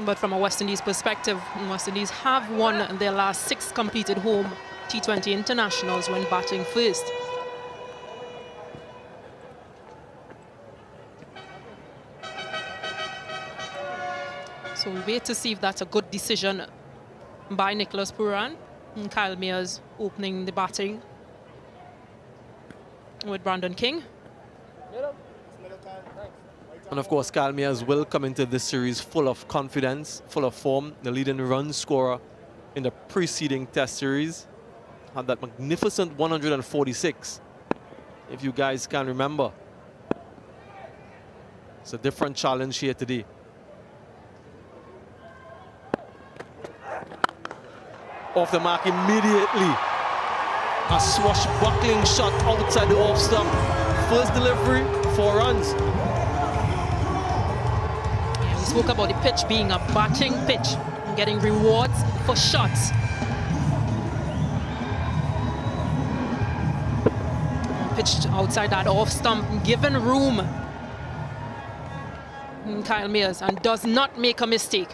But from a West Indies perspective, West Indies have won their last 6 completed home T20 internationals when batting first. So we wait to see if that's a good decision by Nicholas Pooran. And Kyle Mayers opening the batting with Brandon King. And of course, Kyle Mayers will come into this series full of confidence, full of form. The leading run scorer in the preceding test series had that magnificent 146, if you guys can remember. It's a different challenge here today. Off the mark immediately. A swashbuckling shot outside the off stump. First delivery, 4 runs. Yeah, we spoke about the pitch being a batting pitch and getting rewards for shots. Pitched outside that off stump, given room. And Kyle Mayers, and does not make a mistake.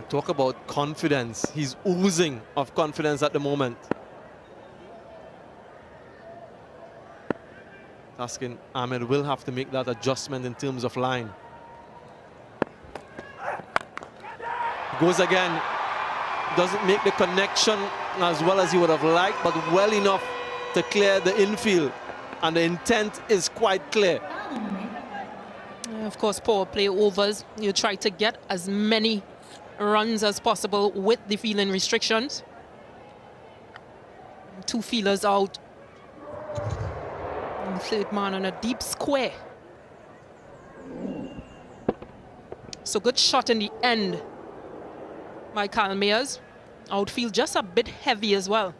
Talk about confidence. He's oozing of confidence at the moment. Taskin Ahmed will have to make that adjustment in terms of line. Goes again. Doesn't make the connection as well as he would have liked, but well enough to clear the infield. And the intent is quite clear. Of course, power play overs. You try to get as many runs as possible with the fielding restrictions. 2 fielders out. And third man on a deep square. So good shot in the end by Kyle Mayers. Outfield just a bit heavy as well.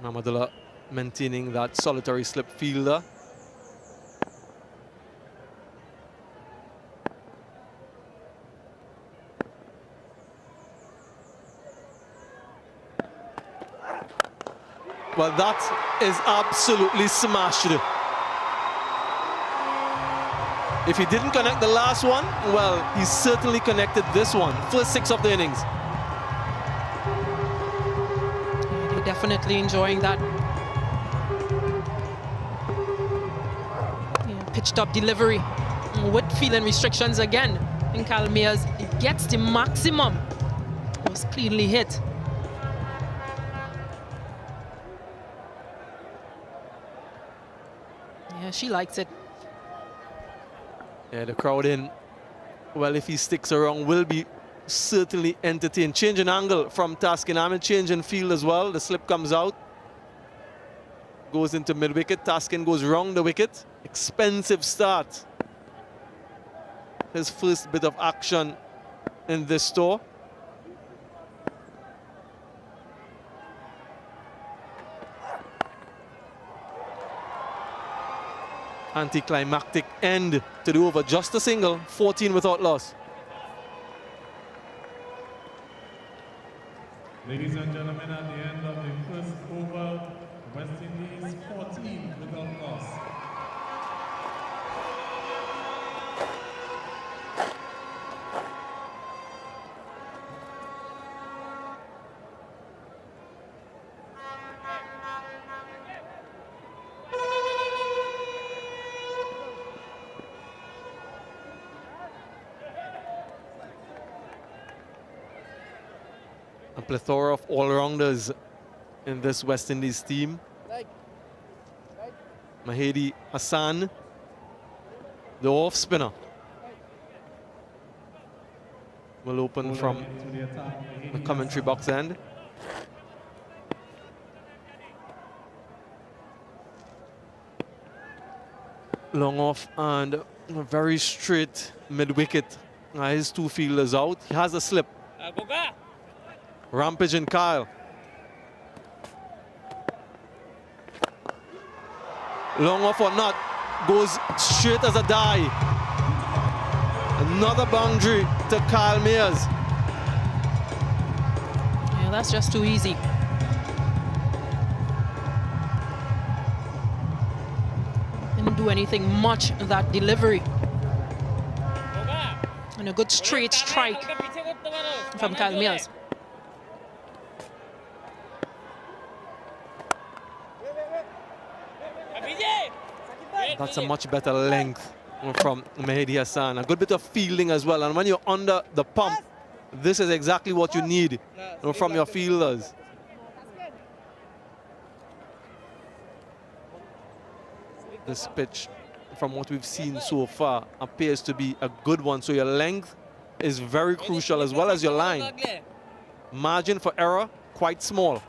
Mamadullah maintaining that solitary slip fielder. Well, that is absolutely smashed. If he didn't connect the last one, well, he certainly connected this one. First 6 of the innings. They're definitely enjoying that. Yeah, pitched up delivery with fielding restrictions again. And Kyle Mayers gets the maximum. It was cleanly hit. Yeah, she likes it. Yeah, the crowd in. Well, if he sticks around, will be certainly entertained. Change in angle from Taskin Ahmed, change in field as well. The slip comes out. Goes into mid-wicket. Taskin goes round the wicket. Expensive start. His first bit of action in this tour. Anticlimactic end to the over. Just a single, 14 without loss. Ladies and gentlemen, at the end of the first over, West Indies 14 without loss. A plethora of all-rounders in this West Indies team. Mahedi Hassan, the off-spinner, will open from the commentary box end. Long off and a very straight mid-wicket. His 2 fielders out. He has a slip. Rampage and Kyle. Long off or not, goes straight as a die. Another boundary to Kyle Mayers. Yeah, that's just too easy. do anything much in that delivery. And a good straight strike from Kyle Mears. That's a much better length from Mehdi Hassan. A good bit of fielding as well. And when you're under the pump, this is exactly what you need from your fielders. This pitch, from what we've seen so far, appears to be a good one. So your length is very crucial as well as your line. Margin for error, quite small.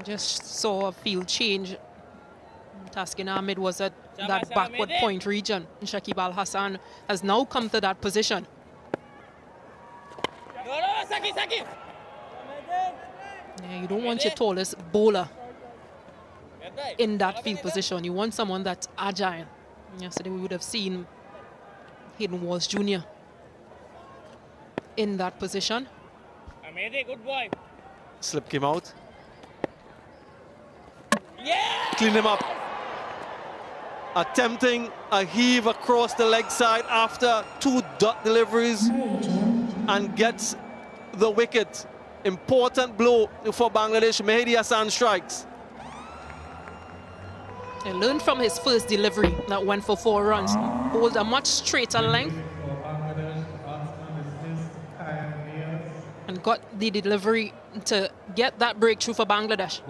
Just saw a field change. Taskin Ahmed was at that backward point region. Shakib Al Hassan has now come to that position. Yeah, you don't want your tallest bowler in that field position. You want someone that's agile. Yesterday we would have seen Hayden Walsh Jr. in that position. Good boy. Slip came out. Clean him up. Attempting a heave across the leg side after 2 dot deliveries and gets the wicket. Important blow for Bangladesh. Mehdi Hassan strikes. He learned from his first delivery that went for 4 runs. Bowled a much straighter length and got the delivery to get that breakthrough for Bangladesh.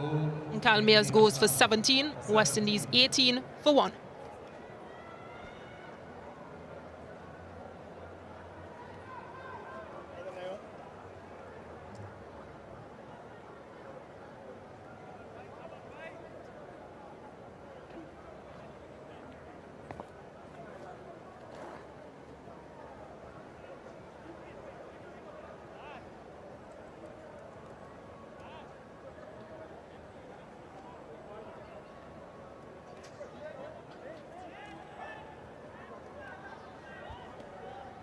And Kyle Mears goes for 17, West Indies 18 for 1.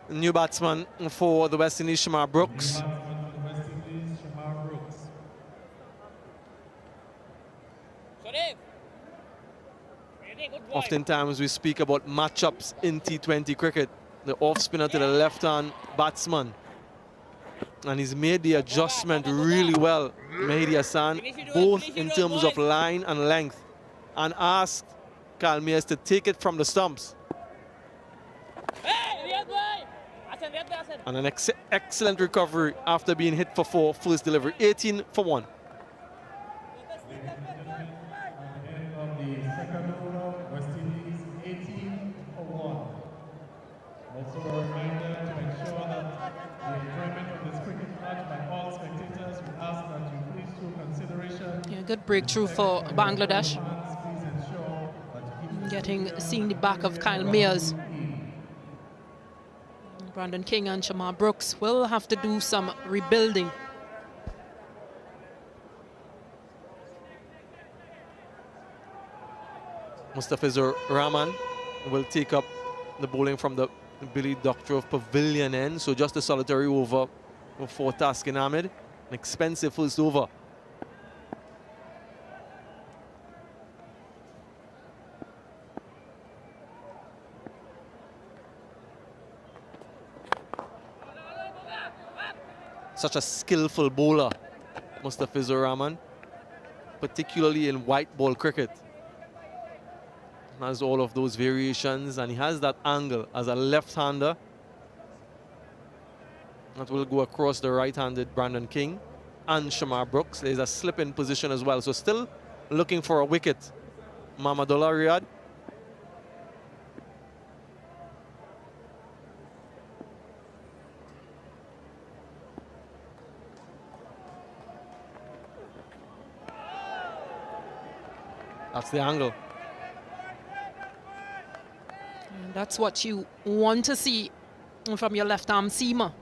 New batsman for the West Indies, Shamar Brooks. Oftentimes we speak about matchups in T20 cricket. The off-spinner to the left-hand batsman. And he's made the adjustment really well, Mehdi Hassan, both in terms of line and length, and asked Kyle Mears to take it from the stumps. And an excellent recovery after being hit for 4, first delivery, 18 for 1. At the end of the second over, West Indies 18 for 1. Also a reminder to ensure that the enjoyment of this cricket match by all spectators, we ask that you please show consideration. Yeah, good breakthrough for Bangladesh. Please ensure that Seeing the back of Kyle Mears. Brandon King and Shamar Brooks will have to do some rebuilding. Mustafizur Rahman will take up the bowling from the Billy Doctorow Pavilion end. So just a solitary over for Taskin Ahmed. An expensive first over. Such a skillful bowler, Mustafizur Rahman, particularly in white ball cricket. Has all of those variations, and he has that angle as a left-hander that will go across the right-handed Brandon King and Shamar Brooks. There's a slip-in position as well, so still looking for a wicket. Mahmudullah Riyad. That's the angle. And that's what you want to see from your left-arm seamer.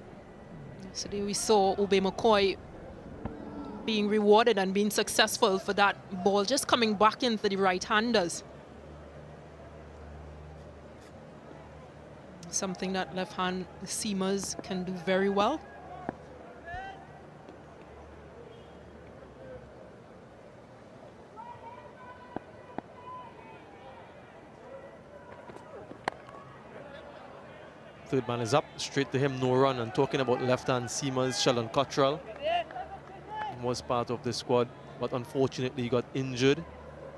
Yesterday we saw Obey McCoy being rewarded and being successful for that ball just coming back into the right-handers. Something that left-hand seamers can do very well. Third man is up, straight to him, no run. And talking about left-hand seamers, Sheldon Cottrell was part of the squad, but unfortunately he got injured.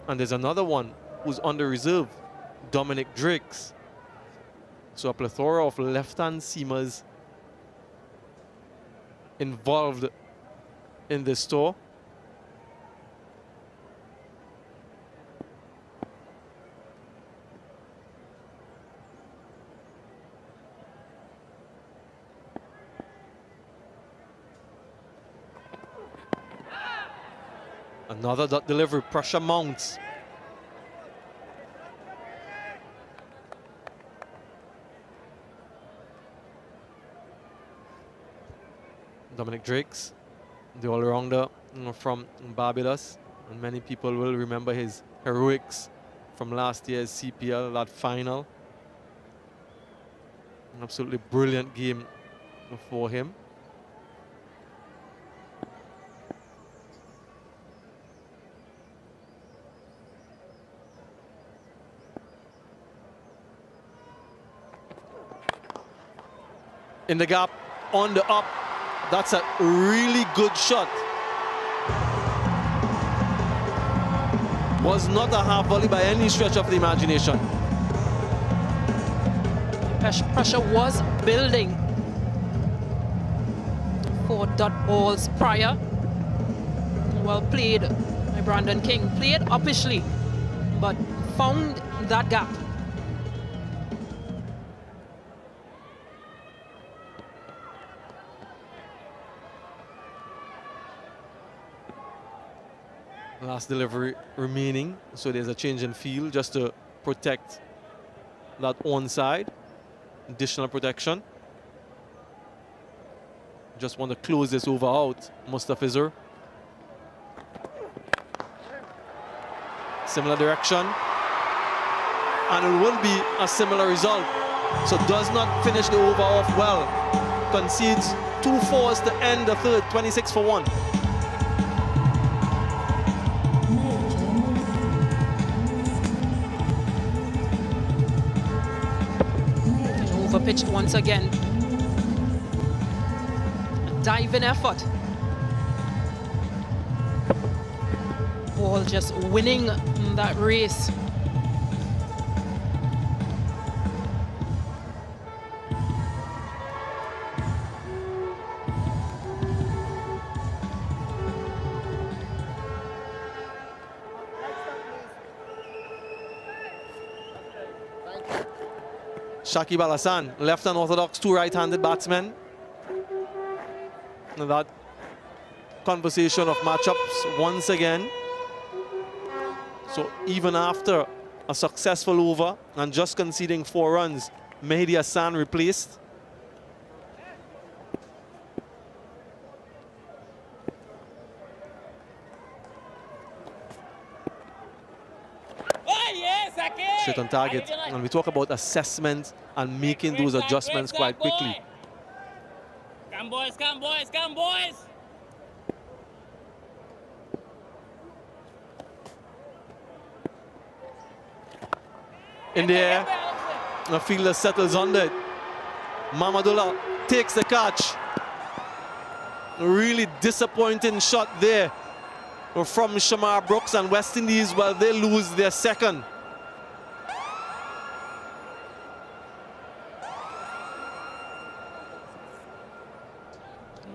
And there's another one who's on the reserve, Dominic Drakes. So a plethora of left-hand seamers involved in this tour. Another dot delivery, pressure mounts. Dominic Drakes, the all-rounder from Barbados, and many people will remember his heroics from last year's CPL, that final. An absolutely brilliant game for him. In the gap, on the up. That's a really good shot. Was not a half volley by any stretch of the imagination. Pressure was building for dot balls prior. Well played by Brandon King. Played uppishly, but found that gap. Last delivery remaining, so there's a change in field just to protect that onside. Additional protection. Just want to close this over out, Mustafizur. Similar direction. And it will be a similar result. So does not finish the over off well. Concedes 2 fours to end the third, 26 for 1. Pitched once again. A diving effort. Ball just winning that race. Shakib Al-Hassan, left and orthodox, 2 right-handed batsmen. And that conversation of matchups once again. So even after a successful over and just conceding 4 runs, Mehdi Hassan replaced. Straight on target. And we talk about assessment and making those adjustments quite quickly. Come boys, come boys, come boys! In the air, the fielder settles under it. Mamadullah takes the catch. A really disappointing shot there from Shamar Brooks, and West Indies, well, they lose their second.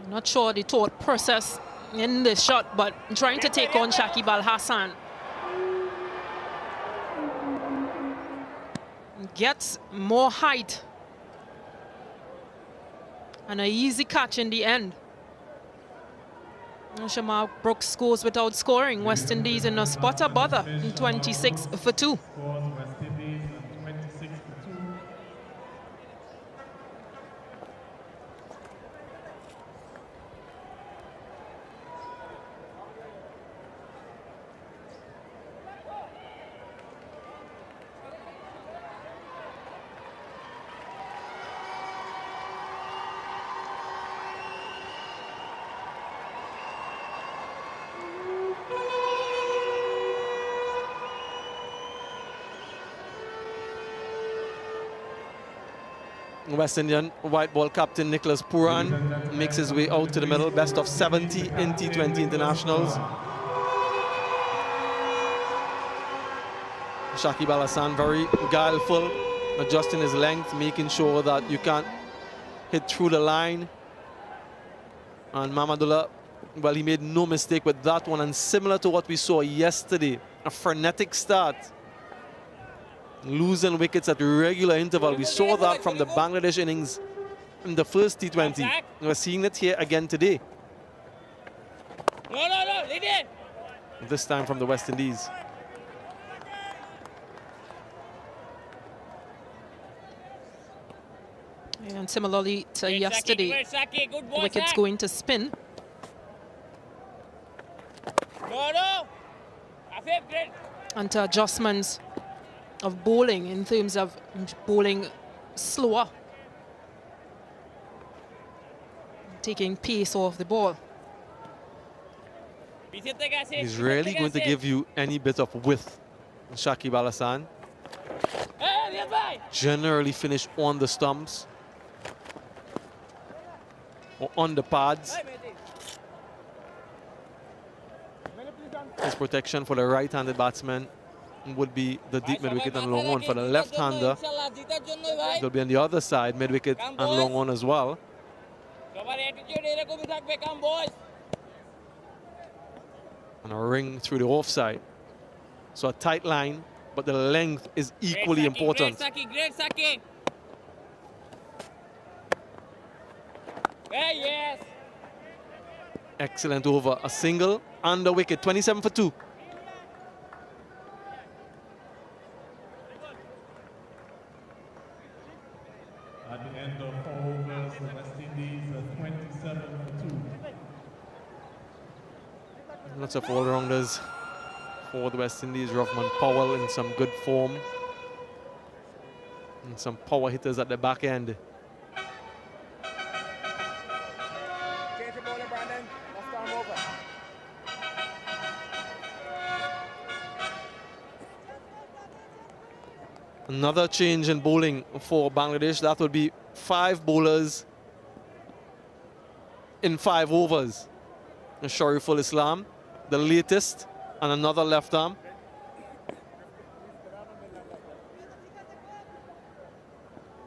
Not sure the thought process in the shot, but trying to take on Shakib Al-Hassan. Gets more height. And an easy catch in the end. And Shamar Brooks scores without scoring. West Indies in a spot of bother in 26 for 2. Scores West Indies and 26 for 2. West Indian white ball captain Nicholas Pooran makes his way out to the middle. Best of 70 in T20 internationals. Shakib Al-Hassan very guileful, adjusting his length, making sure that you can't hit through the line. And Mamadullah, well, he made no mistake with that one. And similar to what we saw yesterday, a frenetic start, losing wickets at regular interval. We saw that from the Bangladesh innings in the first T20. We're seeing it here again today. No, lead it. This time from the West Indies. And similarly to yesterday, Shakib, good the boy, wicket's Shak. going to spin. No. Afif, great. And to adjustments of bowling in terms of bowling slower, taking pace off the ball. He's really going to give you any bit of width. Shakib Al-Hassan generally finish on the stumps or on the pads. His protection for the right-handed batsman would be the deep mid-wicket and long on. For the left-hander, it'll be on the other side, mid-wicket and long on as well. And a ring through the offside. So a tight line, but the length is equally important. Great Shakib. Yes. Excellent over, a single and a wicket, 27 for 2. At the end of 4 overs, the West Indies are 27 for 2. Lots of all-rounders for the West Indies. Rovman Powell in some good form. And some power hitters at the back end. Another change in bowling for Bangladesh. That would be 5 bowlers in 5 overs. Shariful Islam, the latest, and another left arm.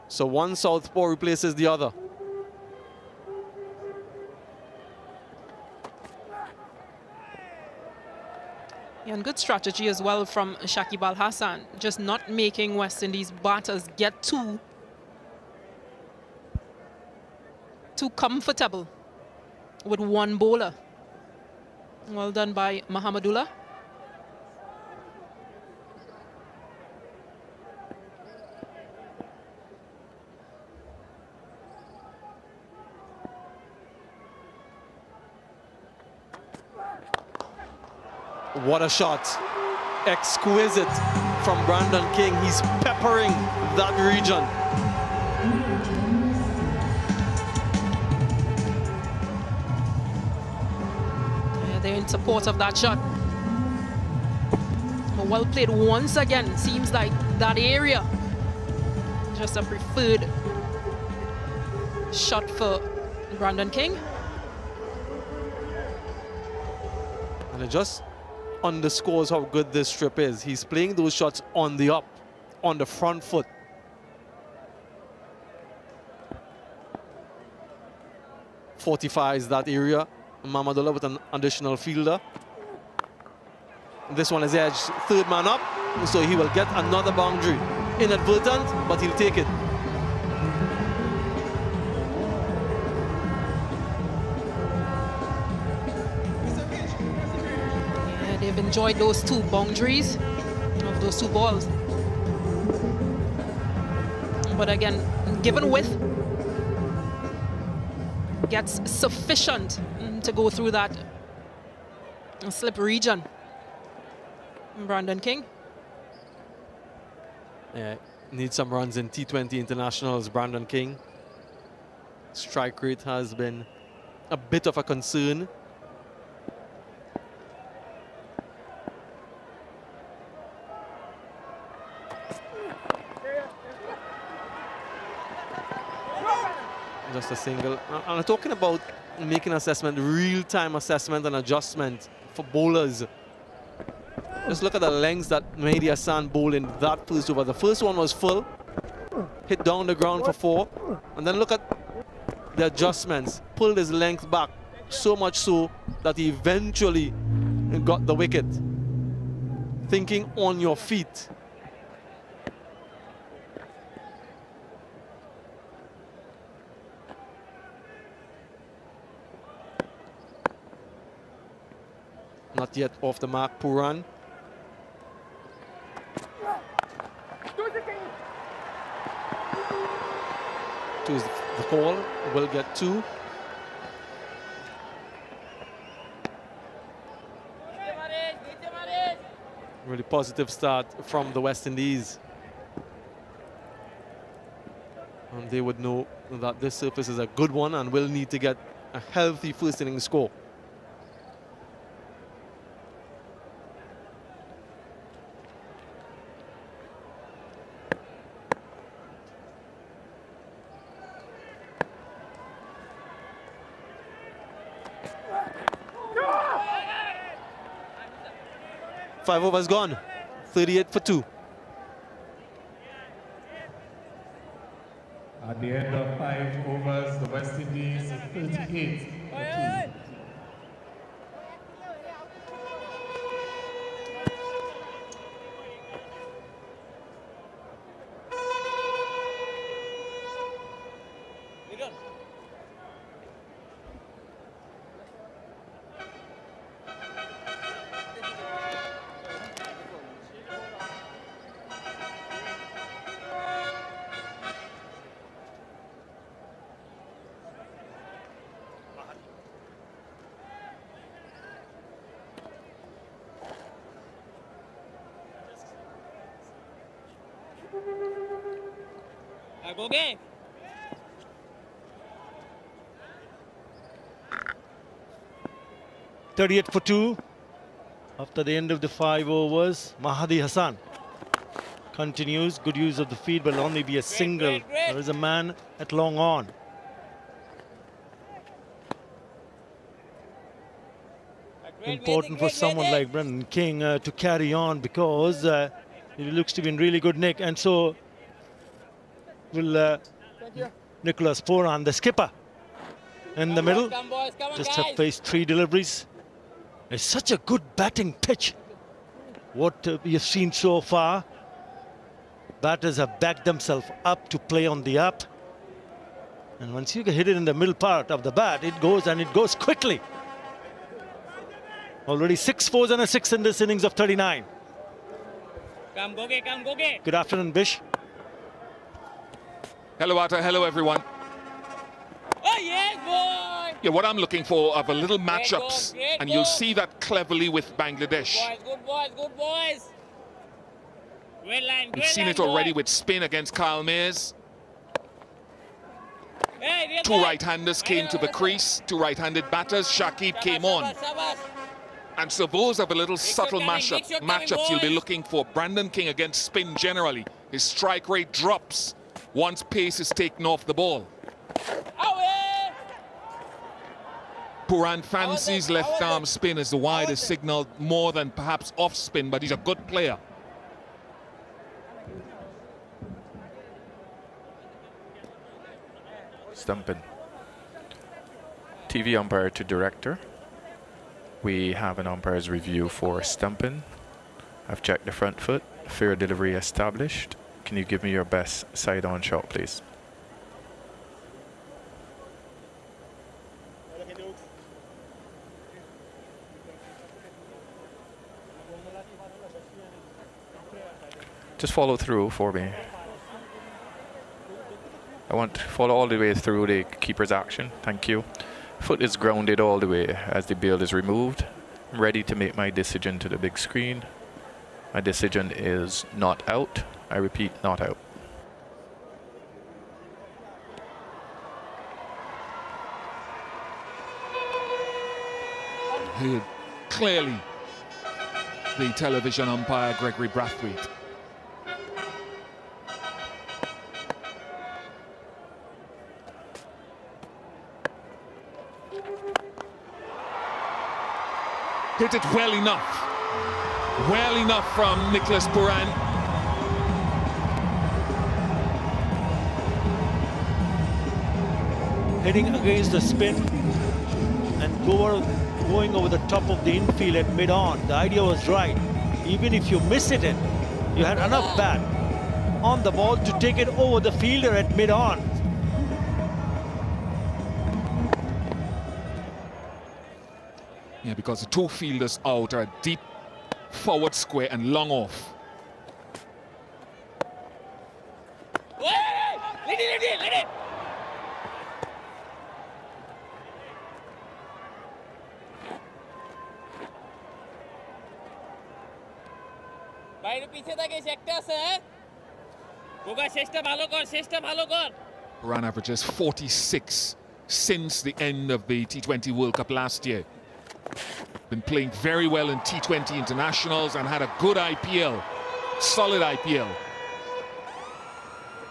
So one southpaw replaces the other. And good strategy as well from Shakib Al-Hassan, just not making West Indies batters get too comfortable with one bowler. Well done by Mahamadullah. What a shot. Exquisite from Brandon King. He's peppering that region. Yeah, they're in support of that shot. Well played once again. Seems like that area just a preferred shot for Brandon King. And it just underscores how good this strip is. He's playing those shots on the up, on the front foot. Fortifies that area. Mamadullah with an additional fielder. This one is edged, 3rd man up, so he will get another boundary. Inadvertent, but he'll take it. They've enjoyed those 2 boundaries of those 2 balls. But again, given width, gets sufficient to go through that slip region. Brandon King. Yeah, needs some runs in T20 internationals, Brandon King. Strike rate has been a bit of a concern. Just a single. And I'm talking about making assessment, real-time assessment and adjustment for bowlers. Just look at the lengths that Mehdi Hassan bowled in that first over. The first one was full, hit down the ground for 4. And then look at the adjustments. Pulled his length back, so much so that he eventually got the wicket. Thinking on your feet. Not yet off the mark, Pooran. Two is the call, will get 2. Really positive start from the West Indies. And they would know that this surface is a good one and will need to get a healthy first inning score. Five overs gone, 38 for 2. At the end of 5 overs, the West Indies 38 for 2. Okay. .38 for 2 after the end of the 5 overs. Mahdi Hassan continues. Good use of the feed, but will only be a single. Great. There is a man at long on. Important for someone like Pooran and King to carry on, because he looks to be in really good nick, and so will Nicholas Pooran, the skipper, in the middle. Come boys, come on, Just guys. have faced 3 deliveries. It's such a good batting pitch. What we have seen so far, batters have backed themselves up to play on the up. And once you hit it in the middle part of the bat, it goes, and it goes quickly. Already 6 fours and a 6 in this innings of 39. Come Goge, come Goge. Good afternoon, Bish. Hello, Atta. Hello, everyone. Oh yes, boy. Yeah, what I'm looking for are the little Great matchups, goal, great and you'll goal. see that cleverly with Bangladesh. Good boys, good boys. Great line, We've seen it already with spin against Kyle Mayers. Hey, 2 right-handers came to the crease, 2 right-handed batters. Shakib came on. And so those are the little subtle matchups you'll be looking for. Brandon King against spin generally. His strike rate drops once pace is taken off the ball. Pooran fancies left arm spin as the wide is signalled more than perhaps off spin, but he's a good player. Stumping. TV umpire to director. We have an umpire's review for stumping. I've checked the front foot. Fair delivery established. Can you give me your best side-on shot, please? Just follow through for me. I want to follow all the way through the keeper's action. Thank you. Foot is grounded all the way as the bail is removed. I'm ready to make my decision to the big screen. My decision is not out. I repeat, not out. Clearly, the television umpire, Gregory Brathwaite. Hit it well enough. Well enough from Nicholas Pooran. Heading against the spin and going over the top of the infield at mid-on. The idea was right. Even if you miss it in, you had enough bat on the ball to take it over the fielder at mid-on. Yeah, because the two fielders out are deep forward square and long off. Let it. বাইরে পিছে থাকিস একটা আছে হ্যাঁ গোগা শেষটা ভালো কর Pooran averages 46 since the end of the T20 World Cup last year. Been playing very well in T20 internationals and had a good IPL, solid IPL.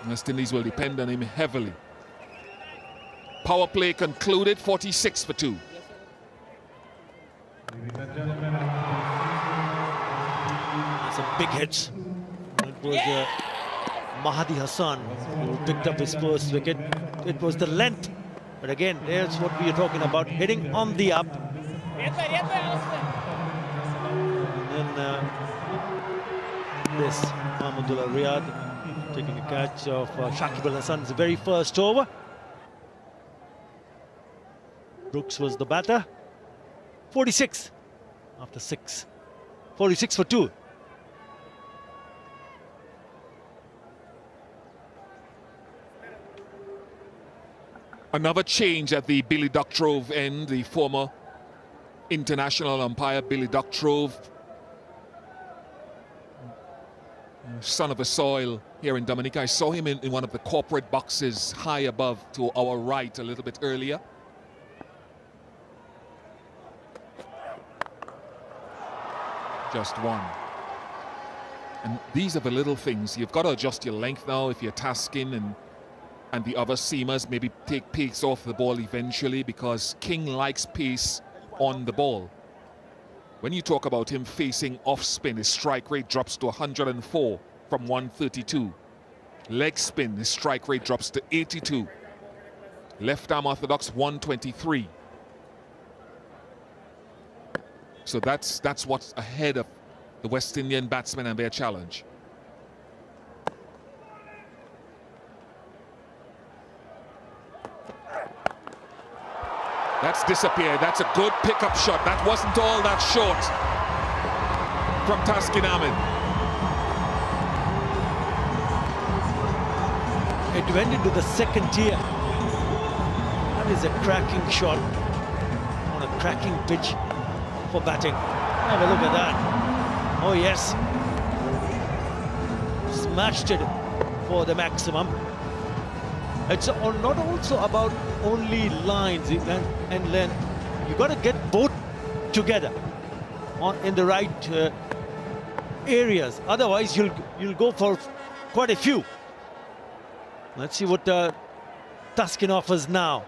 West Indies will depend on him heavily. Power play concluded, 46 for 2. Ladies and gentlemen, Some big hits. It was Mahdi Hassan who picked up his first wicket. It was the length. But again, there's what we are talking about, hitting on the up. And then this Mahmudullah Riyad taking a catch of Shakib Al-Hassan's very first over. Brooks was the batter. 46 after 6. 46 for 2. Another change at the Billy Ducktrove end, the former international umpire Billy Ducktrove, son of the soil here in Dominica. I saw him in one of the corporate boxes high above to our right a little bit earlier. Just one. And these are the little things. You've got to adjust your length now if you're tasking, and the other seamers maybe take pace off the ball eventually, because King likes pace on the ball. When you talk about him facing off spin, his strike rate drops to 104 from 132. Leg spin, his strike rate drops to 82. Left arm orthodox, 123. So that's what's ahead of the West Indian batsmen and their challenge. That's disappeared. That's a good pickup shot. That wasn't all that short from Taskin Ahmed. It went into the second tier. That is a cracking shot on a cracking pitch for batting. Have a look at that. Oh yes. Smashed it for the maximum. It's not also about only lines and length. You got to get both together in the right areas. Otherwise, you'll go for quite a few. Let's see what Taskin offers now.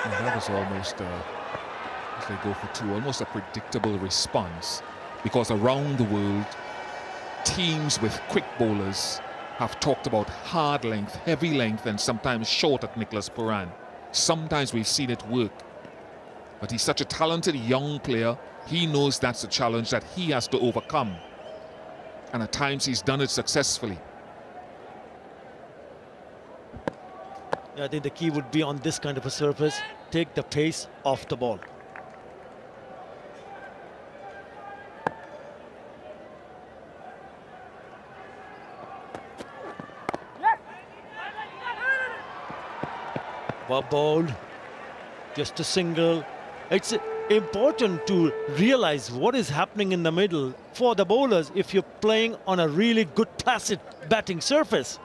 And that was almost, as they go for two, almost a predictable response. Because around the world, teams with quick bowlers have talked about hard length, heavy length, and sometimes short at Nicholas Pooran. Sometimes we've seen it work. But he's such a talented young player. He knows that's a challenge that he has to overcome. And at times he's done it successfully. I think the key would be on this kind of a surface, take the pace off the ball. Bowled, just a single. It's important to realize what is happening in the middle for the bowlers if you're playing on a really good placid batting surface.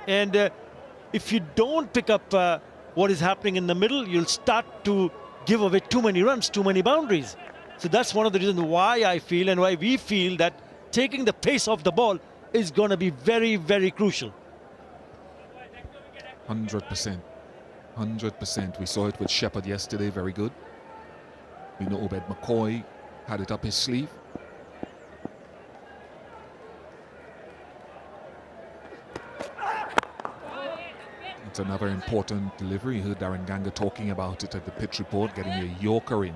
And if you don't pick up what is happening in the middle, you'll start to give away too many runs, too many boundaries. So that's one of the reasons why I feel and why we feel that taking the pace off the ball is going to be very, very crucial. 100%. 100%. We saw it with Shepherd yesterday, very good. We know Obed McCoy had it up his sleeve. It's another important delivery. You heard Darren Ganga talking about it at the pitch report, getting a Yorker in.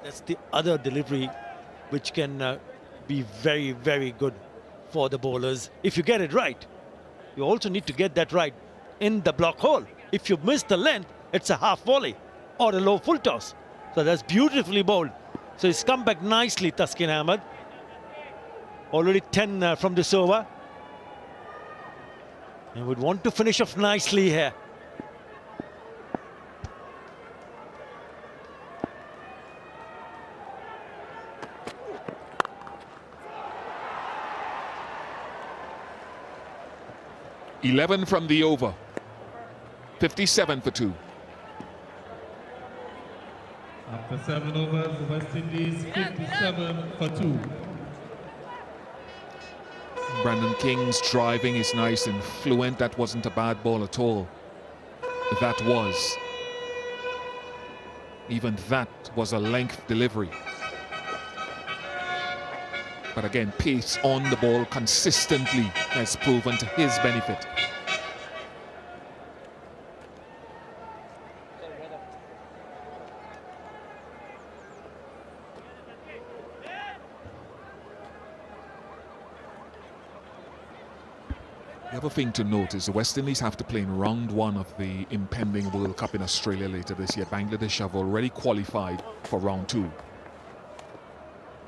That's the other delivery which can be very, very good for the bowlers. If you get it right, you also need to get that right in the block hole. If you miss the length, it's a half volley or a low full toss. So that's beautifully bowled. So he's come back nicely, Taskin Ahmed. Already 10 from this over. And would want to finish off nicely here. "11 from the over, 57 for 2. After 7 overs, the West Indies 57 for 2. Brandon King's driving is nice and fluent. That wasn't a bad ball at all. That was. Even that was a length delivery. But again, pace on the ball consistently has proven to his benefit. The other thing to note is the West Indies have to play in round 1 of the impending World Cup in Australia later this year. Bangladesh have already qualified for round 2.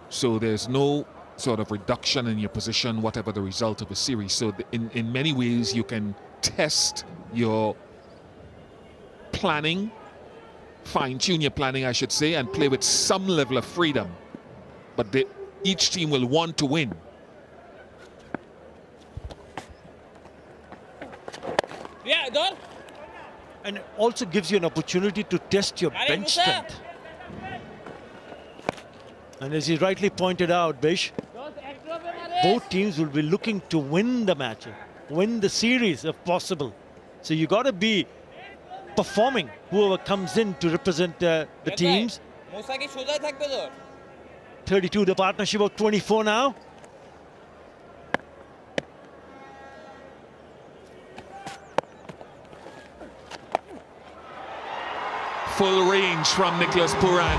So there's no sort of reduction in your position, whatever the result of the series. So in many ways you can test your planning, fine-tune your planning, I should say, and play with some level of freedom. But each team will want to win. Yeah, done. And it also gives you an opportunity to test your bench strength. And as you rightly pointed out, Bish, both teams will be looking to win the match, win the series if possible. So you got to be performing, whoever comes in to represent the teams. 32, the partnership of 24 now. Full range from Nicholas Pooran.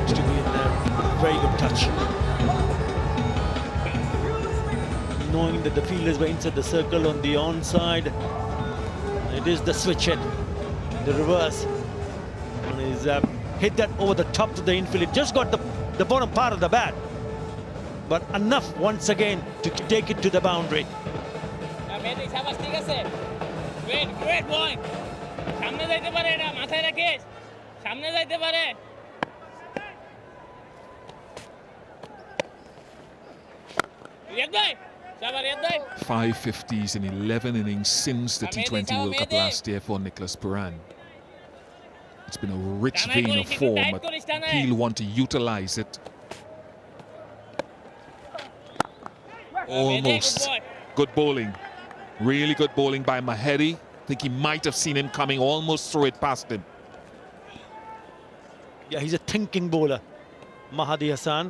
To be in there, very good touch. Knowing that the fielders were inside the circle on the onside. It is the switch hit, the reverse. And he's hit that over the top to the infield. It just got the bottom part of the bat. But enough once again to take it to the boundary. Great boy. সামনে যাইতে পারে এটা মাথায় রাখিস সামনে যাইতে পারে রিয়াদ ভাই শাবাশ রিয়াদ ভাই 550s in 11 innings since the T20 World Cup last year for Nicholas Pooran. It's been a rich vein of form, but he'll want to utilize it. Almost. Good bowling. Really good bowling by Mahedi. I think he might have seen him coming, almost threw it past him. Yeah, he's a thinking bowler, Mahdi Hassan.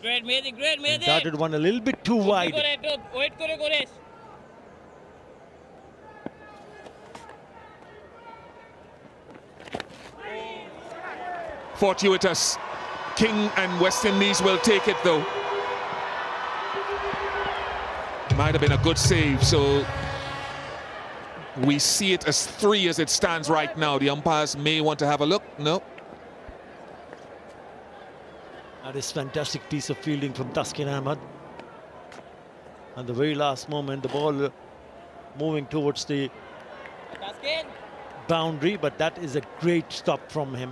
Great Mehdi. Darted one a little bit too wide. Wait করে করিস Fortuitous. King and West Indies will take it though. Might have been a good save, so we see it as 3 as it stands right now. The umpires may want to have a look. No. That is fantastic piece of fielding from Taskin Ahmed. At the very last moment, the ball moving towards the boundary, but that is a great stop from him.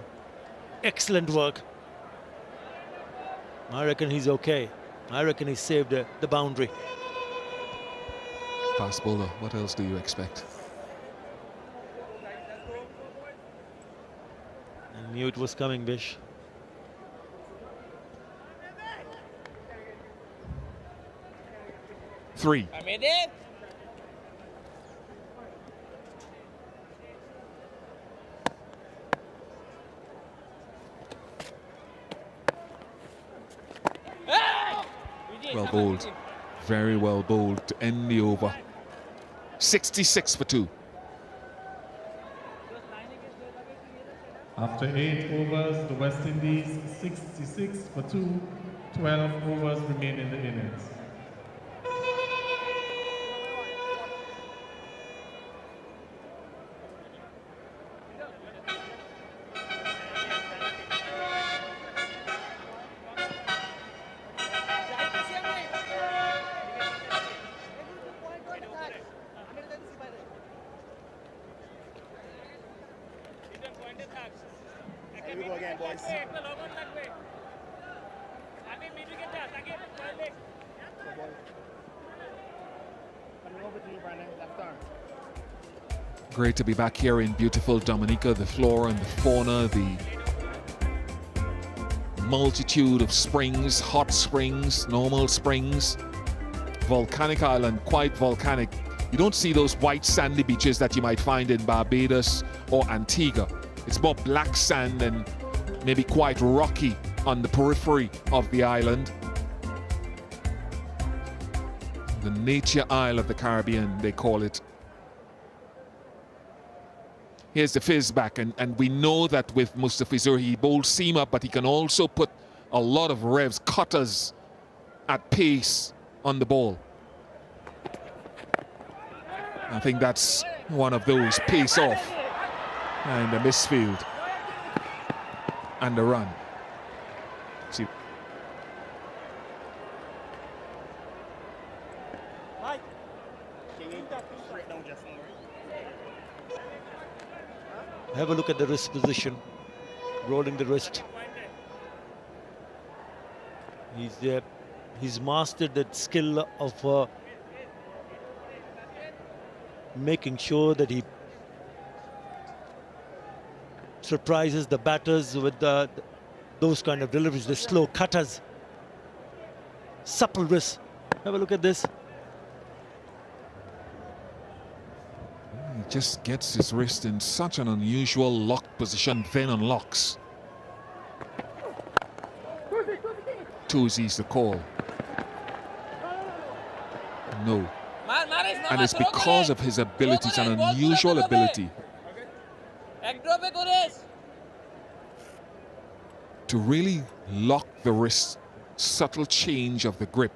Excellent work. I reckon he's okay. I reckon he saved the boundary. Fast bowler, what else do you expect? Knew it was coming, Bish. Three. I made it. Well bowled. Very well bowled to end the over. 66 for 2. After 8 overs, the West Indies 66 for 2, 12 overs remain in the innings. Great to be back here in beautiful Dominica, the flora and the fauna, the multitude of springs, hot springs, normal springs, volcanic island, quite volcanic. You don't see those white sandy beaches that you might find in Barbados or Antigua. It's more black sand and maybe quite rocky on the periphery of the island. The Nature Isle of the Caribbean, they call it. Here's the fizz-back, and we know that with Mustafizur, he bowls seam up, but he can also put a lot of revs, cutters at pace on the ball. I think that's one of those, pace off, and the misfield, and the run. See. Have a look at the wrist position, rolling the wrist. He's mastered that skill of making sure that he surprises the batters with those kind of deliveries, the slow cutters, supple wrist. Have a look at this. He just gets his wrist in such an unusual locked position, then unlocks. 2's the call. No. And it's because of his ability, it's an unusual ability to really lock the wrist, subtle change of the grip.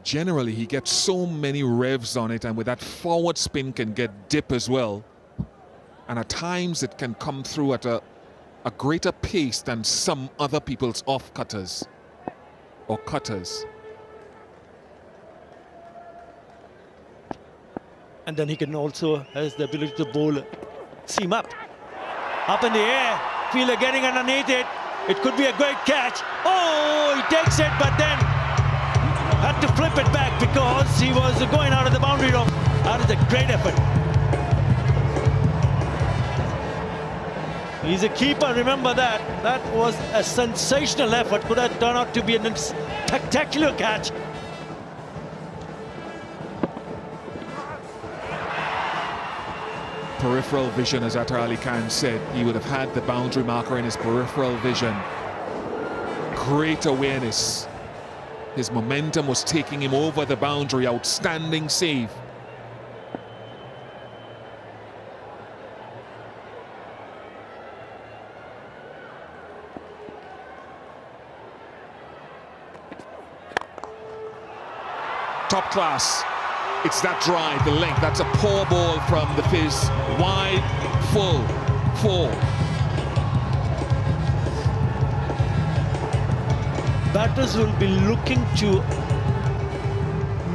Generally, he gets so many revs on it, and with that forward spin can get dip as well. And at times it can come through at a greater pace than some other people's off cutters or cutters. And then he can also has the ability to bowl seam up in the air. Fielder getting underneath it. It could be a great catch. Oh, he takes it, but then had to flip it back because he was going out of the boundary rope. That is a great effort. He's a keeper, remember that. That was a sensational effort. Could have turned out to be a spectacular catch. Peripheral vision, as Atar Ali Khan said, he would have had the boundary marker in his peripheral vision. Great awareness. His momentum was taking him over the boundary. Outstanding save. Top class. It's that drive, the length. That's a poor ball from the Fizz. Wide, full, 4. Batters will be looking to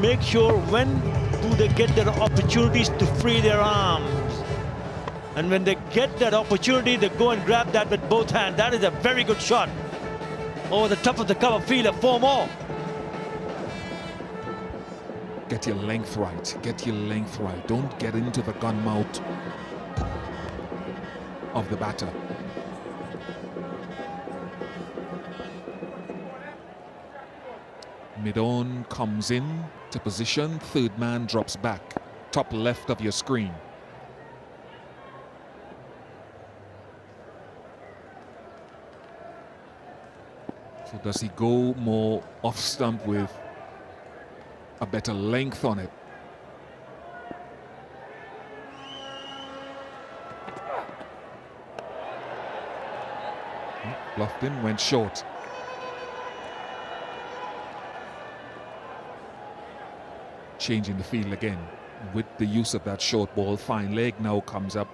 make sure when do they get their opportunities to free their arms. And when they get that opportunity, they go and grab that with both hands. That is a very good shot. Over the top of the cover fielder, 4 more. Get your length right. Get your length right. Don't get into the gun mouth. of the batter. Mid-on comes in to position, third man drops back, top left of your screen. So does he go more off stump with a better length on it? Bluffed in, went short. Changing the field again with the use of that short ball. Fine leg now comes up,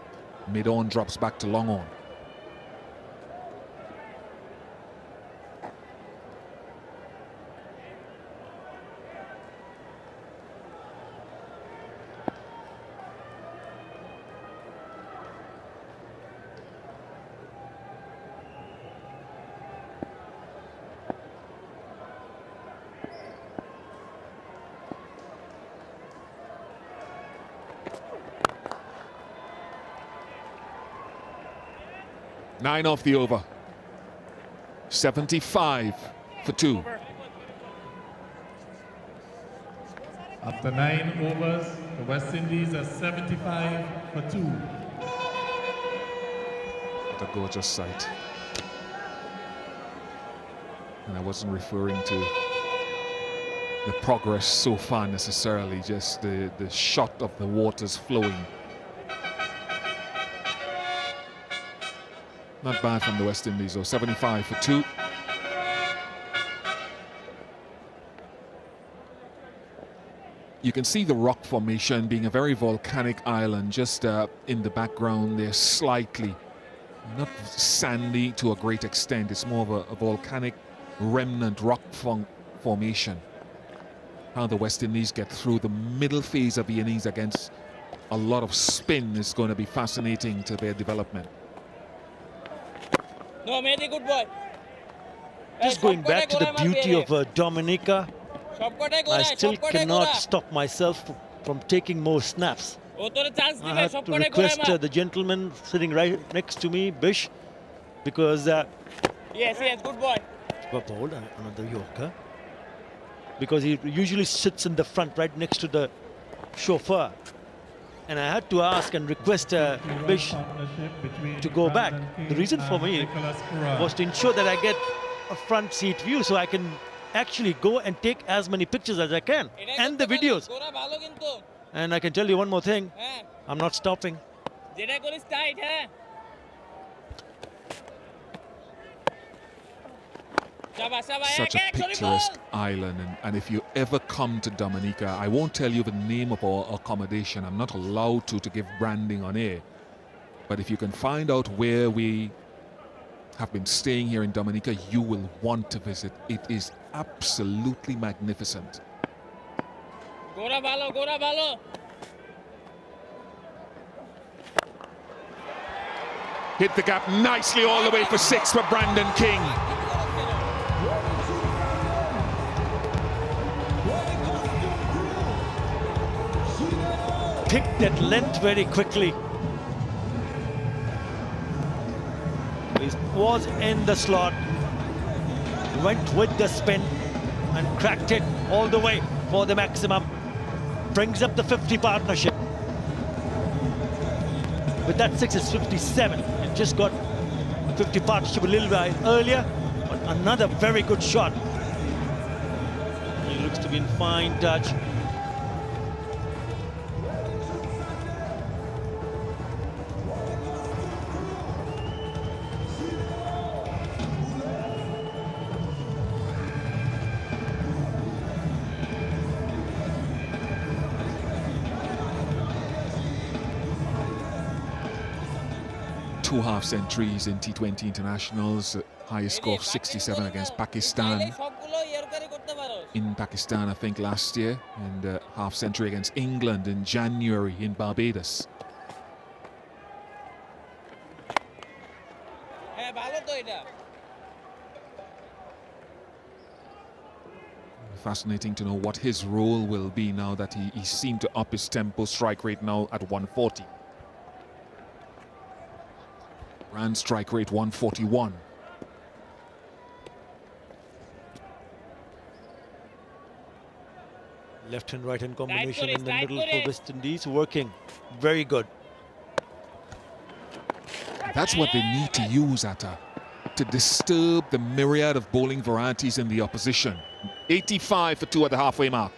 mid-on drops back to long on. Nine off the over. 75 for 2. After 9 overs, the West Indies are 75 for 2. What a gorgeous sight. And I wasn't referring to the progress so far necessarily, just the shot of the waters flowing. Not bad from the West Indies, though. 75 for 2. You can see the rock formation being a very volcanic island just in the background there, slightly. Not sandy to a great extent. It's more of a volcanic remnant rock formation. How the West Indies get through the middle phase of the innings against a lot of spin is going to be fascinating to their development. No, very good boy. Just going back to the beauty of Dominica, I still cannot stop myself from taking more snaps. I have to request the gentleman sitting right next to me, Bish, because yes, good boy. bowled another Yorker, because he usually sits in the front right next to the chauffeur, and I had to ask and request Bish to go back. The reason for me was to ensure that I get a front seat view so I can actually go and take as many pictures as I can and the videos. And I can tell you one more thing, I'm not stopping. Such a picturesque island, and if you ever come to Dominica, I won't tell you the name of our accommodation. I'm not allowed to give branding on air, but if you can find out where we have been staying here in Dominica, you will want to visit. It is absolutely magnificent. Hit the gap nicely all the way for 6 for Brandon King. Picked that length very quickly. He was in the slot, went with the spin and cracked it all the way for the maximum. Brings up the 50 partnership. With that 6 is 57. It just got 50 partnership a little while earlier, but another very good shot. He looks to be in fine touch. Two half centuries in T20 internationals, highest score of 67 against Pakistan. In Pakistan, I think, last year, and half century against England in January in Barbados. Fascinating to know what his role will be now that he seemed to up his tempo, strike rate now at 140. Grand strike rate 141. Left and right hand combination it, in the tight middle put for it. West Indies, working very good. That's what they need to use, Atta, to disturb the myriad of bowling varieties in the opposition. 85 for 2 at the halfway mark.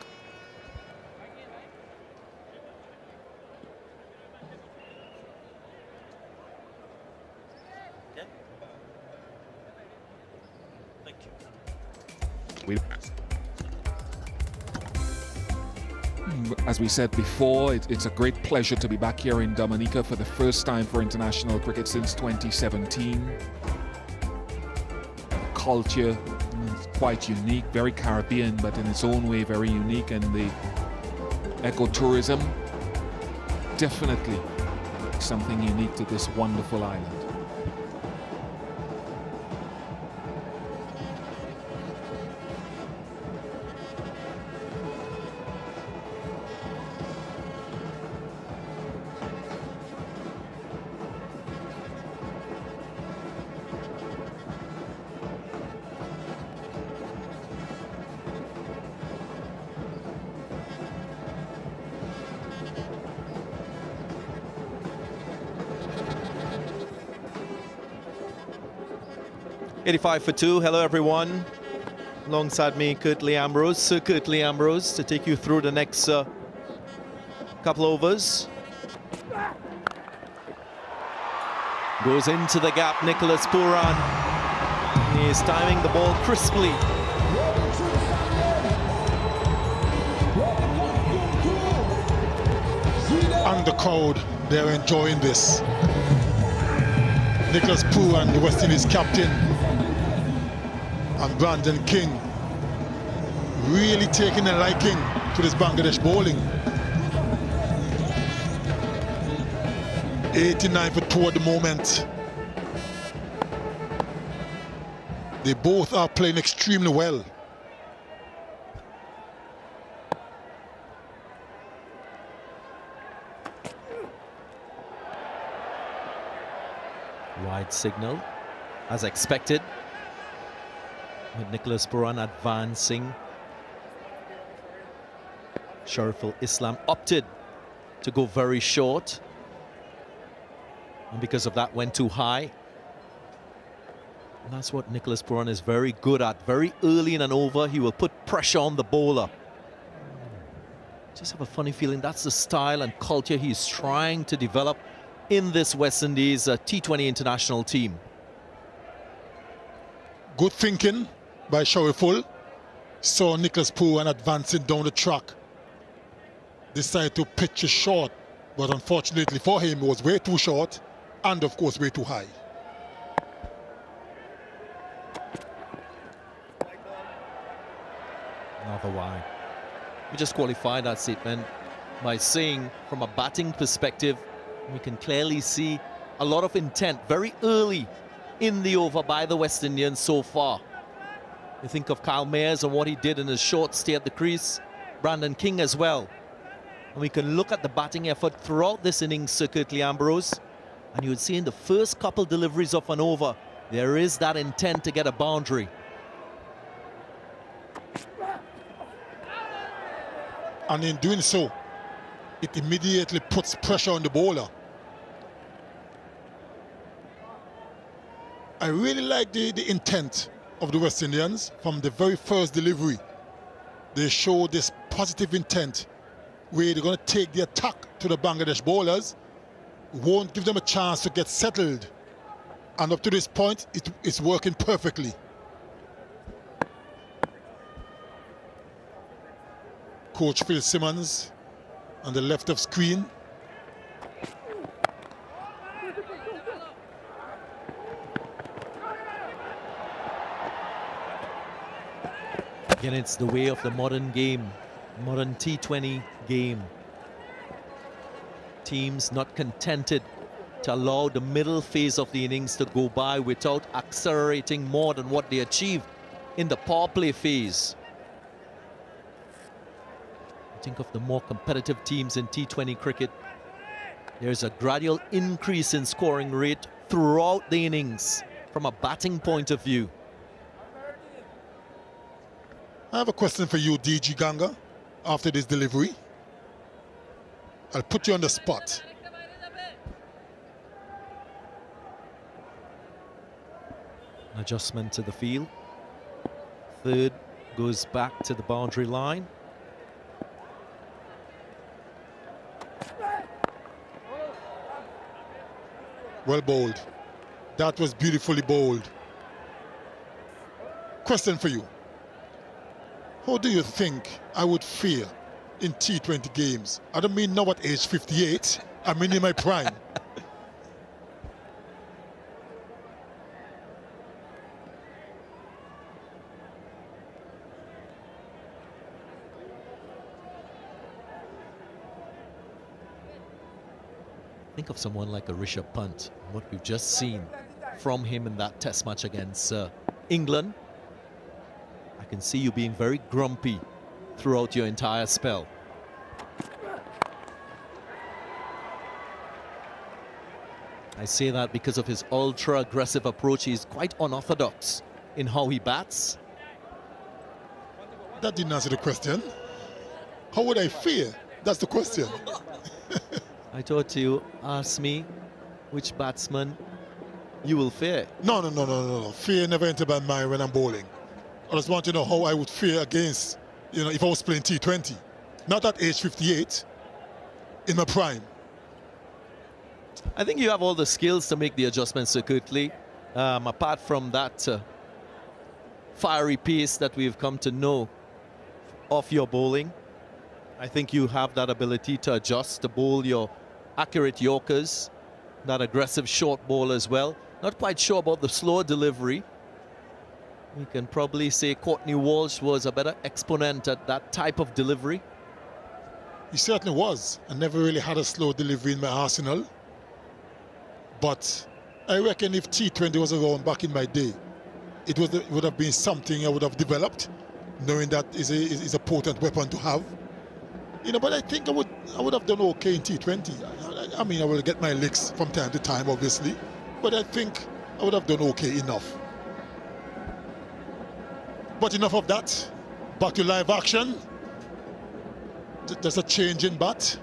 As we said before, it's a great pleasure to be back here in Dominica for the first time for international cricket since 2017. The culture is quite unique, very Caribbean, but in its own way very unique, and the ecotourism, definitely something unique to this wonderful island. $85 for 2. Hello, everyone. Alongside me, Sir Curtly Ambrose, to take you through the next couple overs. Goes into the gap, Nicholas Pooran. He's timing the ball crisply. And the crowd, they're enjoying this. Nicholas Pooran, the West Indies captain, and Pooran King really taking a liking to this Bangladesh bowling. 89 for 2 at the moment. They both are playing extremely well. Wide signal, as expected, with Nicholas Pooran advancing. Shariful Islam opted to go very short, and because of that went too high. And that's what Nicholas Pooran is very good at. Very early in an over, he will put pressure on the bowler. Just have a funny feeling that's the style and culture he's trying to develop in this West Indies T20 international team. Good thinking by Shariful. Saw Nicholas Pooran advancing down the track. Decided to pitch it short, but unfortunately for him, it was way too short and, of course, way too high. Another wide. We just qualified that statement by saying, from a batting perspective, we can clearly see a lot of intent very early in the over by the West Indians so far. You think of Kyle Mayers and what he did in his short stay at the crease, Pooran King as well. And we can look at the batting effort throughout this innings, Sir Curtly Ambrose, and you would see in the first couple deliveries of an over, there is that intent to get a boundary. And in doing so, it immediately puts pressure on the bowler. I really like the intent of the West Indians from the very first delivery. They show this positive intent where they're going to take the attack to the Bangladesh bowlers, won't give them a chance to get settled. And up to this point, it's working perfectly. Coach Phil Simmons on the left of screen. Again, it's the way of the modern game, modern T20 game. Teams not contented to allow the middle phase of the innings to go by without accelerating more than what they achieved in the power play phase. Think of the more competitive teams in T20 cricket. There's a gradual increase in scoring rate throughout the innings from a batting point of view. I have a question for you, DG Ganga, after this delivery. I'll put you on the spot. Adjustment to the field. Third goes back to the boundary line. Well bowled. That was beautifully bowled. Question for you. How do you think I would fare in T20 games? I don't mean now at age 58. I mean in my prime. Think of someone like a Rishabh Pant, what we've just seen from him in that test match against England. I can see you being very grumpy throughout your entire spell. I say that because of his ultra-aggressive approach. He's quite unorthodox in how he bats. That didn't answer the question. How would I fare? That's the question. I thought you asked me which batsman you will fear. No. Fear never entered my mind when I'm bowling. I just want to know how I would fare against, if I was playing T20. Not at age 58, in my prime. I think you have all the skills to make the adjustments so quickly. Apart from that fiery pace that we've come to know of your bowling, I think you have that ability to adjust, to bowl your accurate Yorkers, that aggressive short ball as well. Not quite sure about the slow delivery. We can probably say Courtney Walsh was a better exponent at that type of delivery. He certainly was. I never really had a slow delivery in my arsenal. But I reckon if T20 was around back in my day, it would have been something I would have developed, knowing that is a potent weapon to have. But I think I would have done okay in T20. I mean, I will get my licks from time to time, obviously, but I think I would have done okay enough. But enough of that. Back to live action. There's a change in bat.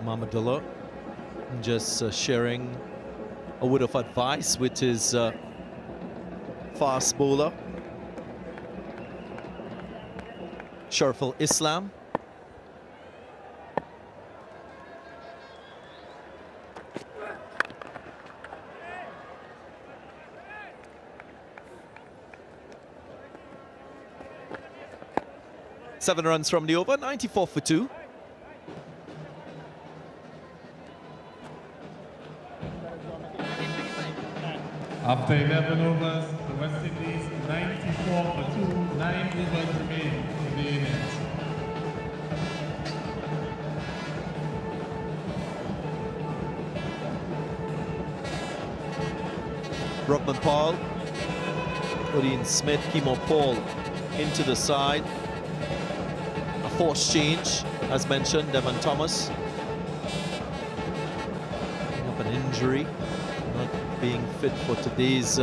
Mahmudullah just sharing a word of advice with his fast bowler, Sharful Islam. Seven runs from the over, 94 for 2. After 11 overs, the West Indies 94 for 2, 9 overs remain in the innings. Rovman Powell, Odin Smith, Kimo Paul into the side. A forced change, as mentioned, Devon Thomas. Picking up an injury, not being fit for today's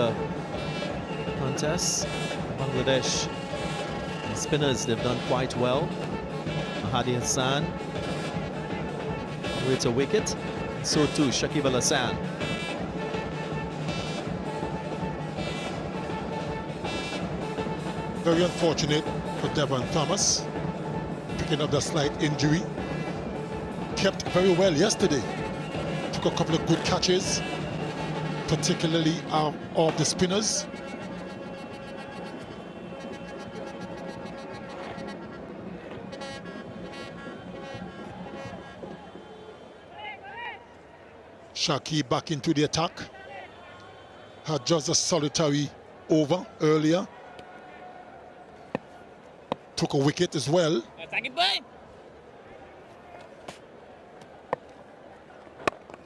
contest. Bangladesh spinners, they've done quite well. Mahadi Hassan with a wicket. So too Shakib Al-Hassan. Very unfortunate for Devon Thomas, picking up the slight injury. Kept very well yesterday. Took a couple of good catches, particularly of the spinners. Shakib back into the attack. Had just a solitary over earlier. Took a wicket as well. Shakib bhai.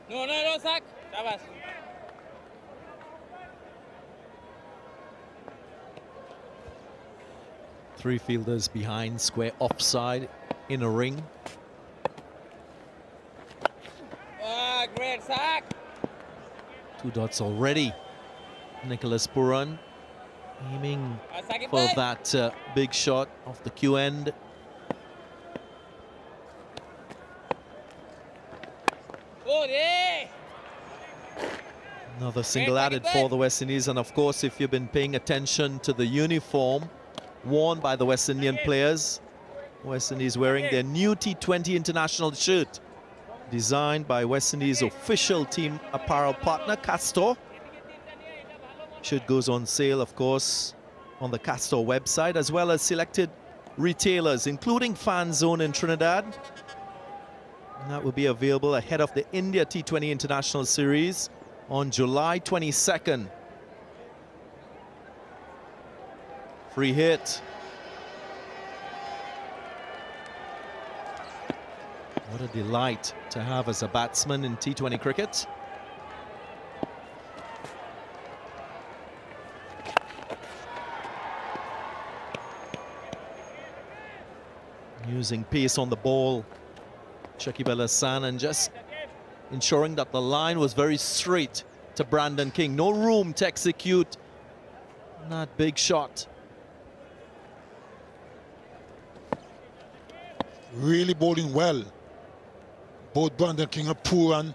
No, Sak. Shabash. 3 fielders behind, square offside in a ring. Great sack. 2 dots already. Nicholas Pooran aiming for that big shot off the Q end. Another single added for the West Indies, and of course, if you've been paying attention to the uniform worn by the West Indian players, West Indies wearing their new T20 international shirt, designed by West Indies official team apparel partner Castor. Shirt goes on sale, of course, on the Castor website, as well as selected retailers, including Fan Zone in Trinidad. And that will be available ahead of the India T20 International Series on July 22nd. Free hit. What a delight to have as a batsman in T20 cricket. Using pace on the ball, Shakib Al-Hassan, and just ensuring that the line was very straight to Brandon King. No room to execute that big shot. Really bowling well. Both Brandon King and Pooran.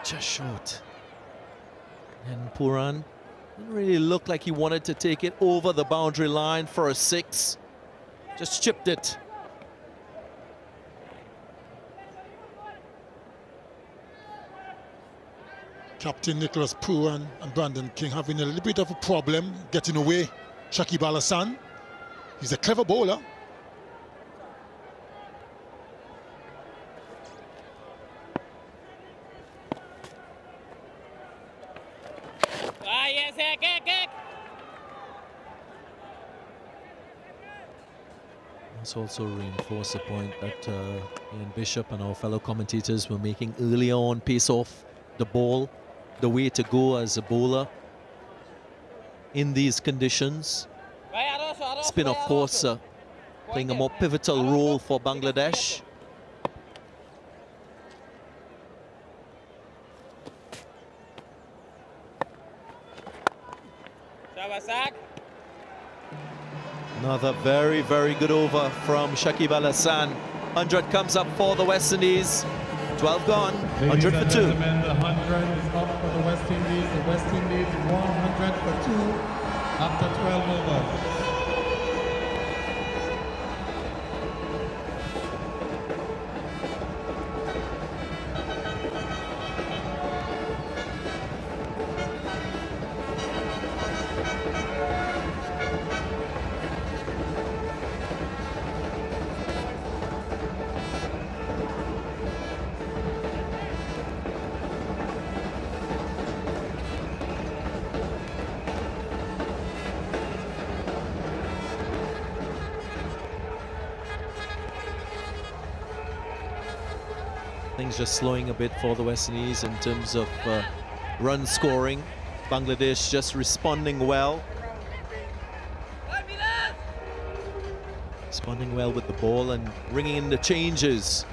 Just short. And Pooran didn't really look like he wanted to take it over the boundary line for a 6. Just chipped it. Captain Nicholas Pooran and Brandon King having a little bit of a problem getting away. Shakib Al-Hassan, he's a clever bowler. Let's also reinforce the point that Ian Bishop and our fellow commentators were making earlier on. Pace off the ball, the way to go as a bowler in these conditions. Spin, of course, playing a more pivotal role for Bangladesh. Another very, very good over from Shakib Al-Hassan. 100 comes up for the West Indies. 12 gone, 100 for 2. The 100 is up for the West Indies. The West Indies 100 for 2 after 12 overs. Things just slowing a bit for the West Indies in terms of run scoring. Bangladesh just responding well. Responding well with the ball and bringing in the changes.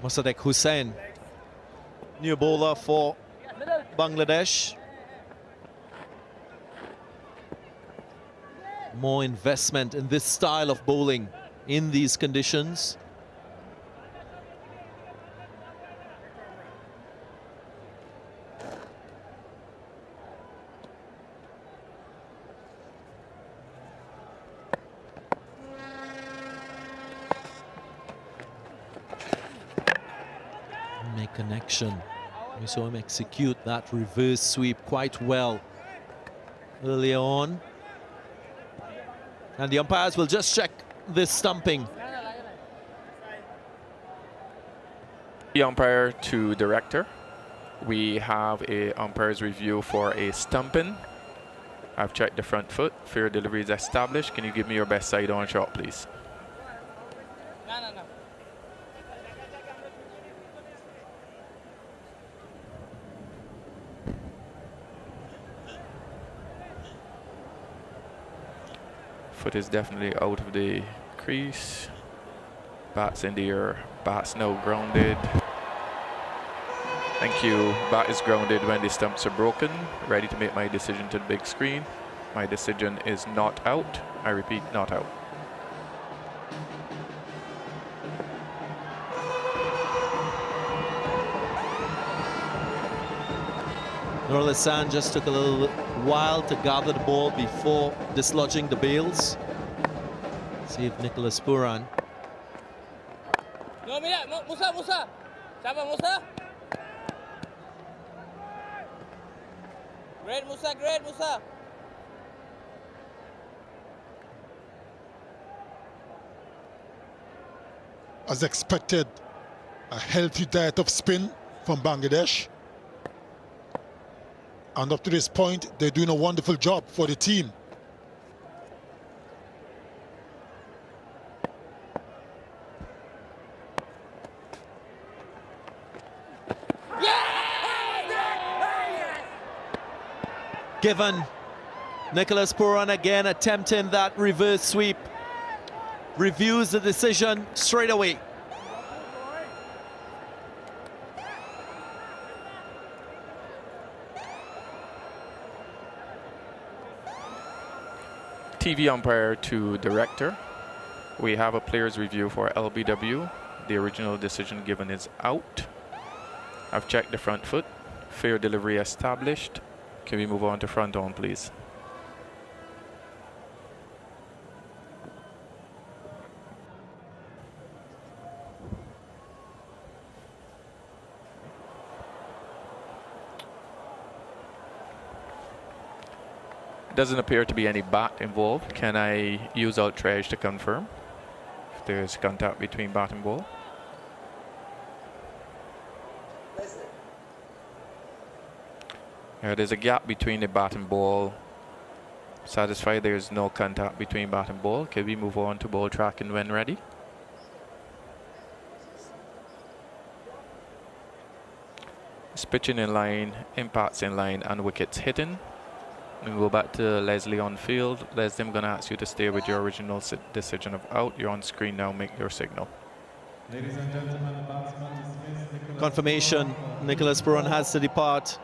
Mosaddeq Hussain, new bowler for Bangladesh. More investment in this style of bowling in these conditions. Make connection. We saw him execute that reverse sweep quite well earlier on. And the umpires will just check this stumping. The umpire to director. We have a umpire's review for a stumping. I've checked the front foot. Fair delivery is established. Can you give me your best side on shot, please? No. Foot is definitely out of the crease. Bat's in the air. Bat's now grounded. Thank you. Bat is grounded when the stumps are broken. Ready to make my decision to the big screen. My decision is not out. I repeat, not out. Norlisan just took a little while to gather the ball before dislodging the bails. See if Nicholas Pooran. No, mira, Musa. Siapa Musa? Great Musa. As expected, a healthy diet of spin from Bangladesh. And up to this point, they're doing a wonderful job for the team. Given. Nicholas Pooran again attempting that reverse sweep. Reviews the decision straight away. TV umpire to director. We have a player's review for LBW. The original decision given is out. I've checked the front foot. Fair delivery established. Can we move on to front on, please? Doesn't appear to be any bat involved. Can I use outrage to confirm if there's contact between bat and ball? There's a gap between the bat and ball. Satisfied there's no contact between bat and ball. Can we move on to ball tracking when ready? It's pitching in line, impacts in line, and wickets hitting. We go back to Leslie on field. Leslie, I'm going to ask you to stay with your original decision of out. You're on screen now. Make your signal. Ladies and gentlemen, the batsman dismissed. Confirmation, Nicholas Pooran has to depart.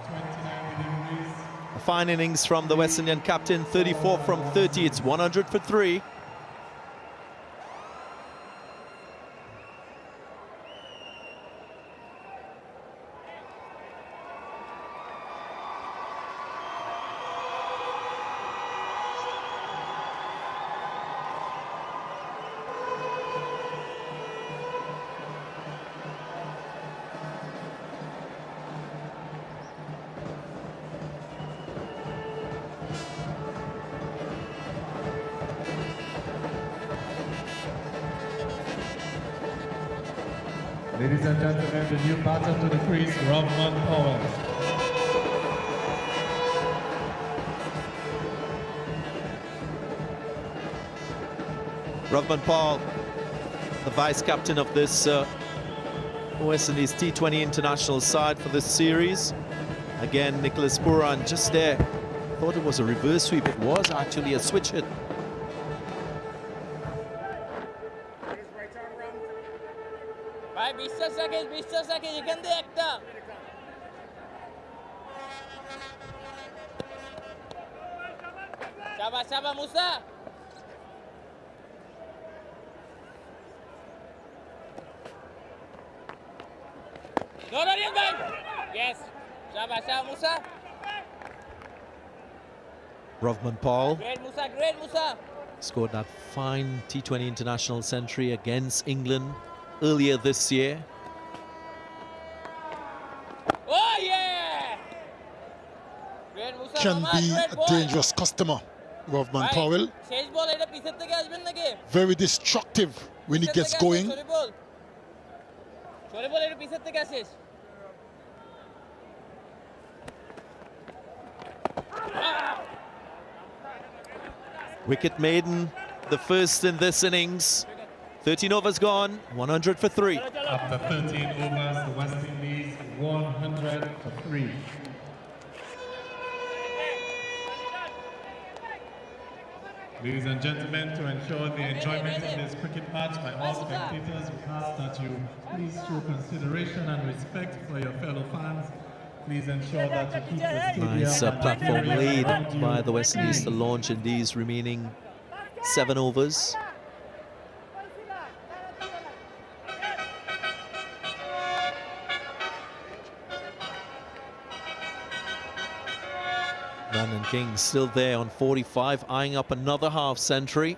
29 deliveries. A fine innings from the West Indian captain, 34 from 30. It's 100 for 3. Ladies and gentlemen, the new batter to the crease, Rovman Powell. Rovman Powell, the vice captain of this West Indies T20 international side for this series. Again, Nicholas Pooran just there. Thought it was a reverse sweep. It was actually a switch hit. Bhai 20 seconds, you can do it. Shaba Musa. No, bhai. Yes. Shaba Musa. Rovman Powell Great Musa. scored that fine T20 international century against England earlier this year. Oh yeah! Great Musa. Can be a dangerous customer, Rovman Powell. Very destructive when he gets going. Wicket maiden, the first in this innings. 13 overs gone, 100 for 3. After 13 overs, the West Indies 100 for 3. Ladies and gentlemen, to ensure the enjoyment of this cricket match by all spectators, we ask that you please show consideration and respect for your fellow fans. Please ensure that you keep the stadium Nice platform laid by the West Indies to launch in these remaining 7 overs. Pooran and King still there on 45, eyeing up another half century.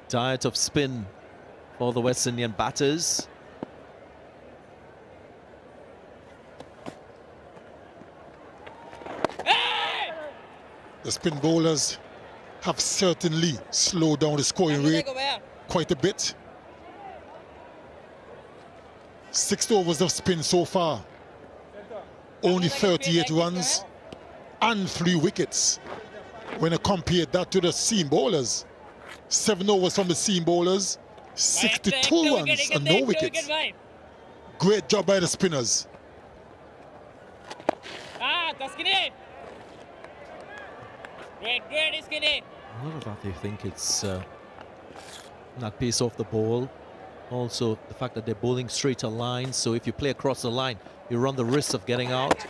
Diet of spin for the West Indian batters. The spin bowlers have certainly slowed down the scoring rate quite a bit. 6 overs of spin so far. Only 38 runs and 3 wickets. When I compare that to the seam bowlers, 7 overs from the seam bowlers, 62 runs and no wickets. Great job by the spinners. Great, Skinny. A lot of that, they think it's not pace off the ball. Also, the fact that they're bowling straighter lines, so if you play across the line, you run the risk of getting out.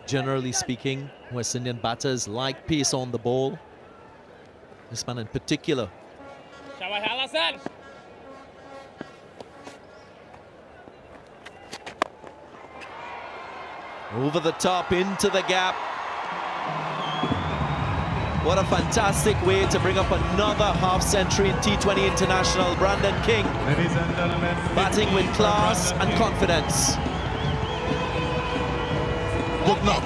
Generally speaking, West Indian batters like pace on the ball. This man in particular. Over the top, into the gap. What a fantastic way to bring up another half century in T20 International. Brandon King, Ladies and gentlemen, batting with class and confidence. Good knock.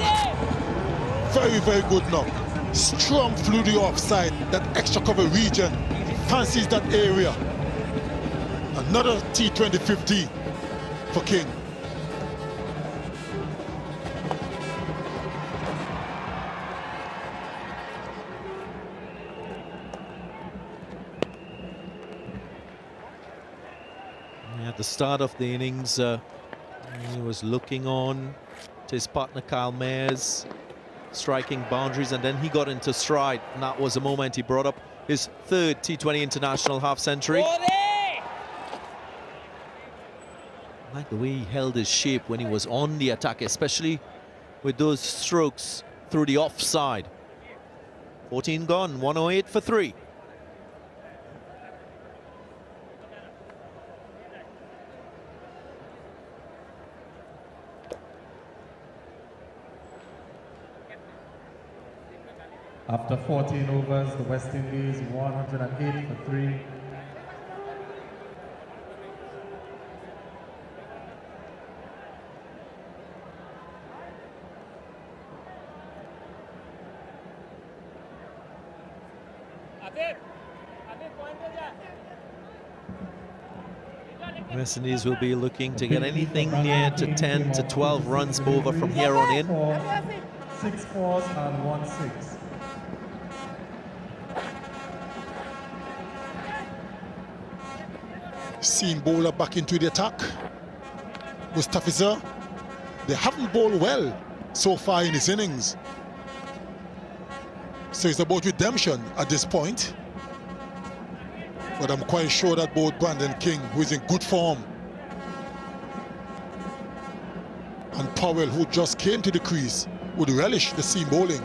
Very, very good knock. Strong through the offside. That extra cover region fancies that area. Another T20 50 for King. At the start of the innings, he was looking on to his partner Kyle Mayers, striking boundaries, and then he got into stride, and that was the moment he brought up his 3rd T20 International half century. I like the way he held his shape when he was on the attack, especially with those strokes through the offside. 14 gone, 108 for 3. After 14 overs, the West Indies 108 for 3. West Indies will be looking to get anything near to 10 to 12 runs over from here on in. 6 fours and 1 6. Seam bowler back into the attack. Mustafizer, they haven't bowled well so far in his innings. So it's about redemption at this point. But I'm quite sure that both Brandon King, who is in good form, and Powell, who just came to the crease, would relish the seam bowling.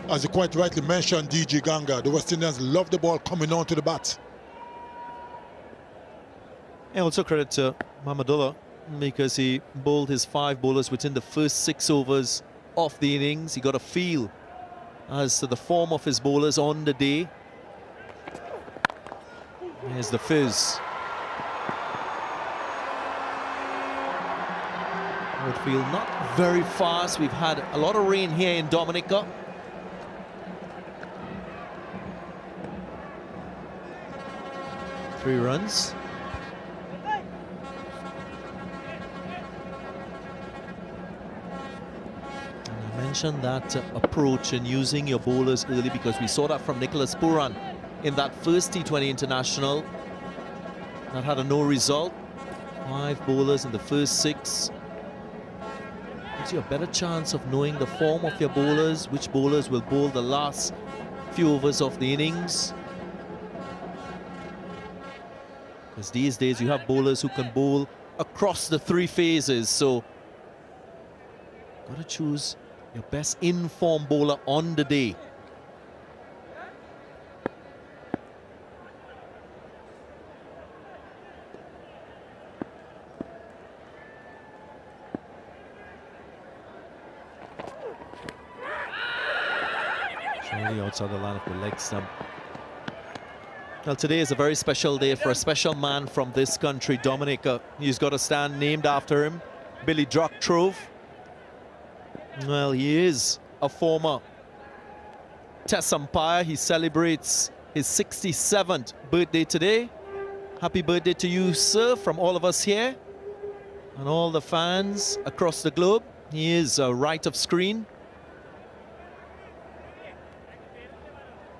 As you quite rightly mentioned, DG Ganga, the West Indians love the ball coming on to the bat. And also credit to Mahmudullah, because he bowled his 5 bowlers within the first 6 overs of the innings. He got a feel as to the form of his bowlers on the day. Here's the fizz. Outfield not very fast. We've had a lot of rain here in Dominica. 3 runs. And I mentioned that approach and using your bowlers early because we saw that from Nicholas Pooran in that first T20 international. That had a no result. 5 bowlers in the first 6. Gives you a better chance of knowing the form of your bowlers, which bowlers will bowl the last few overs of the innings. Because these days you have bowlers who can bowl across the 3 phases, so got to choose your best in-form bowler on the day. Surely outside the line of the leg stump. Well, today is a very special day for a special man from this country, Dominica. He's got a stand named after him, Billy Doctrove. Well, he is a former Test umpire. He celebrates his 67th birthday today. Happy birthday to you, sir, from all of us here and all the fans across the globe. He is right of screen.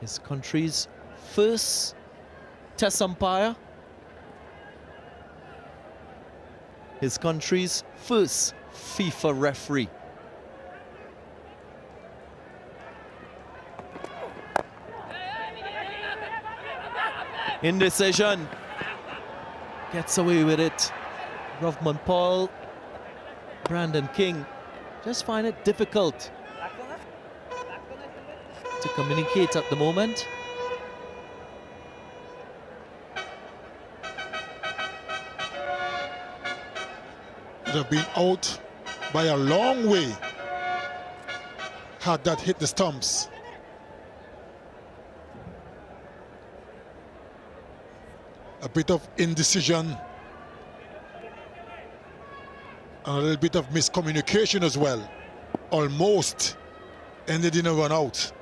His country's first Test umpire. His country's first FIFA referee. Indecision. Gets away with it. Rovman Powell, Pooran and King just find it difficult to communicate at the moment. Would have been out by a long way had that hit the stumps. A bit of indecision and a little bit of miscommunication as well. Almost ended in a run out.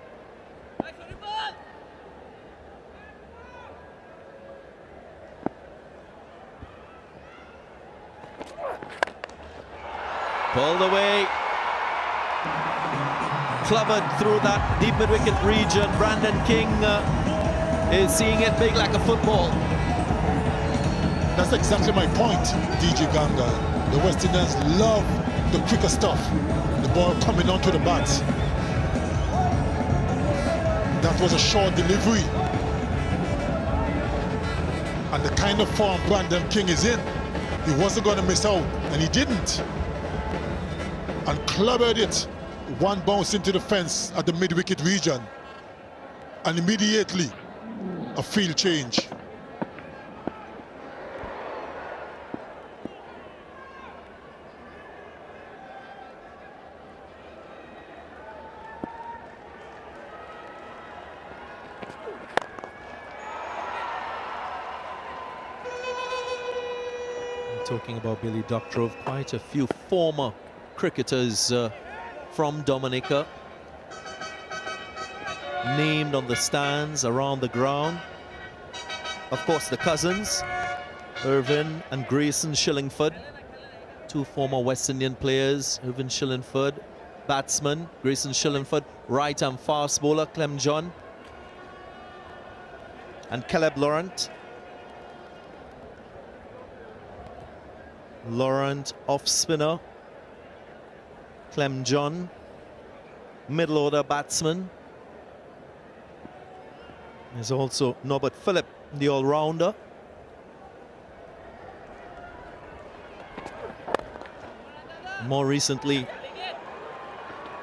Pulled away. Clubbered through that deep mid-wicket region. Pooran and King is seeing it big like a football. That's exactly my point, DJ Ganga. The West Indians love the quicker stuff. The ball coming onto the bat. That was a short delivery. And the kind of form Pooran King is in, he wasn't going to miss out, and he didn't. And clobbered it. One bounce into the fence at the mid-wicket region. And immediately, a field change. Talking about Billy Doctrove, quite a few former cricketers from Dominica named on the stands around the ground. Of course, the cousins, Irvin and Grayson Shillingford, 2 former West Indian players. Irvin Shillingford, batsman; Grayson Shillingford, right-arm fast bowler; Clem John and Caleb Laurent. Laurent off spinner, Clem John middle order batsman. There's also Norbert Phillip, the all-rounder. More recently,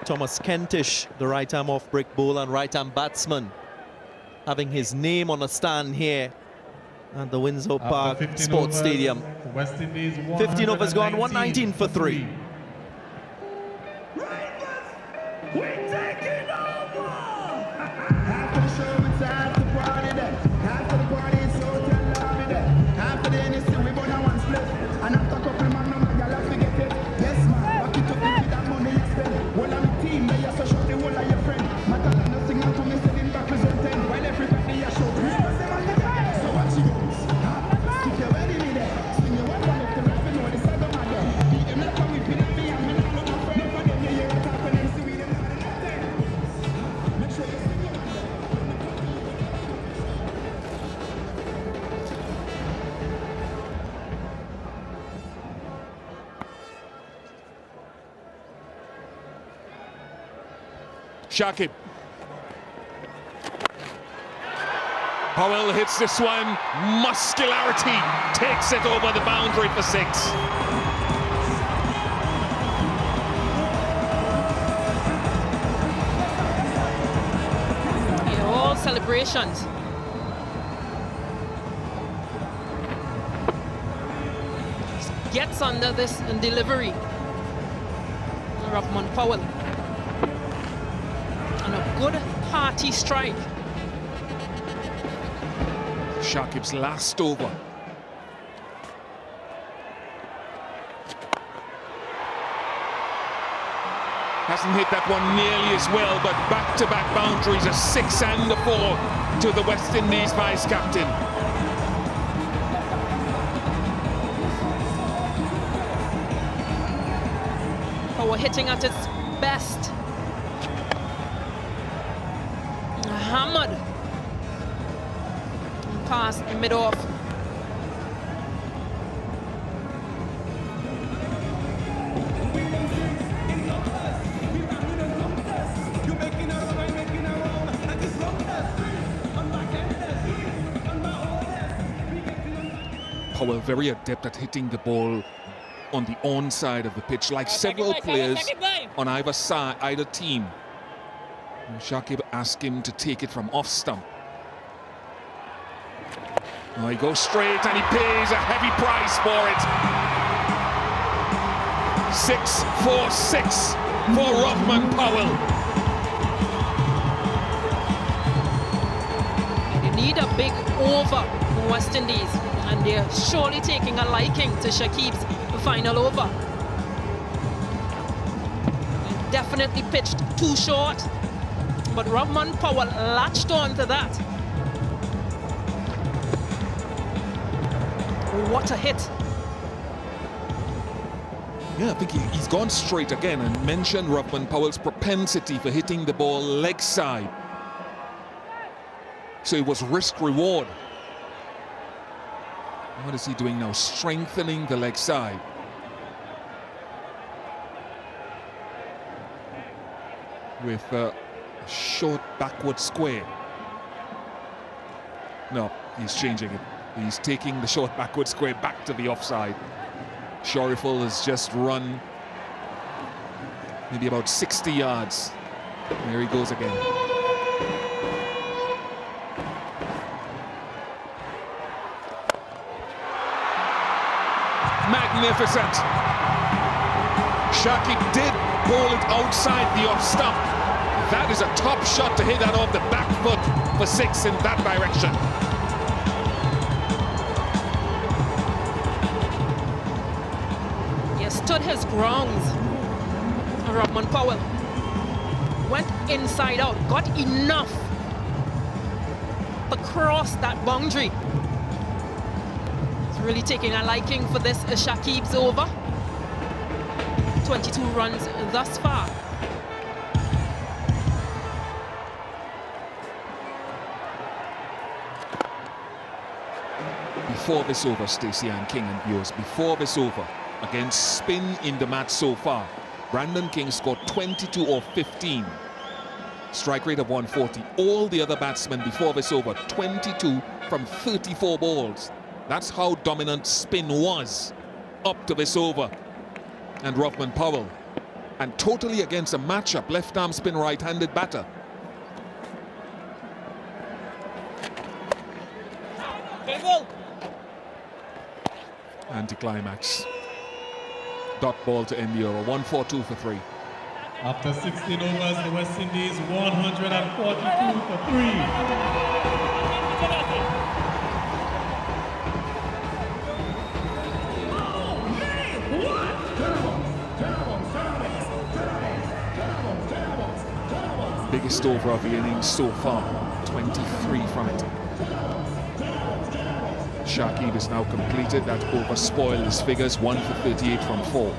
Thomas Kentish, the right-arm off-break bowler and right-arm batsman, having his name on a stand here at the Windsor Park Sports Stadium. 15 overs gone, 119 for 3. Shakib. Powell hits this one. Muscularity takes it over the boundary for 6. Yeah, all celebrations. Gets under this in delivery. Rovman Powell. And a good hearty strike. Shakib's last over. Hasn't hit that one nearly as well, but back-to-back boundaries, a 6 and a 4 to the West Indies vice-captain. Power hitting at its best. Hammered. Past mid-off. Powell very adept at hitting the ball on the on side of the pitch, like several players on either side, either team. And Shakib asked him to take it from off stump. Oh, he goes straight and he pays a heavy price for it. 6-4-6 for Rovman Powell. They need a big over for West Indies, and they're surely taking a liking to Shakib's final over. He definitely pitched too short, but Rovman Powell latched on to that. What a hit. Yeah, I think he's gone straight again, and mentioned Rovman Powell's propensity for hitting the ball leg side. So it was risk-reward. What is he doing now? Strengthening the leg side. With a short backward square. No, he's changing it. He's taking the short backward square back to the offside. Shariful has just run maybe about 60 yards. There he goes again. Magnificent. Shakib did bowl it outside the off stump. That is a top shot to hit that off the back foot for 6 in that direction. Stood his grounds. Rovman Powell went inside out, got enough to cross that boundary. He's really taking a liking for this Shakib's over. 22 runs thus far. Before this over, Stacey and King and viewers, before this over, against spin in the match so far, Brandon King scored 22 or 15. Strike rate of 140. All the other batsmen before this over, 22 from 34 balls. That's how dominant spin was up to this over. And Rovman Powell, and totally against a matchup, left-arm spin right-handed batter. Anticlimax. Dot ball to end the over. 1-4-2 for 3. After 16 overs, the West Indies 142 for 3. Biggest over of the innings so far. 23 from it. Shakib is now completed. That over spoiled his figures. 1 for 38 from 4.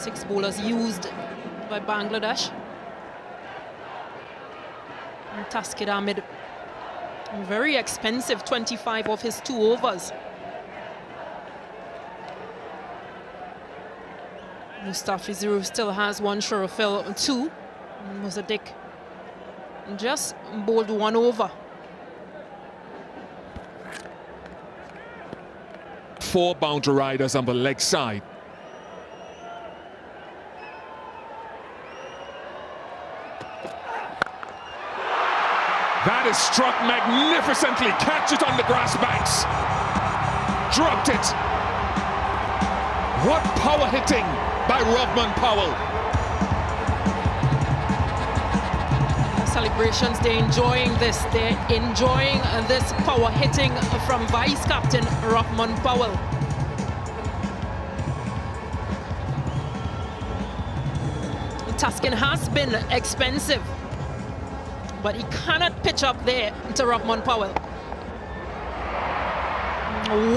6 bowlers used by Bangladesh. And Taskin Ahmed, very expensive, 25 of his 2 overs. Mustafizu still has 1, Sharafil 2. Mozadiq just bowled 1 over. 4 boundary riders on the leg side. That is struck magnificently. Catch it on the grass banks. Dropped it. What power hitting by Rovman Powell. Celebrations, they're enjoying this. They're enjoying this power hitting from Vice Captain Rovman Powell. Taskin has been expensive, but he cannot pitch up there to Rovman Powell.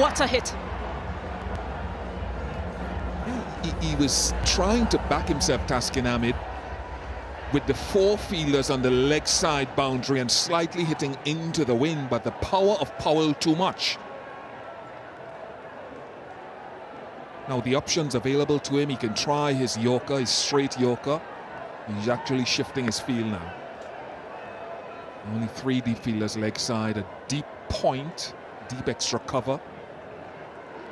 What a hit. He was trying to back himself, Taskin Ahmed, with the 4 fielders on the leg side boundary and slightly hitting into the wind, but the power of Powell too much. Now the options available to him, he can try his Yorker, his straight Yorker. He's actually shifting his field now. Only 3 deep fielders leg side, a deep point, deep extra cover.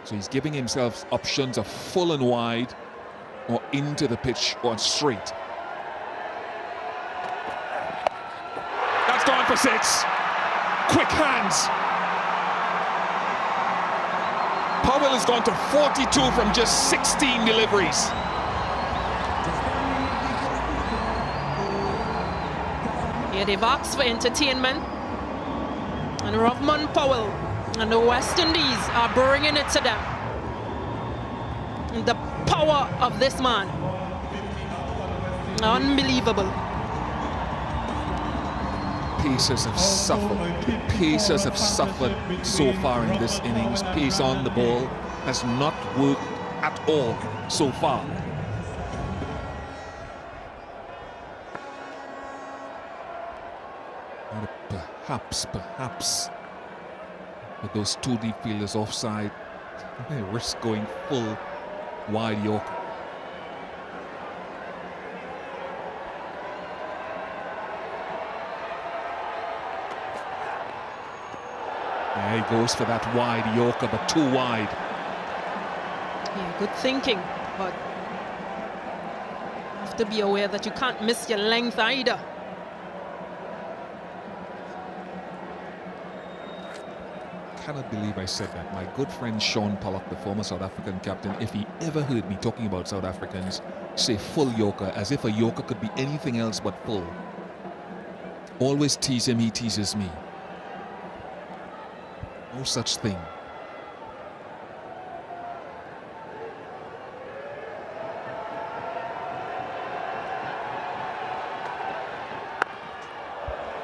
So he's giving himself options of full and wide, or into the pitch, or straight. That's gone for 6. Quick hands. Powell has gone to 42 from just 16 deliveries. Yeah, they've asked for entertainment. And Rovman Powell and the West Indies are bringing it to them. The power of this man. Unbelievable. Pacers have suffered. Pacers have suffered so far in this innings. Pace on the ball has not worked at all so far. And perhaps, with those 2 deep fielders offside, they risk going full wide Yorker. There he goes for that wide Yorker, but too wide. Yeah, good thinking, but you have to be aware that you can't miss your length either. Cannot believe I said that. My good friend Sean Pollock, the former South African captain, if he ever heard me talking about South Africans say full Yorker, as if a Yorker could be anything else but full. Always tease him, he teases me. No such thing.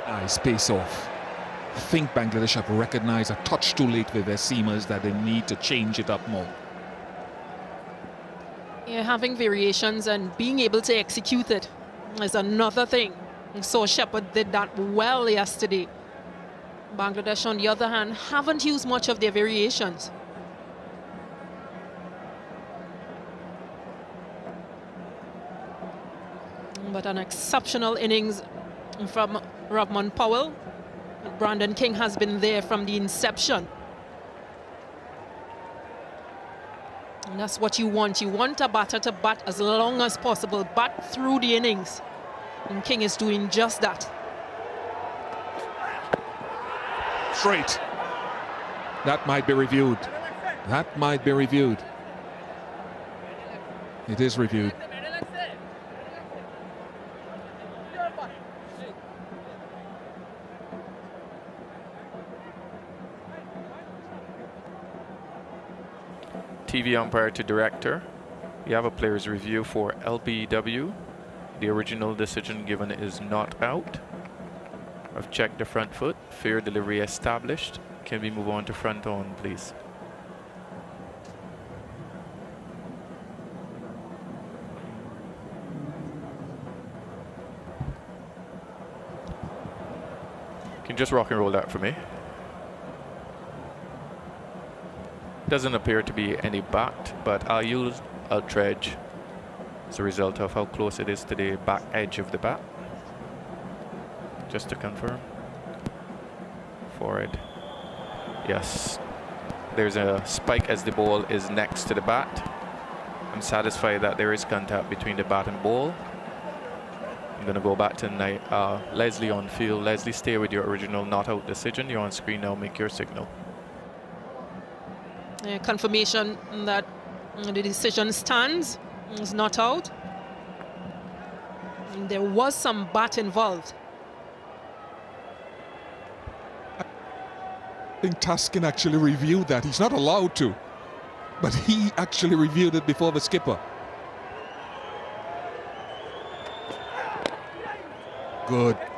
Nice pace off. I think Bangladesh have recognized a touch too late with their seamers that they need to change it up more. Yeah, having variations and being able to execute it is another thing. So Shepherd did that well yesterday. Bangladesh, on the other hand, haven't used much of their variations. But an exceptional innings from Rovman Powell. Pooran King has been there from the inception. And that's what you want. You want a batter to bat as long as possible, bat through the innings. And King is doing just that. Straight. That might be reviewed. That might be reviewed. It is reviewed. TV umpire to director. We have a player's review for LBW. The original decision given is not out. I've checked the front foot. Fair delivery established. Can we move on to front on, please? can just rock and roll that for me. Doesn't appear to be any bat, but I'll use ultra edge as a result of how close it is to the back edge of the bat. Just to confirm. Forward. Yes. There's a spike as the ball is next to the bat. I'm satisfied that there is contact between the bat and ball. I'm going to go back to Leslie on field. Leslie, stay with your original not out decision. You're on screen now. Make your signal. Confirmation that the decision stands. It's not out. And there was some bat involved. I think Taskin actually reviewed that. He's not allowed to, but he actually reviewed it before the skipper.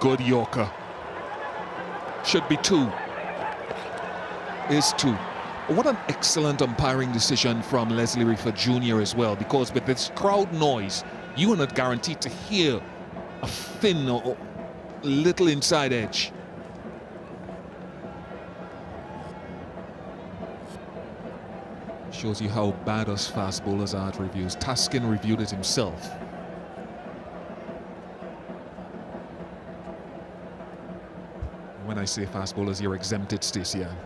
Good Yorker. Should be 2. Is 2. What an excellent umpiring decision from Leslie Rifford Jr. as well, because with this crowd noise, you are not guaranteed to hear a thin or little inside edge. Shows you how bad us fast bowlers are at reviews. Taskin reviewed it himself. When I say fast bowlers, you're exempted, Stacey Ann.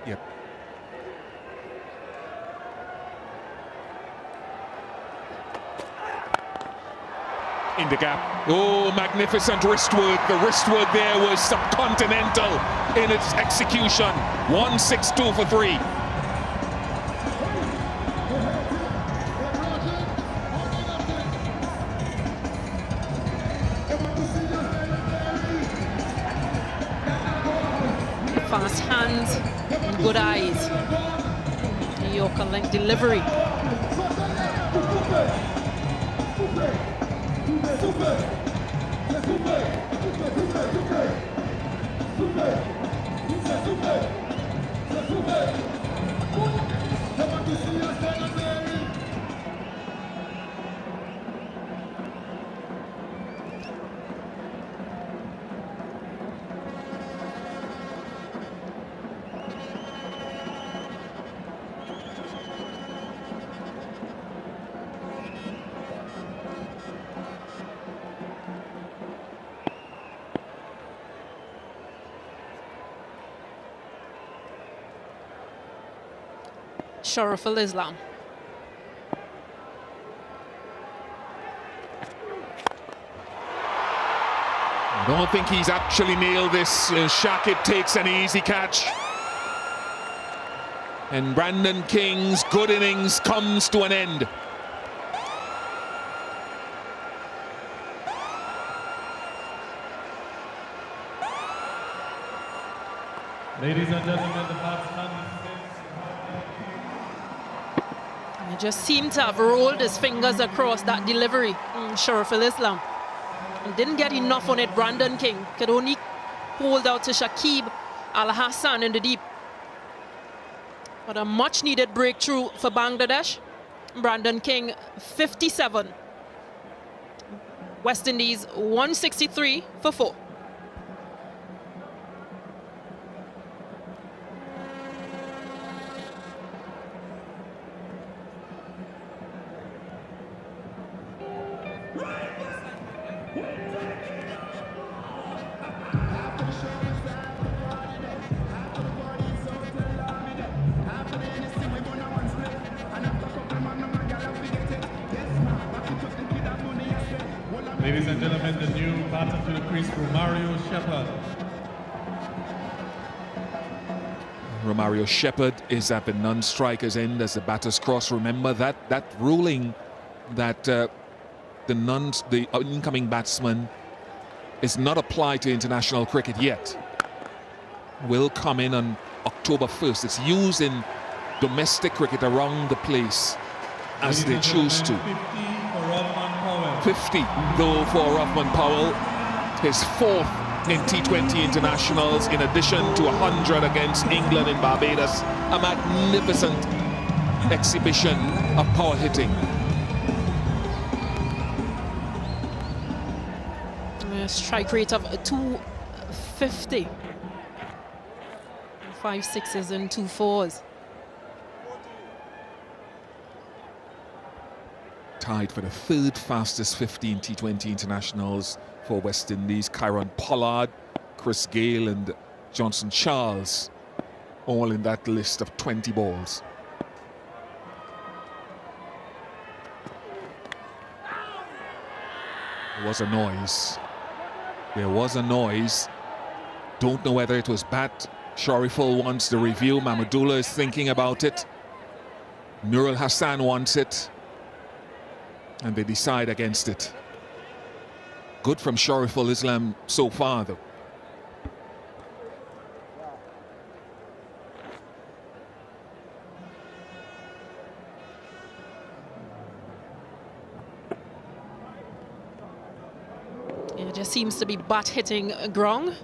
Yep. In the gap. Oh, magnificent wrist work. The wrist work there was subcontinental in its execution. 1-6-2 for 3. Fast hands, good eyes. Yorker length delivery. Sharaful Islam. I don't think he's actually nailed this. Shakib takes an easy catch. And Brandon King's good innings comes to an end. Ladies and gentlemen, the batsman. He just seemed to have rolled his fingers across that delivery. Sharaful Islam. And didn't get enough on it. Brandon King could only hold out to Shakib Al Hassan in the deep. But a much needed breakthrough for Bangladesh. Brandon King 57. West Indies 163 for 4. Ladies and gentlemen, the new batter to the crease, Romario Shepherd. Romario Shepherd is at the non-striker's end as the batters cross. Remember that ruling that the incoming batsman is not applied to international cricket yet. Will come in on October 1st. It's used in domestic cricket around the place as they choose to. 50 though for Rovman Powell, his 4th in T20 internationals, in addition to 100 against England in Barbados. A magnificent exhibition of power hitting. Strike rate of 250. 5 sixes and 2 fours. Tied for the third fastest 15 T20 internationals for West Indies. Kyron Pollard, Chris Gale and Johnson Charles, all in that list of 20 balls. There was a noise. There was a noise. Don't know whether it was bat. Shariful wants the review. Mahmudullah is thinking about it. Nurul Hassan wants it. And they decide against it. Good from Shariful Islam so far, though. It just seems to be bat hitting ground.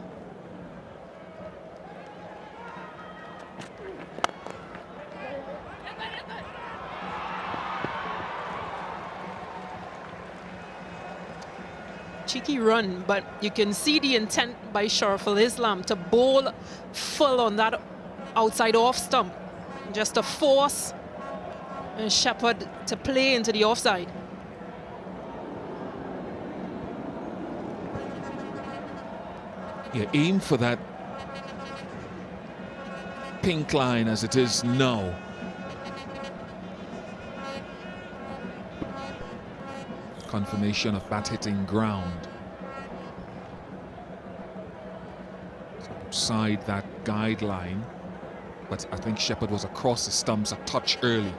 Cheeky run, but you can see the intent by Shariful Islam to bowl full on that outside off stump, just to force Shepherd to play into the offside. Yeah, aim for that pink line as it is now. Confirmation of bat hitting ground. Outside that guideline, but I think Shepherd was across the stumps a touch early.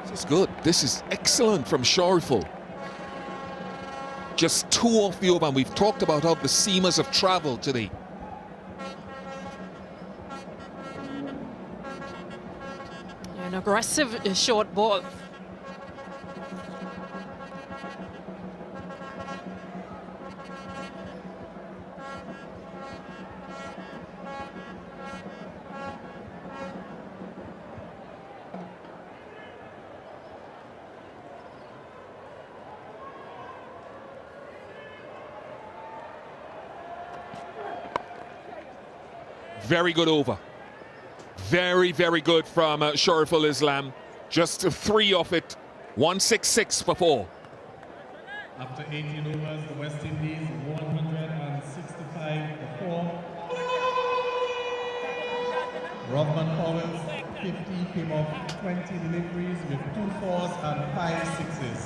This is good. This is excellent from Shariful. Just 2 off the over, and we've talked about how the seamers have travelled today. An aggressive short ball. Very good over. Very, very good from Shariful Islam. Just 3 off it. 166 for 4. After 18 overs, the West Indies 165 for 4. Rovman Powell 50 came off 20 deliveries with 2 fours and 5 sixes.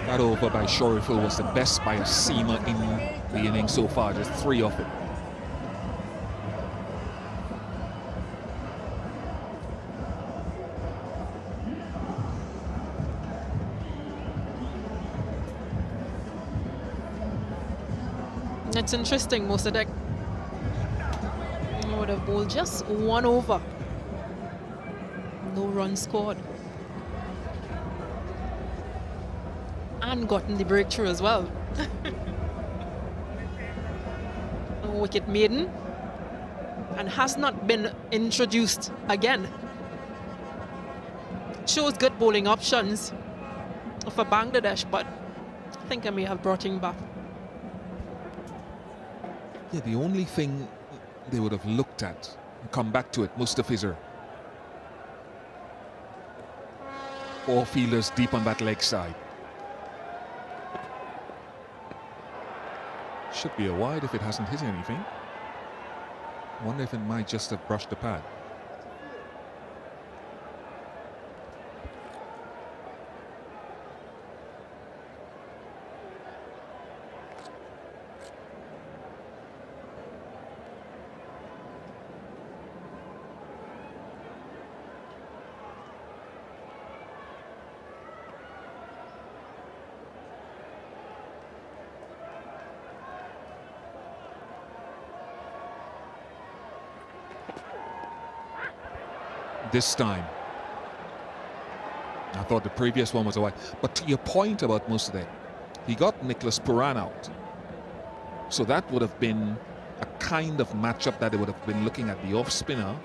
That over by Shariful was the best by a seamer in the inning so far, just 3 off it. It's interesting, Mossadegh would have bowled just 1 over. No run scored. And gotten the breakthrough as well. Wicket maiden, and has not been introduced again. Shows good bowling options for Bangladesh, but I think I may have brought him back. Yeah, the only thing they would have looked at, and come back to it, Mustafizur. 4 fielders deep on that leg side. Should be a wide if it hasn't hit anything. Wonder if it might just have brushed the pad. This time, I thought the previous one was a wide. But to your point about Mustafizur, he got Nicholas Pooran out. So that would have been a kind of matchup that they would have been looking at the off spinner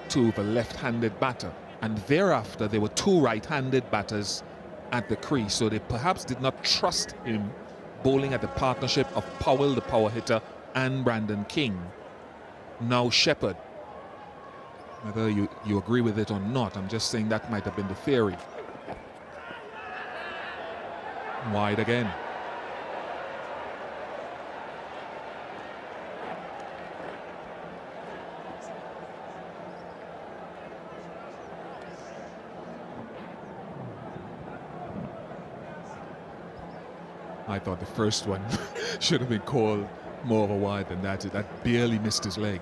to the left-handed batter. And thereafter, there were two right-handed batters at the crease. So they perhaps did not trust him bowling at the partnership of Powell, the power hitter, and Brandon King. Now Shepherd. Whether you agree with it or not, I'm just saying that might have been the theory. Wide again. I thought the first one should have been called more of a wide than that. That barely missed his leg.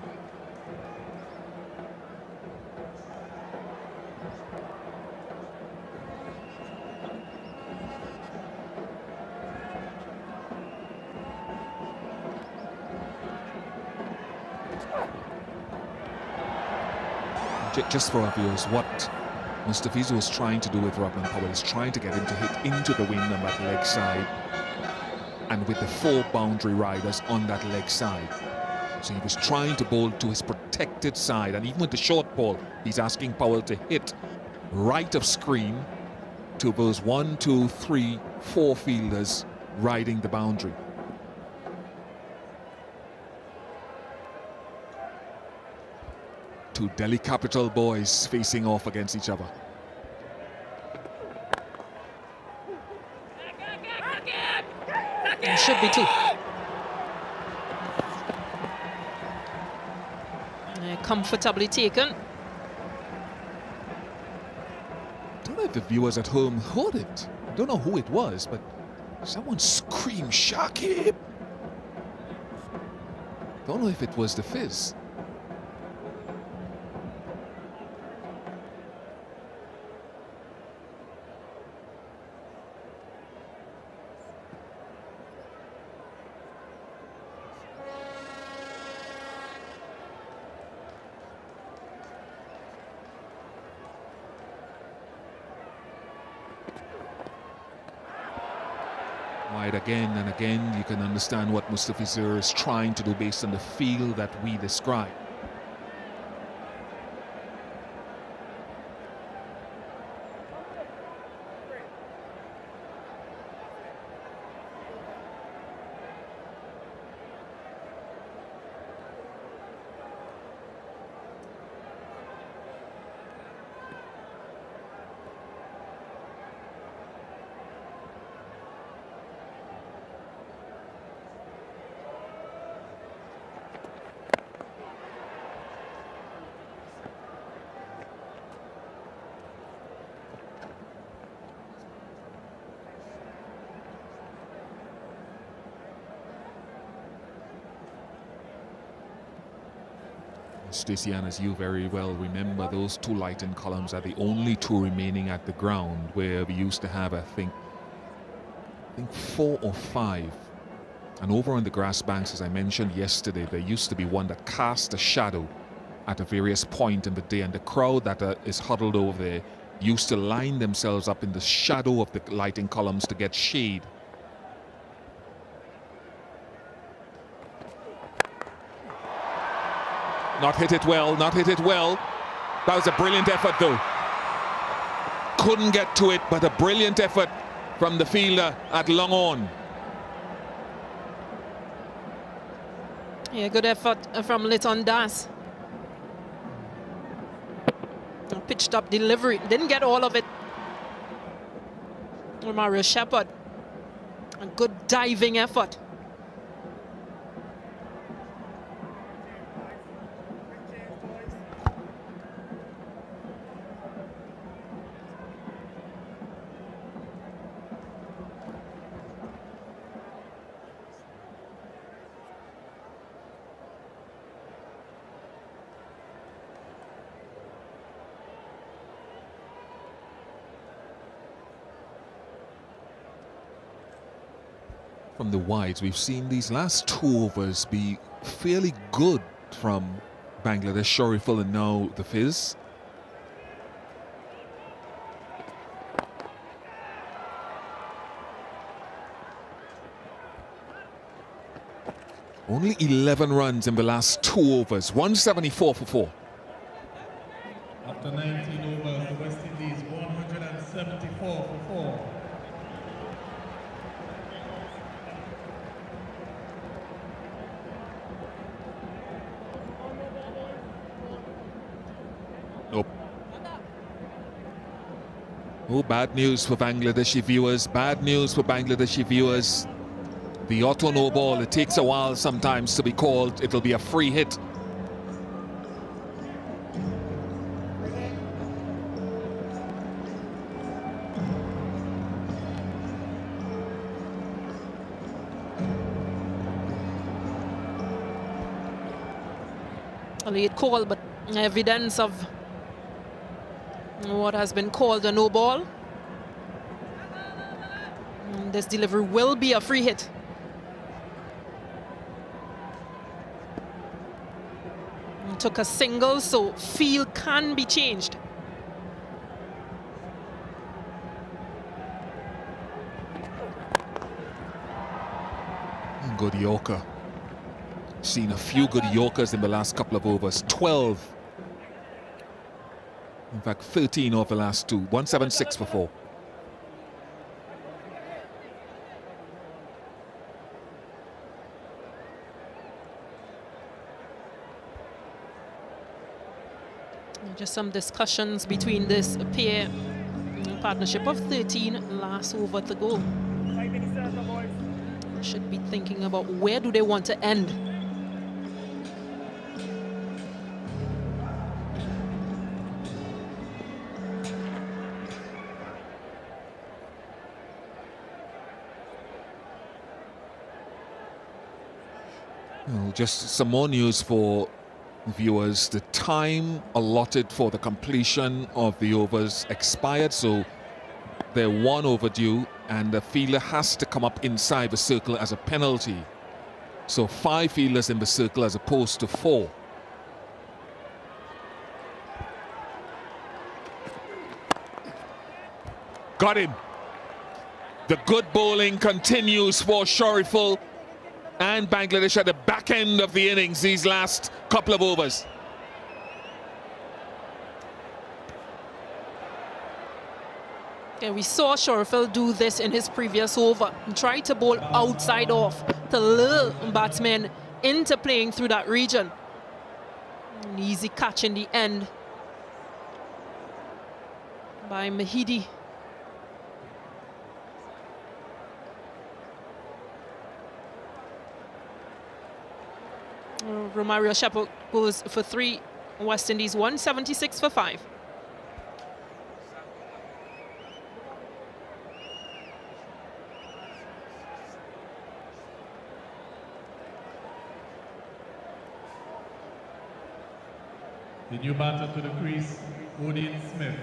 Just for our viewers, what Mustafizu was trying to do with Rovman Powell is trying to get him to hit into the wind on that leg side, and with the 4 boundary riders on that leg side. So he was trying to bowl to his protected side, and even with the short ball, he's asking Powell to hit right of screen to those 1, 2, 3, 4 fielders riding the boundary. Two Delhi Capital boys facing off against each other. It should be 2. Comfortably taken. I don't know if the viewers at home heard it. I don't know who it was, but someone screamed, "Shakib!" Don't know if it was the Fizz. Wide again and again. You can understand what Mustafizu is trying to do based on the feel that we describe. Stacey-Ann, as you very well remember, those 2 lighting columns are the only 2 remaining at the ground, where we used to have, I think 4 or 5. And over on the grass banks, as I mentioned yesterday, there used to be one that cast a shadow at a various point in the day, and the crowd that is huddled over there used to line themselves up in the shadow of the lighting columns to get shade. Not hit it well, not hit it well. That was a brilliant effort though. Couldn't get to it, but a brilliant effort from the fielder at long on. Yeah, good effort from Litton Das. Pitched up delivery, didn't get all of it. Mario Shepherd, a good diving effort. From the wides, we've seen these last 2 overs be fairly good from Bangladesh, Shariful and now the Fizz. Only 11 runs in the last 2 overs, 174 for 4. After 19 overs, the West Indies 174 for 4. Nope. Oh, bad news for Bangladeshi viewers. Bad news for Bangladeshi viewers. The auto no ball, it takes a while sometimes to be called. It'll be a free hit. A late call, but evidence of what has been called a no ball. And this delivery will be a free hit. And took a single, so field can be changed. Good Yorker. Seen a few good Yorkers in the last couple of overs. 12. In fact, 13 over the last 2. 176 for 4. Just some discussions between this pair. Partnership of 13, last over to go. Should be thinking about where do they want to end. Well, just some more news for viewers. The time allotted for the completion of the overs expired, so they're 1 overdue, and the fielder has to come up inside the circle as a penalty. So 5 fielders in the circle as opposed to 4. Got him. The good bowling continues for Shariful and Bangladesh at the back end of the innings these last couple of overs. Yeah, we saw Shariful do this in his previous over. He tried to bowl outside off to lure batsmen into playing through that region. An easy catch in the end by Mahidi. Romario Shepherd goes for 3. West Indies 176 for 5. The new batter to the crease, Rovman Smith.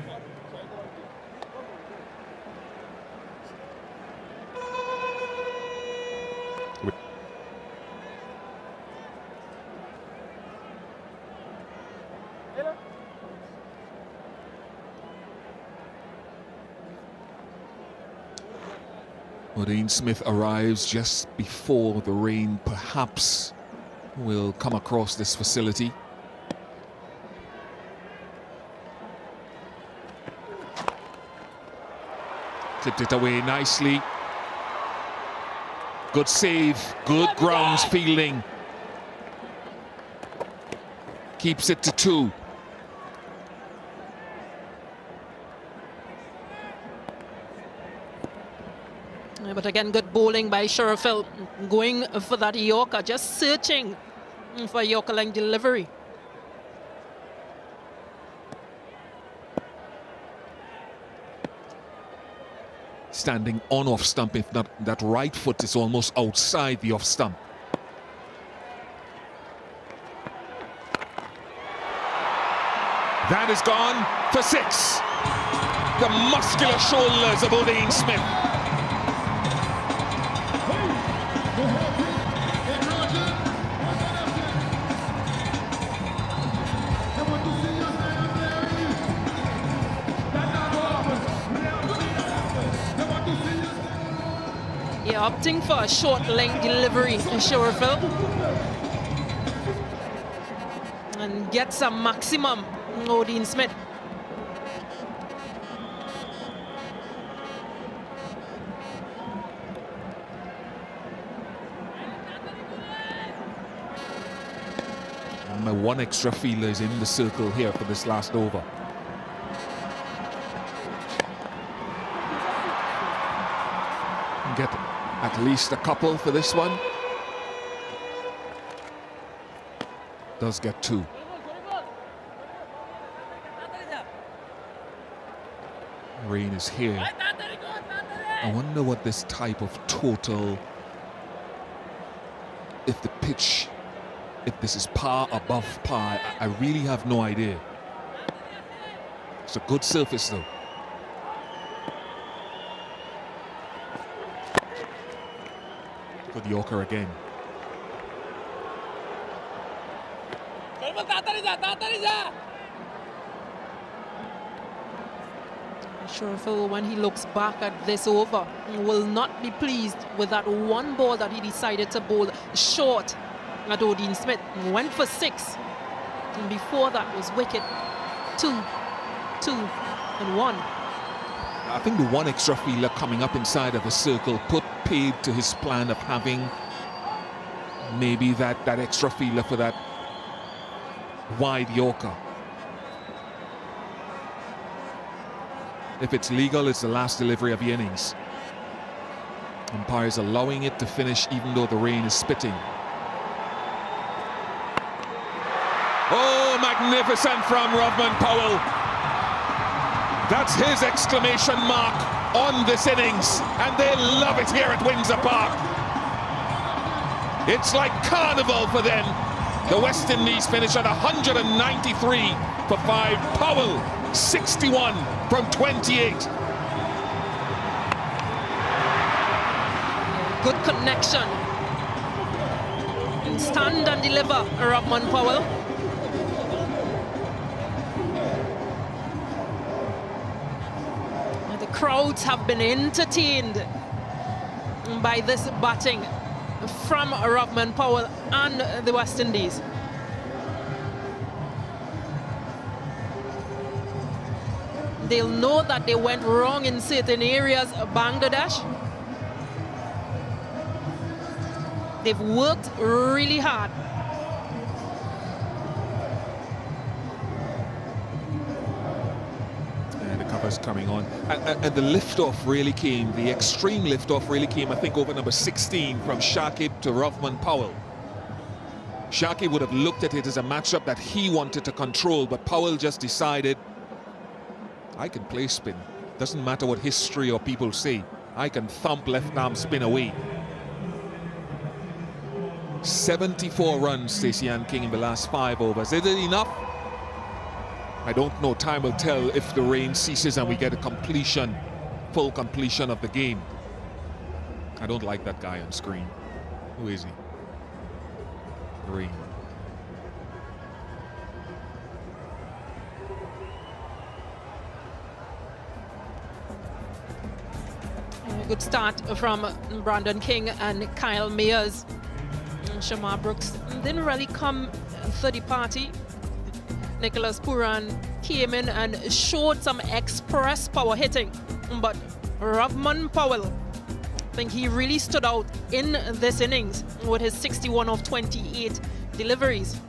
Rovman Smith arrives just before the rain perhaps will come across this facility. Clipped it away nicely. Good save, good grounds fielding. Keeps it to 2. But again, good bowling by Shariful, going for that Yorker, just searching for Yorker length delivery. Standing on off stump, if not that right foot is almost outside the off stump. That is gone for 6. The muscular shoulders of Rovman Smith. opting for a short length delivery in Shoreville. And gets a maximum, Dean Smith. And my one extra fielder is in the circle here for this last over. Get at least a couple for this one. Does get two. Rain is here. I wonder what this type of total, if the pitch, if this is par above par, I really have no idea. It's a good surface though. Good Yorker again. Shoreville, when he looks back at this over, will not be pleased with that one ball that he decided to bowl short at Dean Smith. Went for 6. And before that was wicket. 2, 2, and 1. I think the one extra fielder coming up inside of the circle put paid to his plan of having maybe that extra fielder for that wide Yorker. If it's legal, it's the last delivery of the innings. Umpires allowing it to finish even though the rain is spitting. Oh, magnificent from Rovman Powell. That's his exclamation mark on this innings, and they love it here at Windsor Park. It's like carnival for them. The West Indies finish at 193 for 5. Powell, 61 from 28. Good connection. Stand and deliver, Rovman Powell. The crowds have been entertained by this batting from Rovman Powell and the West Indies. They'll know that they went wrong in certain areas of Bangladesh. They've worked really hard. And the cover's coming on. And the lift-off really came, the extreme lift-off really came, I think, over number 16 from Shakib to Rovman Powell. Shakib would have looked at it as a matchup that he wanted to control, but Powell just decided, I can play spin. Doesn't matter what history or people say. I can thump left arm spin away. 74 runs, Stacey Ann King, in the last 5 overs. Is it enough? I don't know. Time will tell if the rain ceases and we get a completion, full completion of the game. I don't like that guy on screen. Who is he? Rain. Good start from Brandon King and Kyle Mayers. Shamar Brooks didn't really come for the party. Nicholas Pooran came in and showed some express power hitting, but Rovman Powell, I think he really stood out in this innings with his 61 of 28 deliveries.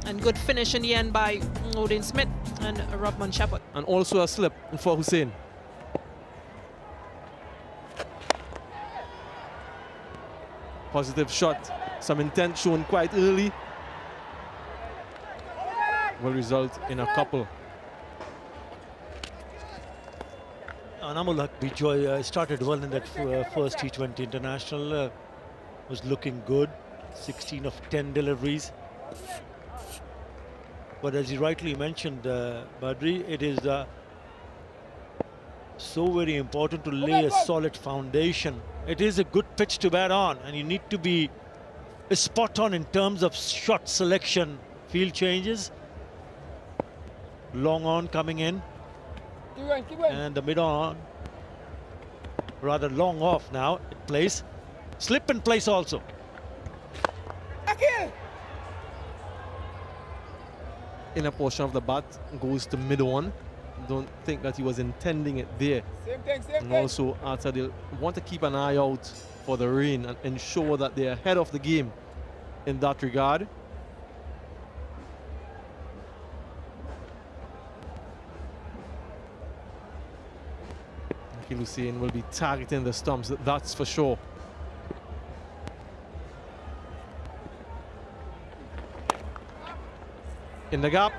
And good finish in the end by Dean Smith and Rovman Shepherd. And also a slip for Hussain. Positive shot, some intent shown quite early. Will result in a couple. Anamul Bijoy started well in that first T20 international. Was looking good, 16 of 10 deliveries. But as you rightly mentioned, Badri, it is so very important to lay a solid foundation. It is a good pitch to bat on, and you need to be spot on in terms of shot selection, field changes. Long on coming in, and the mid on. rather long off now. It plays. Slip in place also. Inner portion of the bat goes to mid-on. Don't think that he was intending it there. And also, Arthur, they'll want to keep an eye out for the rain and ensure that they're ahead of the game in that regard. Hussein will be targeting the stumps, that's for sure. In the gap,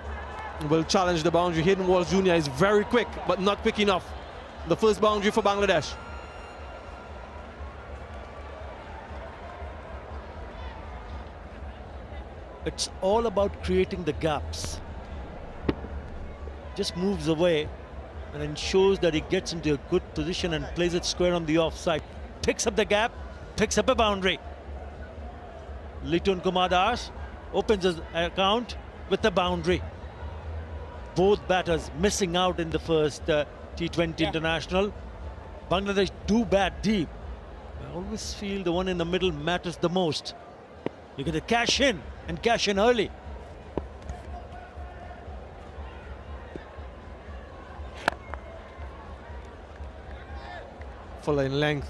will challenge the boundary. Hayden Walsh Jr. is very quick, but not quick enough. The first boundary for Bangladesh. It's all about creating the gaps. Just moves away and ensures that he gets into a good position and plays it square on the offside. Picks up the gap, picks up a boundary. Litun Kumar Das opens his account with the boundary. Both batters missing out in the first T20 international. Bangladesh do bat deep. I always feel the one in the middle matters the most. You get to cash in and cash in early. Fuller in length.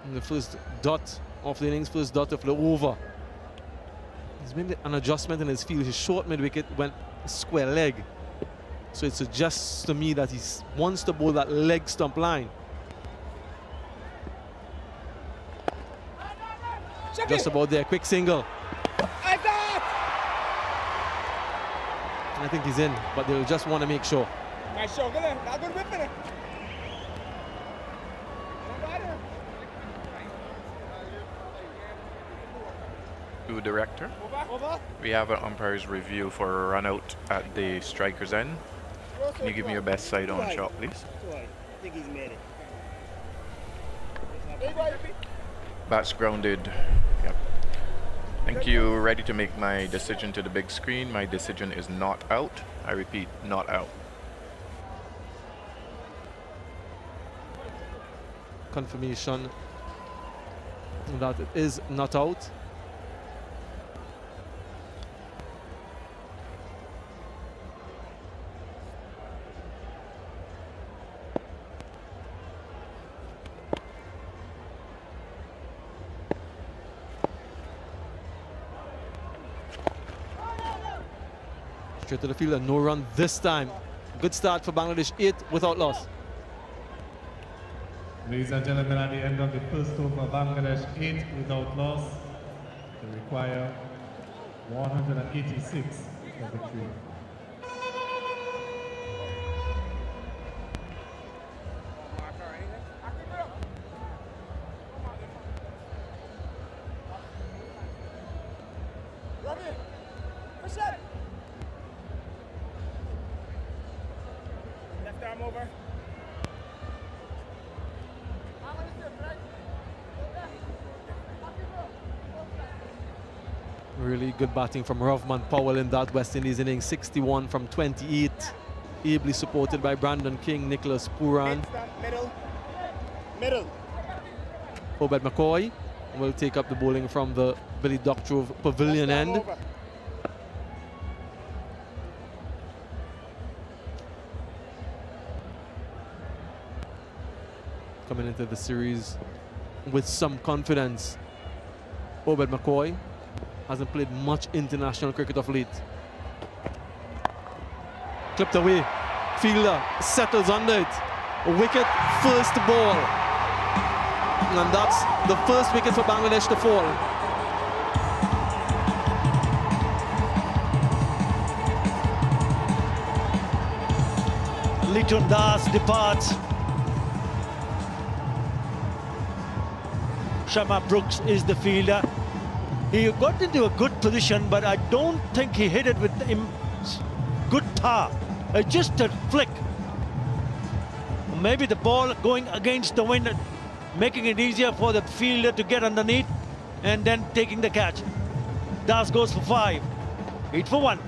And the first dot of the innings, first dot of the over. He's made an adjustment in his field. His short mid-wicket went square leg. So it suggests to me that he wants to bowl that leg stump line. Shakib. Just about there, quick single. I think he's in, but they'll just want to make sure. Nice shot, good. To director, we have an umpire's review for a run out at the striker's end. Can you give me your best side on shot, please? I think he's made it. Bat's grounded. Yep. Thank you. Ready to make my decision to the big screen. My decision is not out. I repeat, not out. Confirmation that it is not out. Straight to the field and no run this time. Good start for Bangladesh, 8 without loss. Ladies and gentlemen, at the end of the first over, Bangladesh 8 without loss. They require 186 for victory. Left arm over. Really good batting from Rovman Powell in that West Indies innings, 61 from 28. Ably supported by Pooran King, Nicholas Pooran. Middle. Obed McCoy will take up the bowling from the Billy Doctrove pavilion end. Over. Coming into the series with some confidence. Obed McCoy hasn't played much international cricket of late. Clipped away. Fielder settles under it. A wicket, first ball. And that's the first wicket for Bangladesh to fall. Litun Das departs. Sharma Brooks is the fielder. He got into a good position, but I don't think he hit it with good power. Just a flick. Maybe the ball going against the wind, making it easier for the fielder to get underneath and then taking the catch. Das goes for 5. 8 for 1.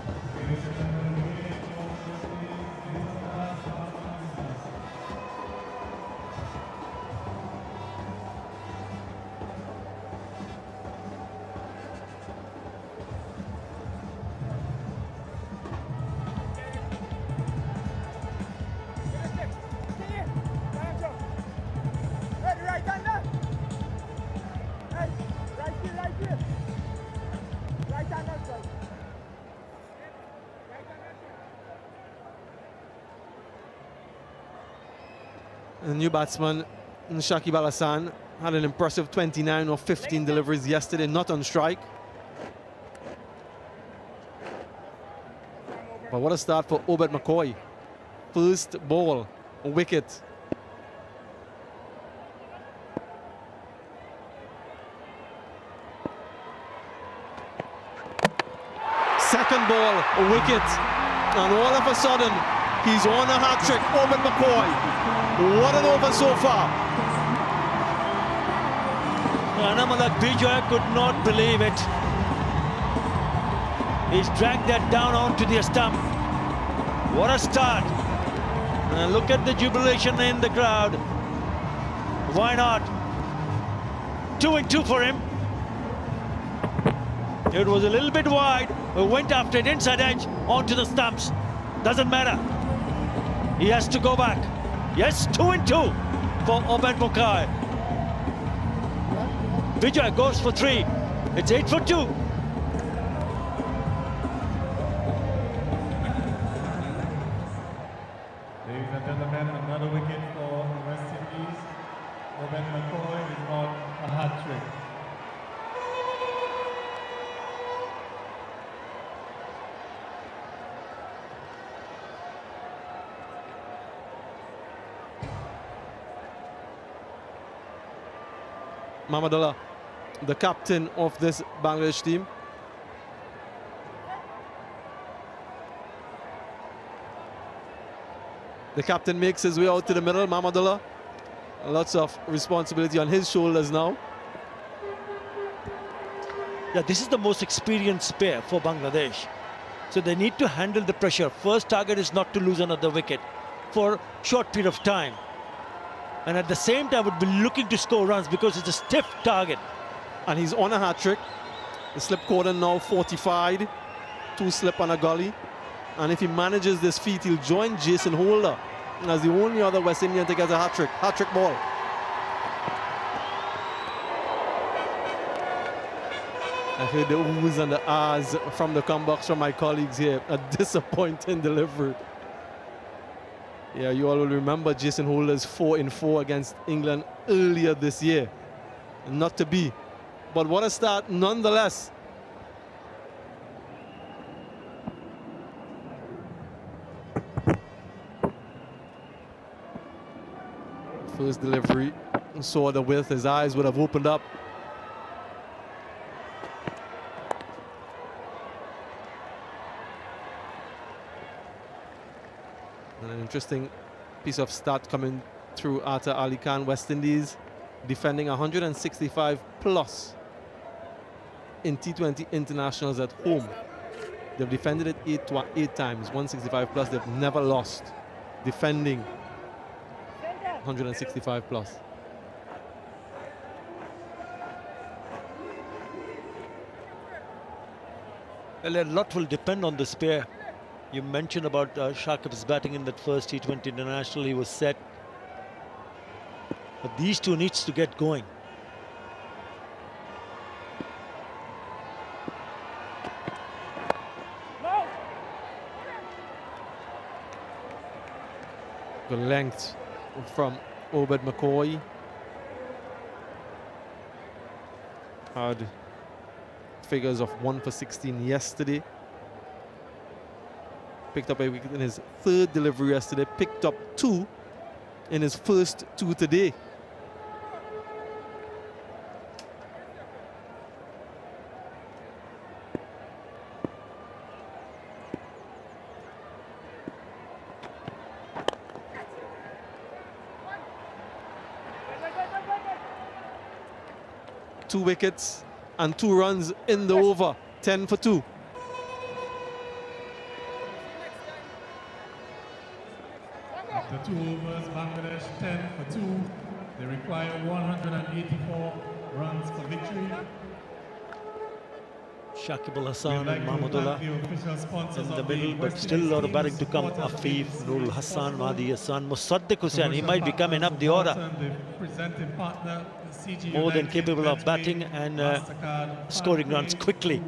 new batsman, Shakib Al-Hassan, had an impressive 29 or 15 deliveries yesterday, not on strike. But what a start for Obed McCoy. First ball, a wicket. Second ball, a wicket. And all of a sudden, he's on a hat-trick. Obed McCoy. What an over so far. Anamalak Bijoy could not believe it. He's dragged that down onto the stump. What a start. And look at the jubilation in the crowd. Why not? 2 and 2 for him. It was a little bit wide. Went after it, inside edge, onto the stumps. Doesn't matter. He has to go back. Yes, 2 and 2 for Obed McCoy. Vijay goes for 3. It's 8 for 2. Ladies and gentlemen, another wicket for the West Indies. Rovman Powell is on a hat-trick. Mamadullah, the captain of this Bangladesh team. The captain makes his way out to the middle. Mamadullah, lots of responsibility on his shoulders now. Yeah, this is the most experienced pair for Bangladesh. So they need to handle the pressure. First target is not to lose another wicket for a short period of time. And at the same time would be looking to score runs because it's a stiff target. And he's on a hat-trick. The slip cordon now fortified. 2 slip on a gully. And if he manages this feat, he'll join Jason Holder as the only other West Indian to get a hat-trick. Hat-trick ball. I heard the oohs and the ahs from the comebacks from my colleagues here. A disappointing delivery. Yeah, you all will remember Jason Holder's 4 in 4 against England earlier this year. Not to be. But what a start nonetheless. First delivery, saw the width, his eyes would have opened up. And an interesting piece of stat coming through Ata Ali Khan. West Indies defending 165 plus in T20 internationals at home. They've defended it 8 times, 165 plus. They've never lost defending 165 plus. Well, a lot will depend on this pair. You mentioned about Shakib's batting in that first T20 international. He was set. But these two needs to get going. The length from Obed McCoy. Had figures of 1 for 16 yesterday. Picked up a wicket in his 3rd delivery yesterday. Picked up 2 in his first 2 today. Two wickets and 2 runs in the over. 10 for 2. After 2 overs, Bangladesh 10 for 2. They require 184 runs for victory. Shakib Al-Hassan and Mahmudullah in the middle, but still a lot of batting to come. Afif, Nurul Hassan, Mahdi Hassan, Musaddiq Hussain. He might be coming up the order. More than capable of batting and scoring runs quickly.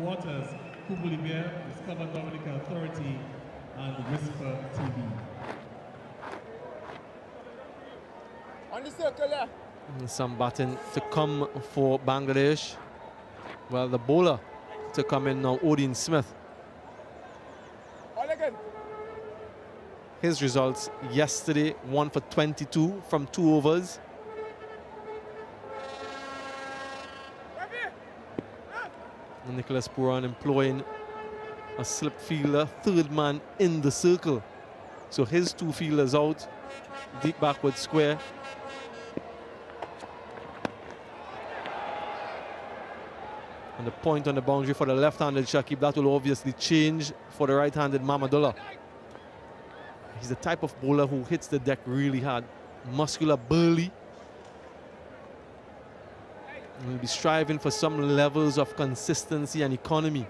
Some batting to come for Bangladesh. Well, the bowler to come in now, Odin Smith. His results yesterday, 1 for 22 from 2 overs. Nicholas Pooran employing a slip fielder, third man in the circle. So his 2 fielders out, deep backward square. And the point on the boundary for the left-handed Shakib, that will obviously change for the right-handed Mamadullah. He's the type of bowler who hits the deck really hard. Muscular, burly. And he'll be striving for some levels of consistency and economy.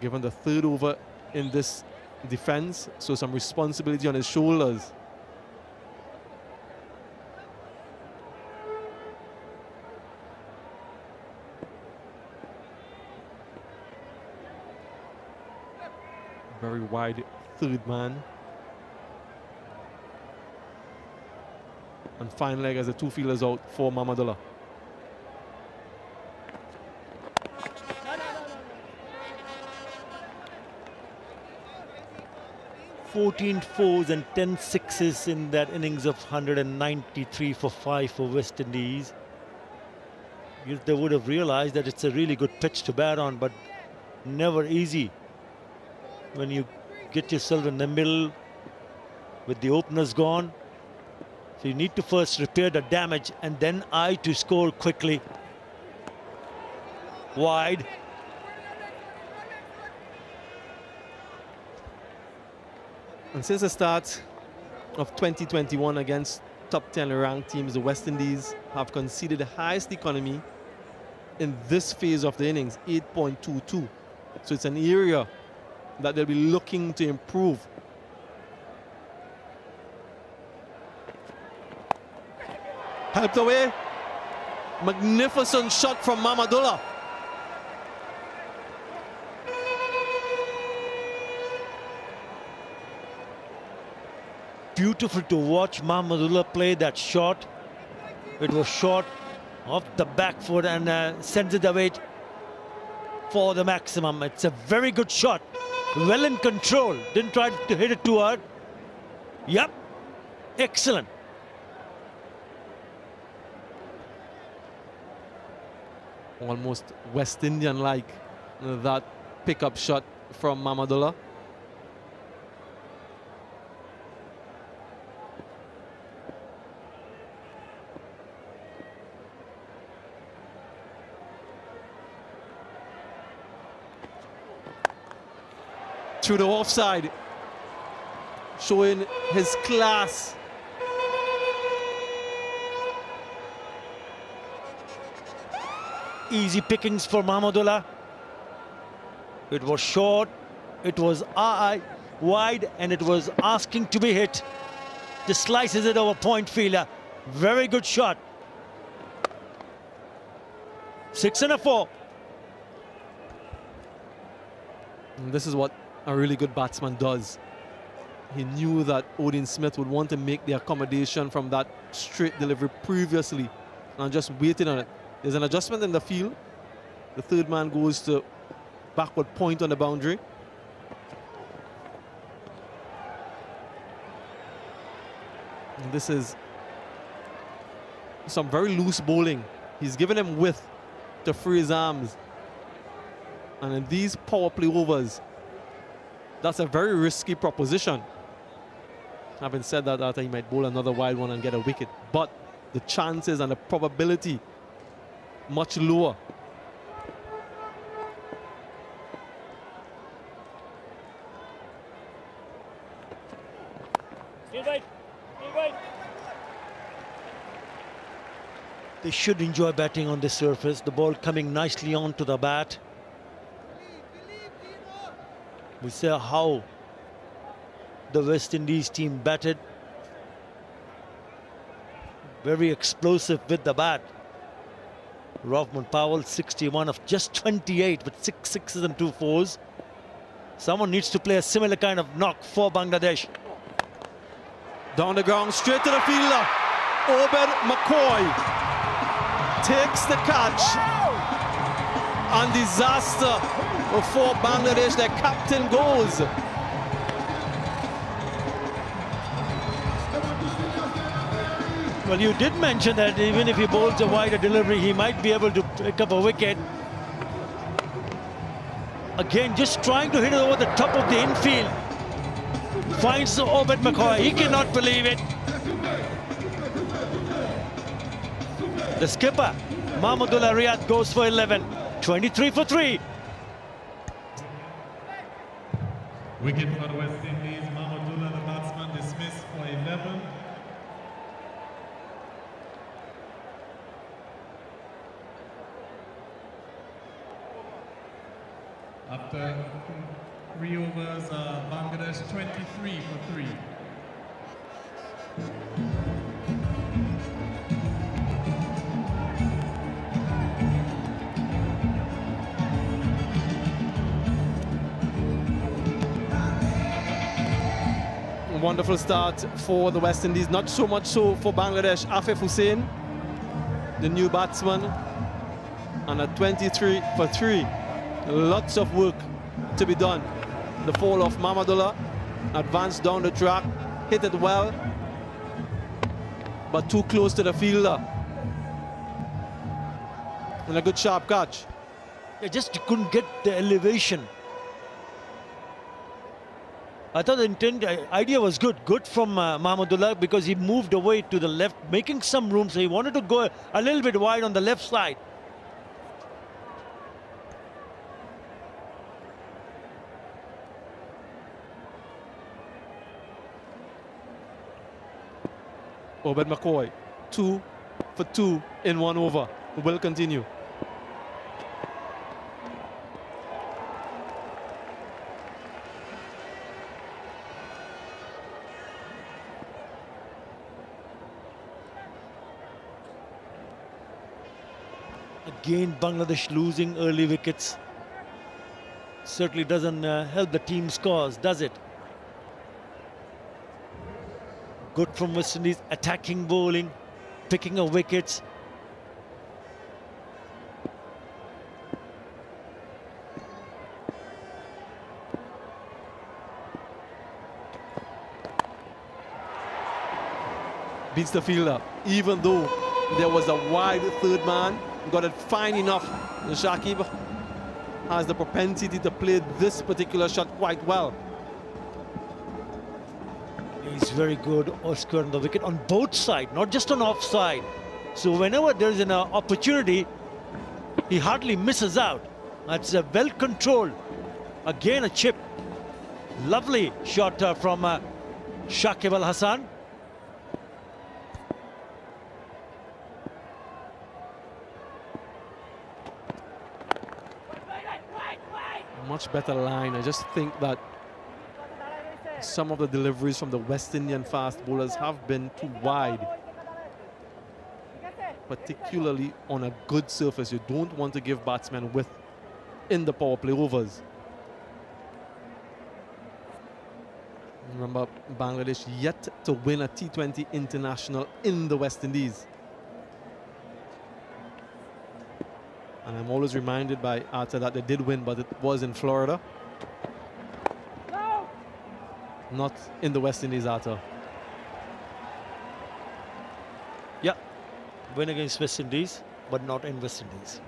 Given the 3rd over in this defense, so some responsibility on his shoulders. Very wide 3rd man. And fine leg as the 2 fielders out for Mamadullah. "14 fours and 10 sixes in that innings of 193 for 5 for West Indies. They would have realized that it's a really good pitch to bat on, but never easy when you get yourself in the middle with the openers gone. So you need to first repair the damage and then eye to score quickly. Wide. And since the start of 2021 against top 10 ranked teams, the West Indies have conceded the highest economy in this phase of the innings, 8.22. So it's an area that they'll be looking to improve. Helped away. Magnificent shot from Mamadullah. Beautiful to watch Mamadullah play that shot. It was short off the back foot and sends it away for the maximum. It's a very good shot. Well in control. Didn't try to hit it too hard. Yep. Excellent. Almost West Indian-like, that pickup shot from Mamadullah. Through the offside, showing his class. Easy pickings for Mamadullah. It was short, it was wide, and it was asking to be hit. Just slices it over point fielder. Very good shot. 6 and a 4. And this is what a really good batsman does. He knew that Odin Smith would want to make the accommodation from that straight delivery previously, and just waiting on it. There's an adjustment in the field. The 3rd man goes to backward point on the boundary. And this is some very loose bowling. He's given him width to free his arms. And in these power play overs, that's a very risky proposition. Having said that, he might bowl another wide one and get a wicket. But the chances and the probability much lower. They should enjoy batting on this surface. The ball coming nicely onto the bat. We saw how the West Indies team batted. Very explosive with the bat. Rovman Powell, 61 of just 28 with 6 sixes and 2 fours. Someone needs to play a similar kind of knock for Bangladesh. Down the ground, straight to the fielder. Obed McCoy takes the catch. And disaster for Bangladesh. Their captain goes. Well, you did mention that even if he bowls a wider delivery, he might be able to pick up a wicket. Again, just trying to hit it over the top of the infield. Finds Obed McCoy. He cannot believe it. The skipper, Mahmudullah Riyad, goes for 11. 23 for 3. Wicket for the West Indies. Mahmudullah, the batsman, dismissed for 11. After 3 overs, Bangladesh 23 for 3. Wonderful start for the West Indies, not so much so for Bangladesh. Afif Hussain, the new batsman, and a 23 for 3. Lots of work to be done. The fall of Mahmudullah, advanced down the track, hit it well, but too close to the fielder. And a good sharp catch. They just couldn't get the elevation. I thought the idea was good from Mahmudullah, because he moved away to the left, making some room, so he wanted to go a little bit wide on the left side. Obed McCoy, 2 for 2 in 1 over. Will continue. Again, Bangladesh losing early wickets. Certainly doesn't help the team's cause, does it? Good from West Indies, attacking bowling, picking up wickets. Beats the fielder, even though there was a wide third man. Got it fine enough. Shakib has the propensity to play this particular shot quite well. He's very good Oscar on the wicket on both sides, not just on offside. So whenever there's an opportunity, he hardly misses out. That's well controlled. Again a chip. Lovely shot from Shakib Al Hassan. Much better line. I just think that some of the deliveries from the West Indian fast bowlers have been too wide, particularly on a good surface. You don't want to give batsmen width in the power play overs. Remember, Bangladesh yet to win a T20 international in the West Indies. And I'm always reminded by Arthur that they did win, but it was in Florida. Not in the West Indies, Arthur. Yeah, win against West Indies, but not in West Indies.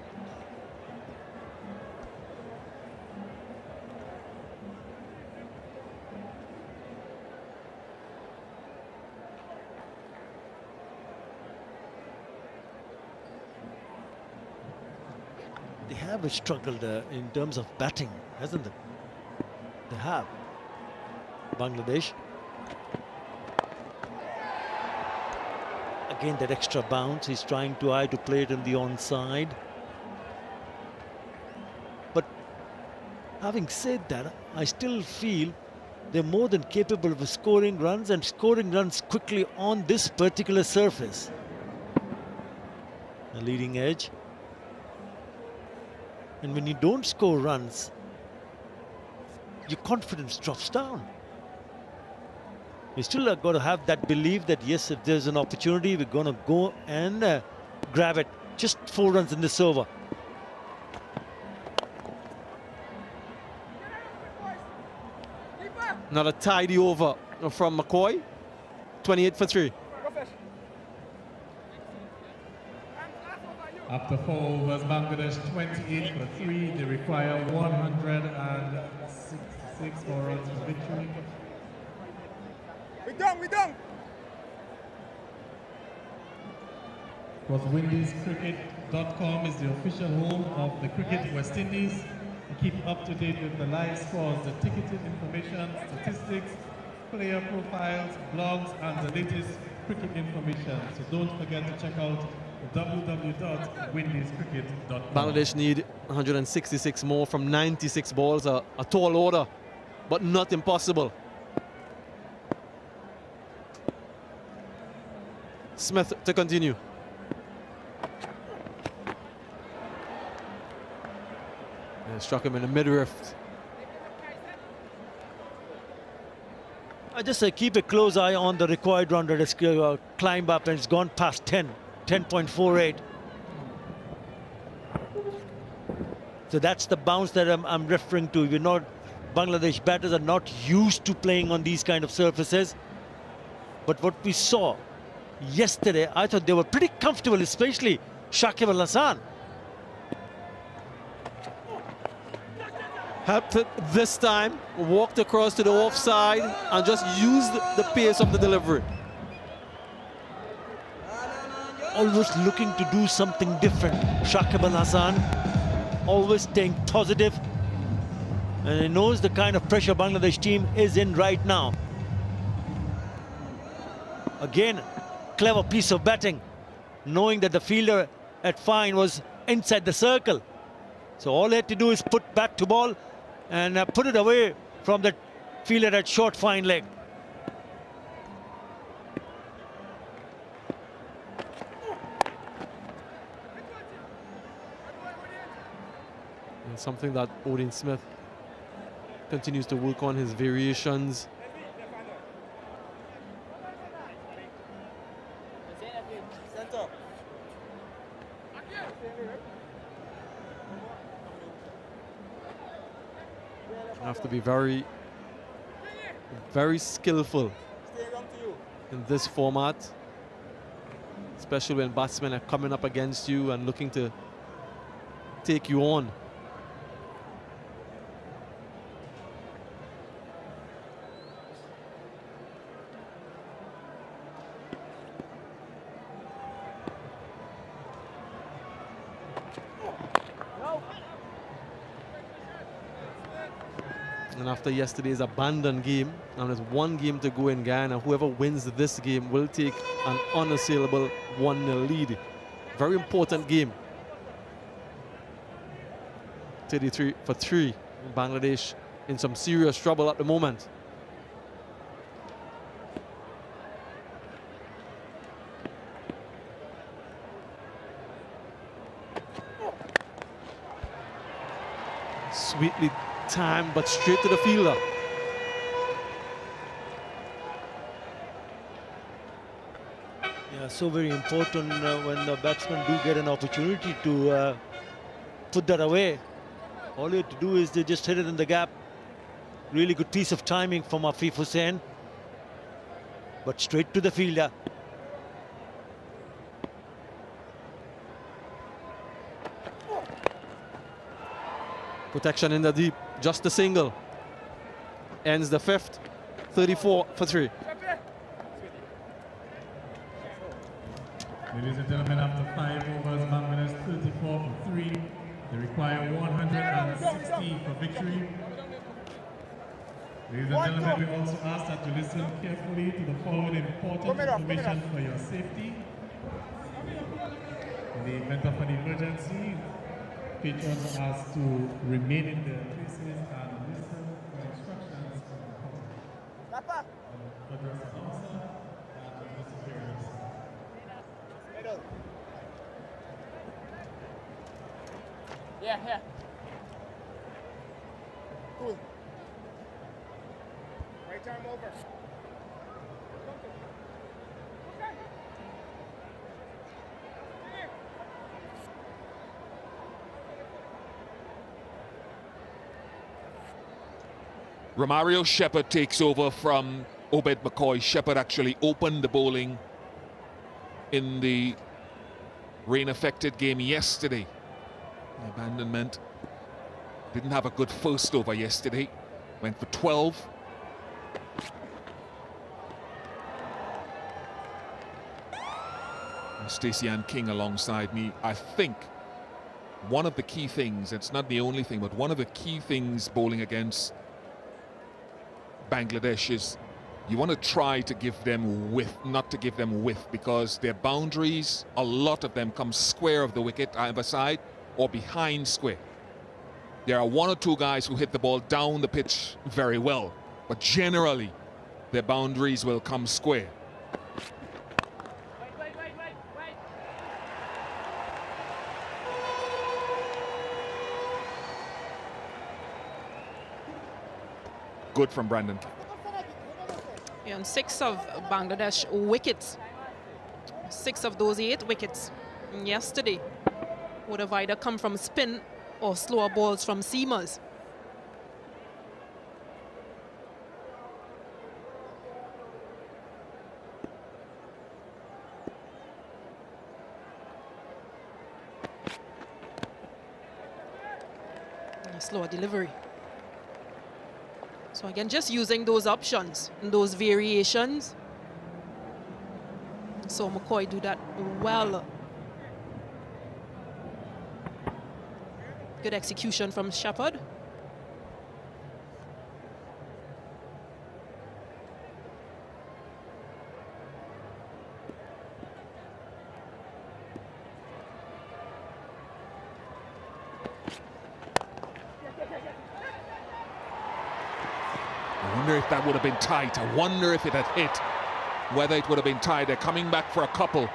They have struggled in terms of batting, hasn't it? They have. Bangladesh. Again, that extra bounce. He's trying to play it in the onside. But having said that, I still feel they're more than capable of scoring runs, and scoring runs quickly on this particular surface. A leading edge. And when you don't score runs, your confidence drops down. You still are going to have that belief that yes, if there's an opportunity, we're going to go and grab it. Just 4 runs in this over. Another tidy over from McCoy. 28 for 3. After 4 overs, Bangladesh 28 for 3. They require 166 more runs for victory. We done. Of course, WindiesCricket.com is the official home of the Cricket West Indies. To keep up to date with the live scores, the ticketing information, statistics, player profiles, blogs, and the latest cricket information. So don't forget to check out www.windiescricket.com. Bangladesh need 166 more from 96 balls. A tall order, but not impossible. Smith to continue. And struck him in the midriff. I just keep a close eye on the required run that has climbed up and it's gone past 10.48. So that's the bounce that I'm referring to. Bangladesh batters are not used to playing on these kind of surfaces. But what we saw yesterday, I thought they were pretty comfortable, especially Shakib Al-Hasan. Helped it this time, walked across to the offside and just used the pace of the delivery. Always looking to do something different. Shakib Al-Hasan always staying positive, and he knows the kind of pressure Bangladesh team is in right now. Again, clever piece of batting, knowing that the fielder at fine was inside the circle. So all he had to do is put bat to ball and put it away from the fielder at short fine leg. And something that Odin Smith continues to work on, his variations. You have to be very, very skillful in this format, especially when batsmen are coming up against you and looking to take you on. And after yesterday's abandoned game, now there's one game to go in Guyana. Whoever wins this game will take an unassailable 1-0 lead. Very important game. 33 for 3. Bangladesh in some serious trouble at the moment. Sweetly timed, but straight to the fielder. Yeah, so very important when the batsmen do get an opportunity to put that away. All you have to do is they just hit it in the gap. Really good piece of timing from Afif Hussain, but straight to the fielder. Protection in the deep, just a single. Ends the 5th, 34 for 3. Ladies and gentlemen, after 5 overs, Bangladesh 34 for 3. They require 160 for victory. Ladies and gentlemen, we also ask that you listen carefully to the following important information for your safety. In the event of an emergency, patrons are asked to remain in their places and listen for instructions from the company. Address announcer and the superiors. Yeah. Cool. Romario Shepherd takes over from Obed McCoy. Shepherd actually opened the bowling in the rain-affected game yesterday. The abandonment didn't have a good first over yesterday. Went for 12. Stacey Ann King alongside me. I think one of the key things, it's not the only thing, but one of the key things bowling against Bangladesh is you want to try to give them width, not to give them width, because their boundaries, a lot of them come square of the wicket either side or behind square. There are one or two guys who hit the ball down the pitch very well, but generally their boundaries will come square. Good from Brandon. Yeah, and 6 of Bangladesh wickets, 6 of those 8 wickets yesterday would have either come from spin or slower balls from seamers. And a slower delivery. So again, just using those options and those variations. So McCoy do that well. Good execution from Shepherd. I wonder if that would have been tight. I wonder if it had hit, whether it would have been tight. They're coming back for a couple.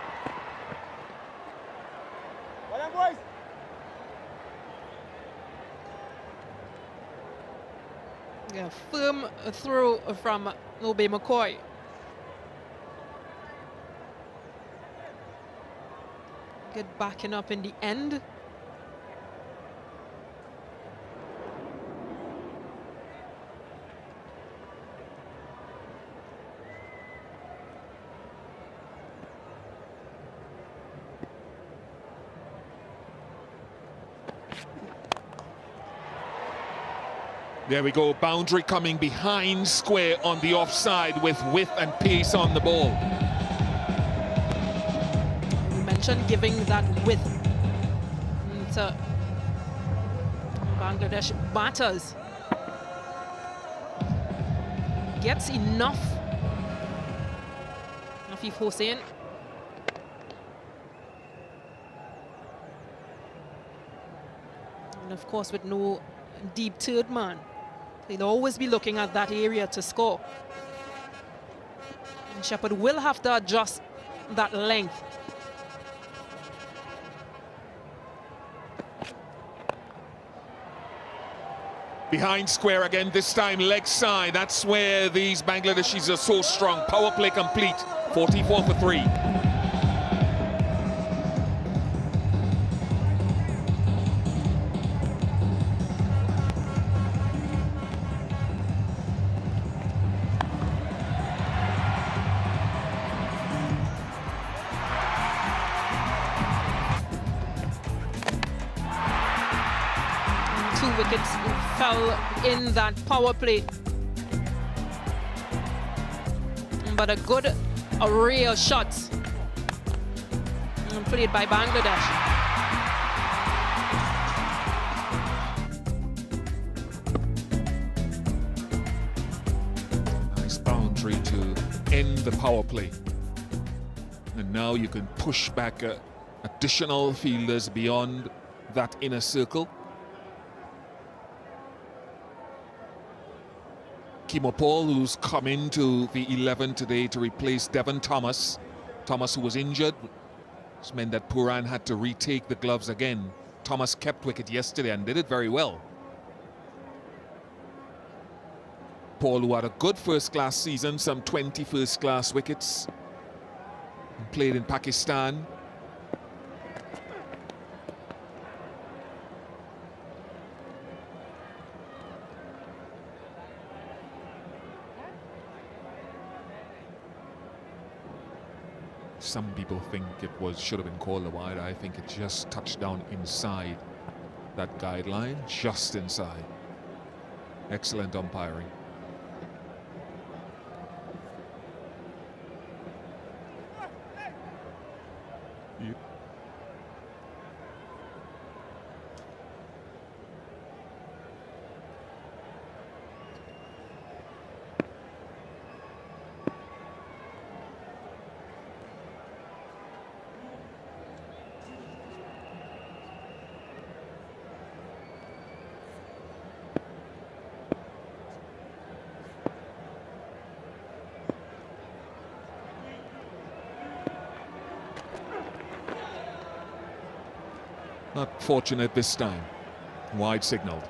Yeah, firm throw from Obey McCoy. Good backing up in the end. There we go, boundary coming behind square on the offside with width and pace on the ball. You mentioned giving that width to Bangladesh batters. Gets enough. Nafif Hossain. And of course with no deep third man. They'll always be looking at that area to score. And Shepherd will have to adjust that length. Behind square again, this time leg side. That's where these Bangladeshis are so strong. Power play complete, 44 for 3. Wickets fell in that power play, but a good array of shots played by Bangladesh. Nice boundary to end the power play, and now you can push back additional fielders beyond that inner circle. Kimo Paul, who's come into the 11 today to replace Devon Thomas. Thomas, who was injured, this meant that Pooran had to retake the gloves again. Thomas kept wicket yesterday and did it very well. Paul, who had a good first-class season, some 20 first-class wickets, and played in Pakistan. Some people think it should have been called a wide. I think it just touched down inside that guideline, just inside. Excellent umpiring. Not fortunate this time. Wide signaled.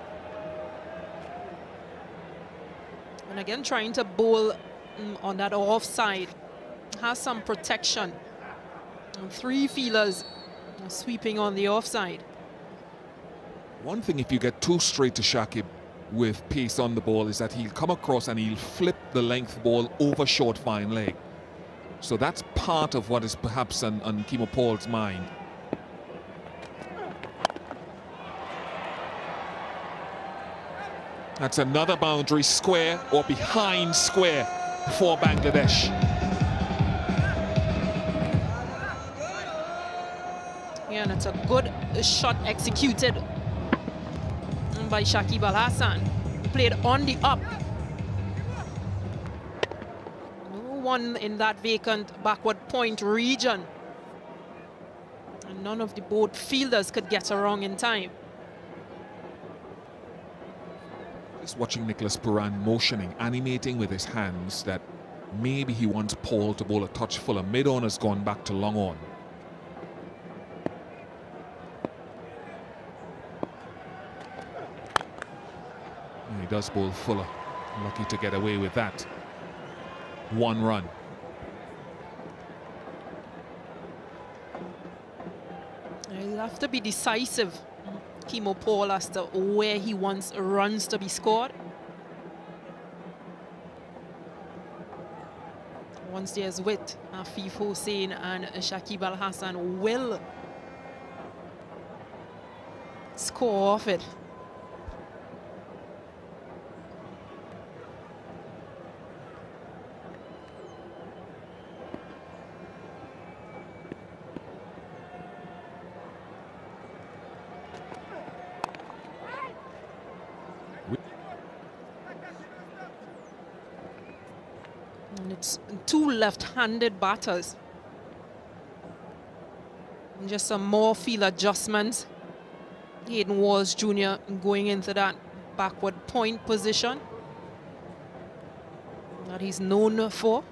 And again, trying to bowl on that offside. Has some protection. And 3 fielders sweeping on the offside. One thing, if you get too straight to Shakib with pace on the ball, is that he'll come across and he'll flip the length ball over short fine leg. So that's part of what is perhaps on Kimo Paul's mind. That's another boundary, square or behind square for Bangladesh. Yeah, and it's a good shot executed by Shakib Al Hassan. Played on the up. No one in that vacant backward point region. And none of the both fielders could get around in time. Just watching Nicholas Pooran motioning, animating with his hands that maybe he wants Paul to bowl a touch fuller. Mid-on has gone back to long on. He does bowl fuller. Lucky to get away with that. 1 run. He'll have to be decisive, Kimo Paul, as to where he wants runs to be scored. Once there's width, Afif Hussain and Shakib Al Hassan will score off it. And it's 2 left-handed batters. And just some more field adjustments. Hayden Walsh Jr. going into that backward point position that he's known for.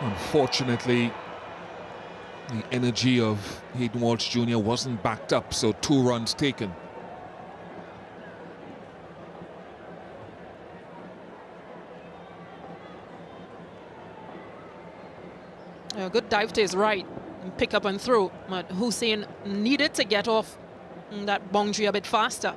Unfortunately, the energy of Hayden Walsh Jr. wasn't backed up, so 2 runs taken. A good dive to his right and pick up and throw, but Hussain needed to get off that boundary a bit faster.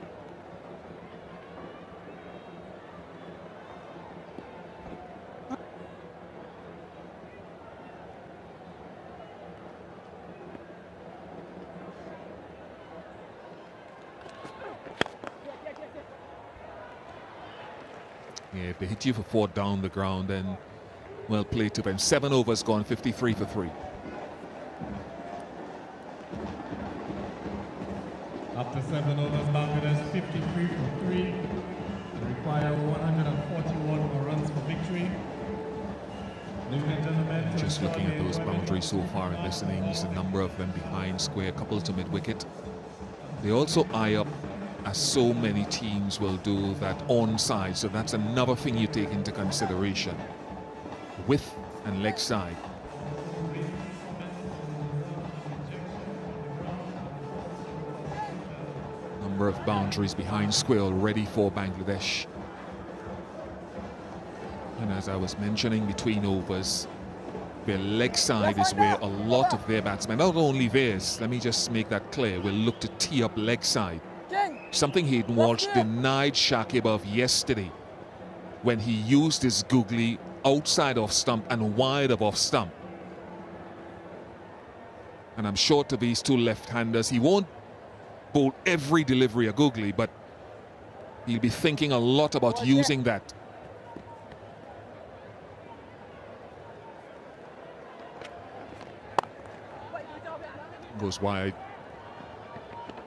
Yeah, if they hit you for 4 down the ground, then well played to them. 7 overs gone, 53 for 3. After 7 overs, Bangladesh 53 for 3. They require 141 more runs for victory. Ladies and gentlemen, Just looking at those boundaries so far in this innings, a number of them behind square, a couple to mid-wicket. They also eye up as so many teams will do, that onside. So that's another thing you take into consideration. Width and leg side. Number of boundaries behind square already for Bangladesh. And as I was mentioning, between overs, their leg side is where a lot of their batsmen, not only theirs, let me just make that clear, will look to tee up leg side. Something Hayden Walsh denied Shakib of yesterday when he used his googly outside off stump and wide of off stump. And I'm sure to these two left-handers, he won't bowl every delivery a googly, but he'll be thinking a lot about using that. Goes wide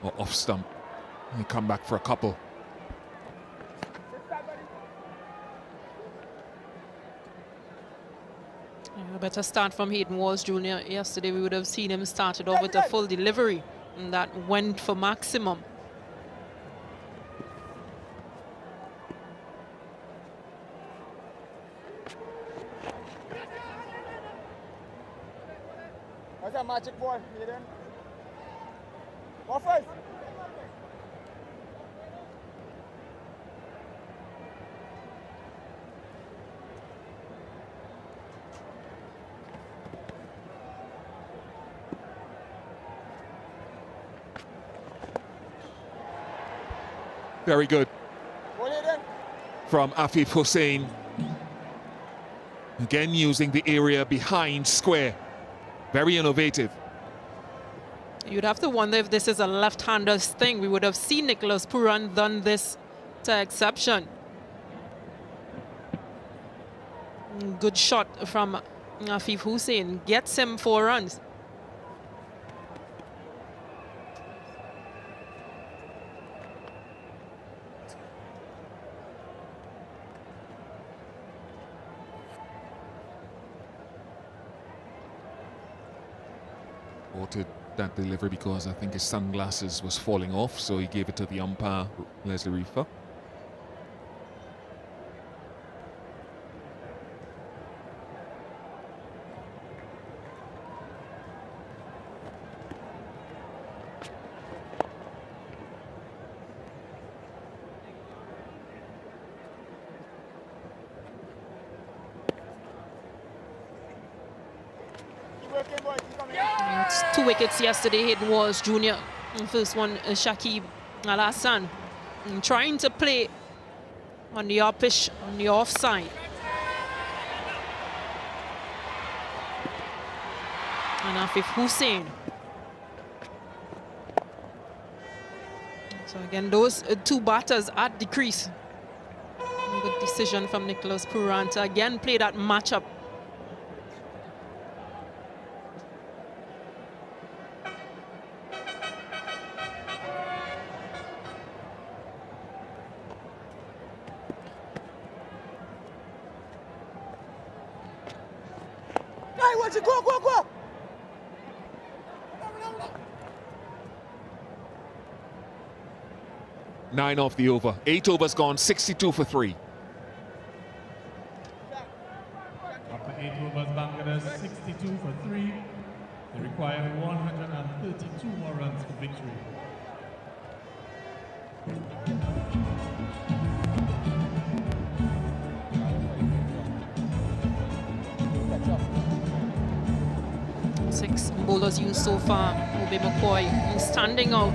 or off stump. And he come back for a couple. A better start from Hayden Walsh Jr. Yesterday we would have seen him started off with a full delivery, and that went for maximum. What's that magic ball, Hayden? Go first. Very good from Afif Hussain. Again using the area behind square. Very innovative. You'd have to wonder if this is a left-hander's thing. We would have seen Nicholas Pooran done this to exception. Good shot from Afif Hussain. Gets him 4 runs. Aborted that delivery because I think his sunglasses was falling off, so he gave it to the umpire, Leslie Reefer. It's 2 wickets yesterday. Hayden Walsh Jr. The first one, Shakib Al Hassan, trying to play on the uppish, on the offside. And Afif Hussain. So again, those 2 batters at the crease. Good decision from Nicholas Pooran to again play that matchup. Go! 9 off the over. 8 overs gone, 62 for 3. After 8 overs, Bangladesh 62 for 3. They require 132 more runs for victory. Six bowlers used so far. Ube McCoy standing out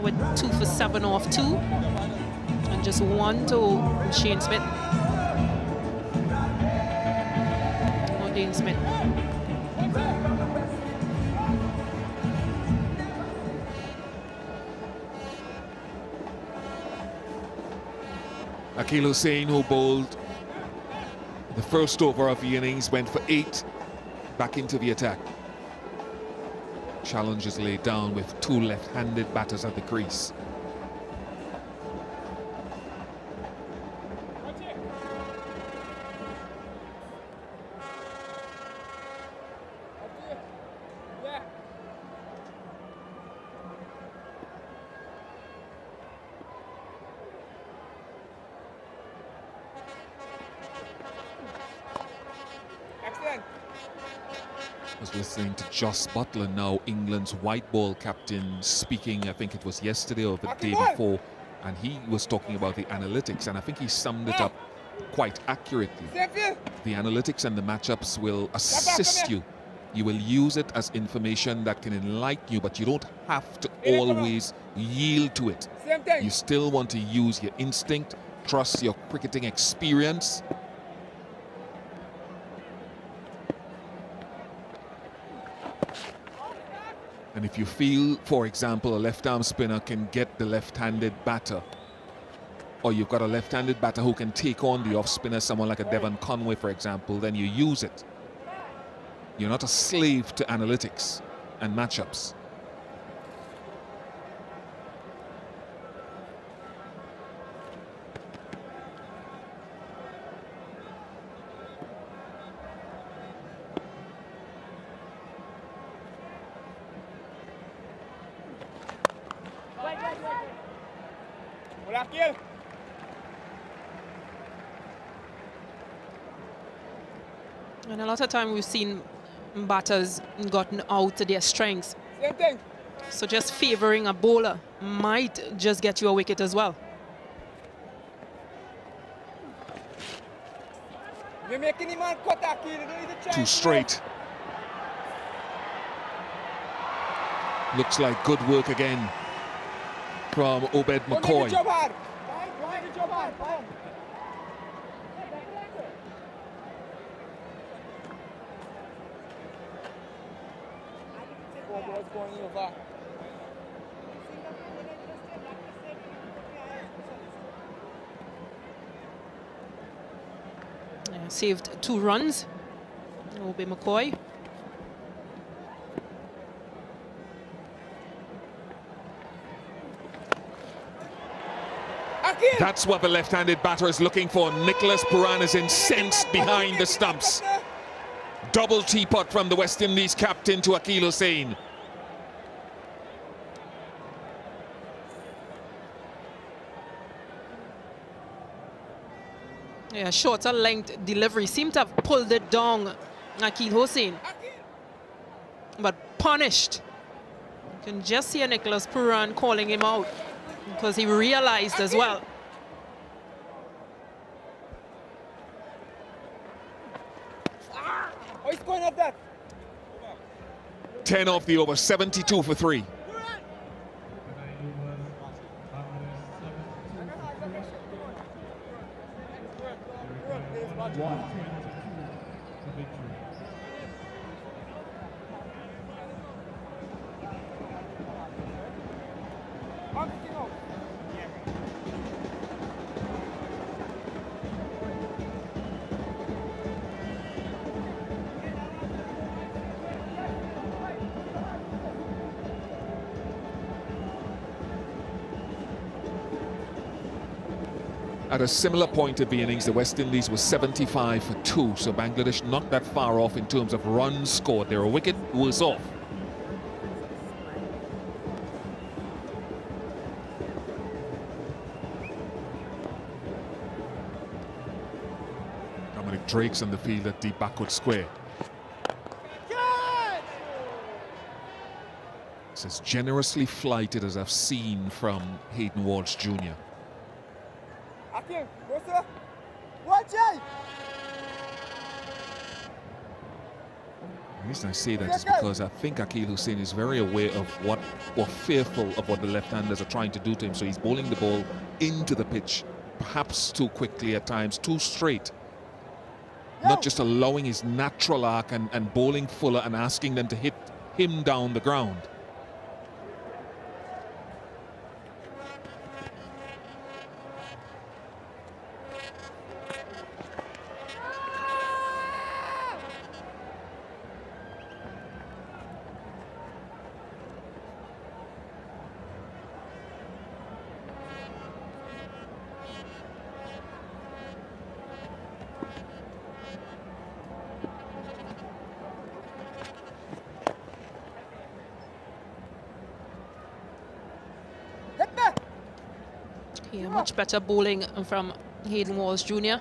with 2 for 7 off 2. And just 1 to Shane Smith. Or Dane Smith. Akil Hussain, who bowled the first over of the innings, went for 8 back into the attack. Challenge is laid down with 2 left-handed batters at the crease. was listening to Joss Butler, now England's white ball captain, speaking, I think it was yesterday or the day before, and he was talking about the analytics, and I think he summed it up quite accurately. The analytics and the matchups will assist you. You will use it as information that can enlighten you, but you don't have to always yield to it. You still want to use your instinct, trust your cricketing experience. And if you feel, for example, a left-arm spinner can get the left-handed batter, or you've got a left-handed batter who can take on the off-spinner, someone like a Devon Conway, for example, then you use it. You're not a slave to analytics and matchups. And a lot of time we've seen batters gotten out to their strengths. So just favoring a bowler might just get you a wicket as well. Too straight. Looks like good work again from Obed McCoy. Saved 2 runs. Obed McCoy. That's what the left-handed batter is looking for. Nicholas Pooran is incensed behind the stumps. Double teapot from the West Indies captain to Akeal Hussain. Yeah, shorter length delivery. Seemed to have pulled it down, Akeal Hussain. But punished. You can just see Nicholas Pooran calling him out because he realized as well. Oh, he's going up that. 10 off the over, 72 for 3. At a similar point of the innings, the West Indies was 75 for 2, so Bangladesh not that far off in terms of runs scored. They're a wicket worse off. Dominic Drake's on the field at deep backward square. It's as generously flighted as I've seen from Hayden Walsh Jr. The reason I say that is because I think Akeal Hussain is very aware of what, or fearful of what the left-handers are trying to do to him. So he's bowling the ball into the pitch, perhaps too quickly at times, too straight. Not just allowing his natural arc and bowling fuller and asking them to hit him down the ground. Yeah, much better bowling from Hayden Walsh Jr.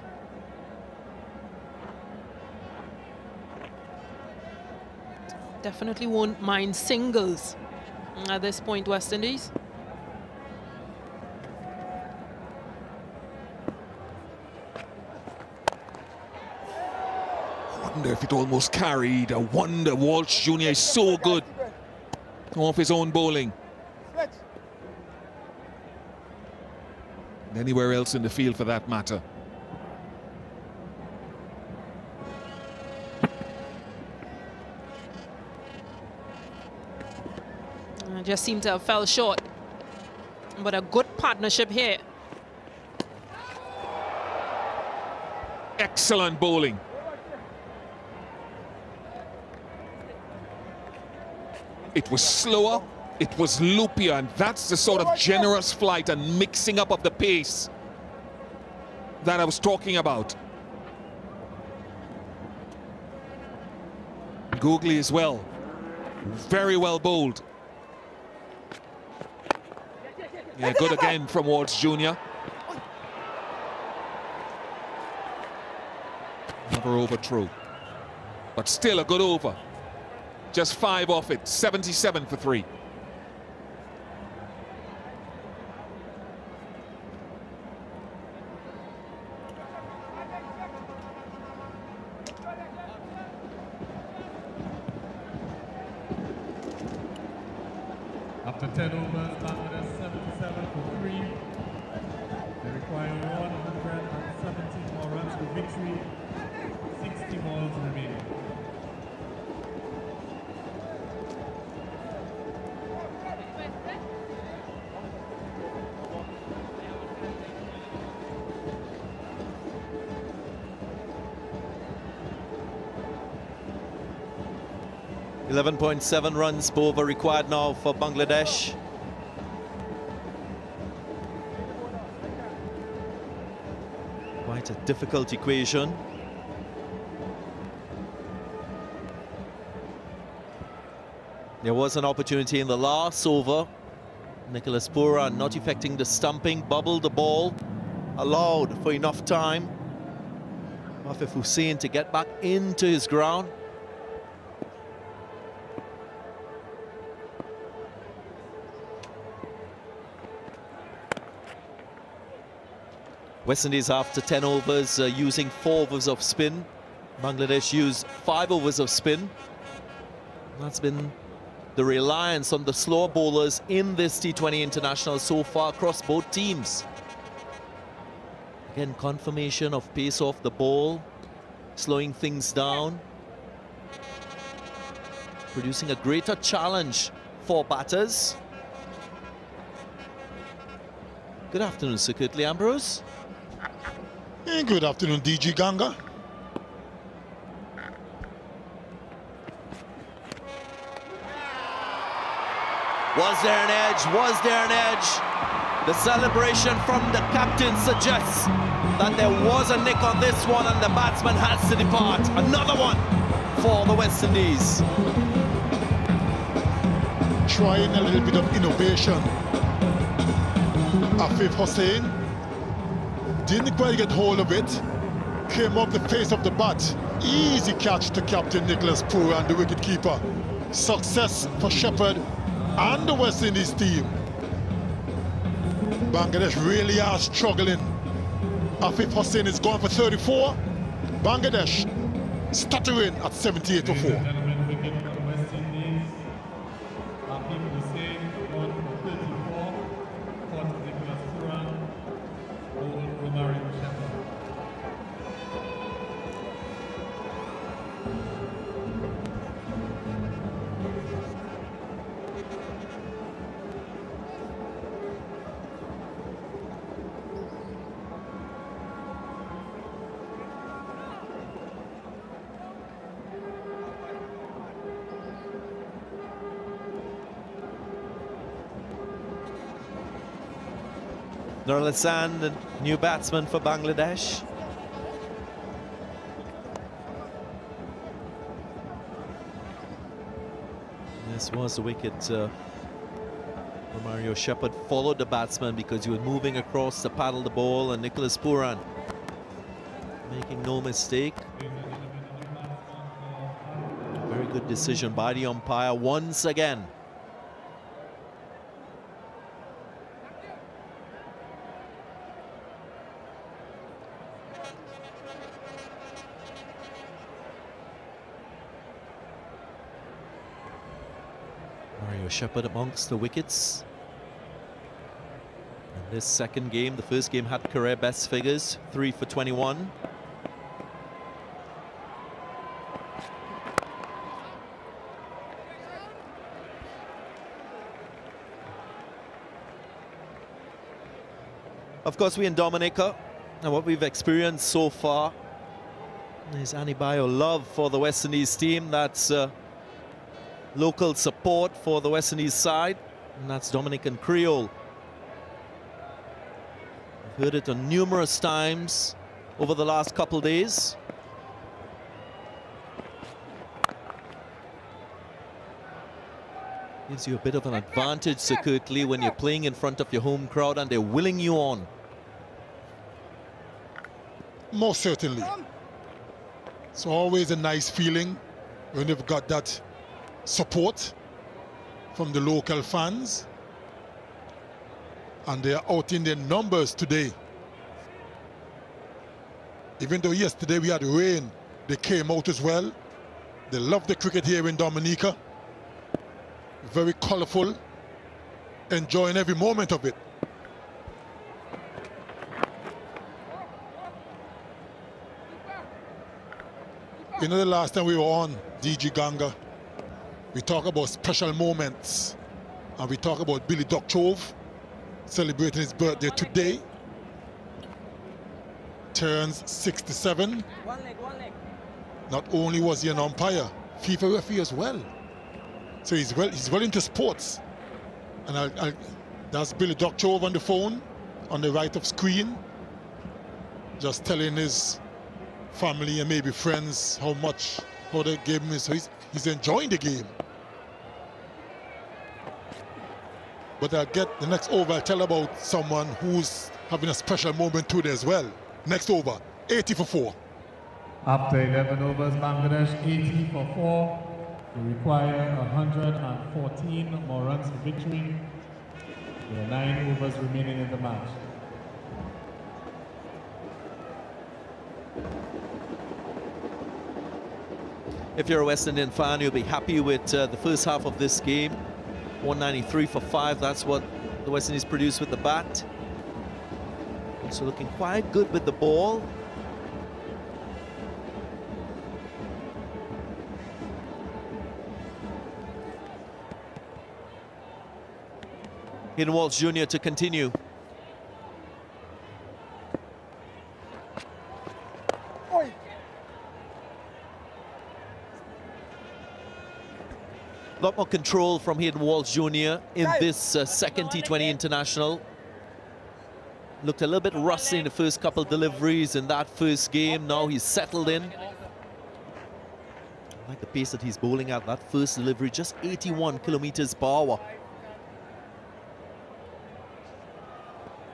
definitely won't mind singles at this point, West Indies. I wonder if it almost carried. I wonder. Walsh Jr. is so good off his own bowling. Anywhere else in the field for that matter. Just seemed to have fell short. But a good partnership here. Excellent bowling. It was slower, it was loopier, and that's the sort of generous flight and mixing up of the pace that I was talking about. Googly as well. Very well bowled. Yeah, good again from Walsh Jr. Never overthrew. But still a good over. Just 5 off it, 77 for 3. After 10 overs, Bangladesh 77 for 3. They require 117 more runs for victory. 60 balls remaining. .7 runs per over required now for Bangladesh. Quite a difficult equation. There was an opportunity in the last over. Nicholas Pooran not effecting the stumping, bubbled the ball, allowed for enough time. Afif Hussain to get back into his ground. West Indies after 10 overs using 4 overs of spin. Bangladesh used 5 overs of spin. That's been the reliance on the slower bowlers in this T20 international so far across both teams. Again, confirmation of pace off the ball, slowing things down, producing a greater challenge for batters. Good afternoon, Sir Kirtley Ambrose. And good afternoon, DG Ganga. Was there an edge? Was there an edge? The celebration from the captain suggests that there was a nick on this one and the batsman has to depart. Another one for the West Indies. Trying a little bit of innovation. Afif Hussain didn't quite get hold of it. Came off the face of the bat. Easy catch to Captain Nicholas Pooran, the wicketkeeper. Success for Shepherd and the West Indies team. Bangladesh really are struggling. Afif Hussain is gone for 34. Bangladesh stuttering at 78 for 4. Gentlemen, wicket for the West Indies. Shakib Hussain gone for 34. Caught Nicholas Pooran. Bowled Rovman Powell. Nurul Hassan, the new batsman for Bangladesh. This was the wicket for Mario Shepherd. Followed the batsman because he was moving across to paddle the ball, and Nicholas Pooran making no mistake. Very Good decision by the umpire once again. Shepard amongst the wickets. In this second game, the first game had career best figures, 3 for 21. Of course, we're in Dominica, and what we've experienced so far is Adebayo love for the West Indies team. That's local support for the West Indies side, and that's Dominican Creole. I've heard it on numerous times over the last couple days. Gives you a bit of an advantage, secretly, when you're playing in front of your home crowd and they're willing you on. Most certainly. It's always a nice feeling when you've got that support from the local fans, and they are out in their numbers today. Even though yesterday we had rain, they came out as well. They love the cricket here in Dominica. Very colorful, enjoying every moment of it. You know, the last time we were on DG Ganga, we talk about special moments, and we talk about Billy Dokchov celebrating his birthday today. Turns 67. Not only was he an umpire, FIFA referee as well. So he's well into sports. And that's Billy Dokchov on the phone, on the right of screen, just telling his family and maybe friends how the game is. So he's enjoying the game. But I'll get the next over, I'll tell about someone who's having a special moment today as well. Next over, 80 for 4. After 11 overs, Bangladesh 80 for 4. They require 114 more runs for victory. There are 9 overs remaining in the match. If you're a West Indian fan, you'll be happy with the first half of this game. 193 for 5, that's what the West Indies produced with the bat. Also looking quite good with the ball. Hayden Walsh Jr. to continue. A lot more control from Hayden Walsh Jr. in this second T20 international. Looked a little bit rusty in the first couple deliveries in that first game. Now he's settled in. I like the pace that he's bowling at. That first delivery, just 81 kilometers per hour.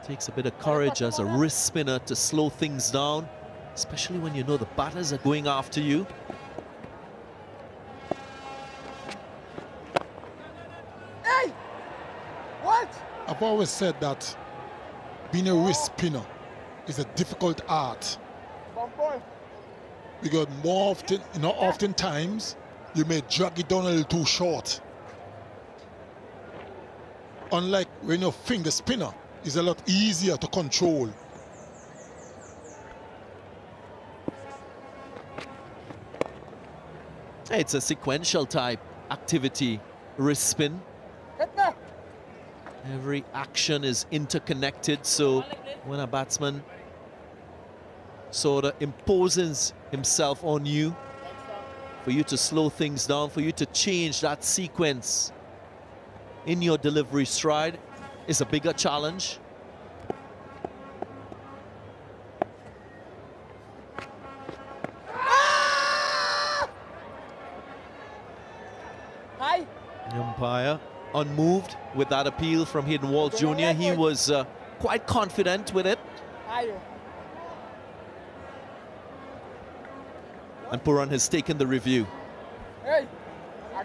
Takes a bit of courage as a wrist spinner to slow things down, especially when you know the batters are going after you. Hey! What? I've always said that being a wrist spinner is a difficult art. Because more often, oftentimes you may drag it down a little too short. Unlike when you're finger spinner, it's a lot easier to control. It's a sequential type activity, wrist spin. Every action is interconnected, so when a batsman sort of imposes himself on you, for you to slow things down, for you to change that sequence in your delivery stride, is a bigger challenge. Hi. The umpire unmoved with that appeal from Hayden Walsh Jr. He was quite confident with it. And Pooran has taken the review. Hey.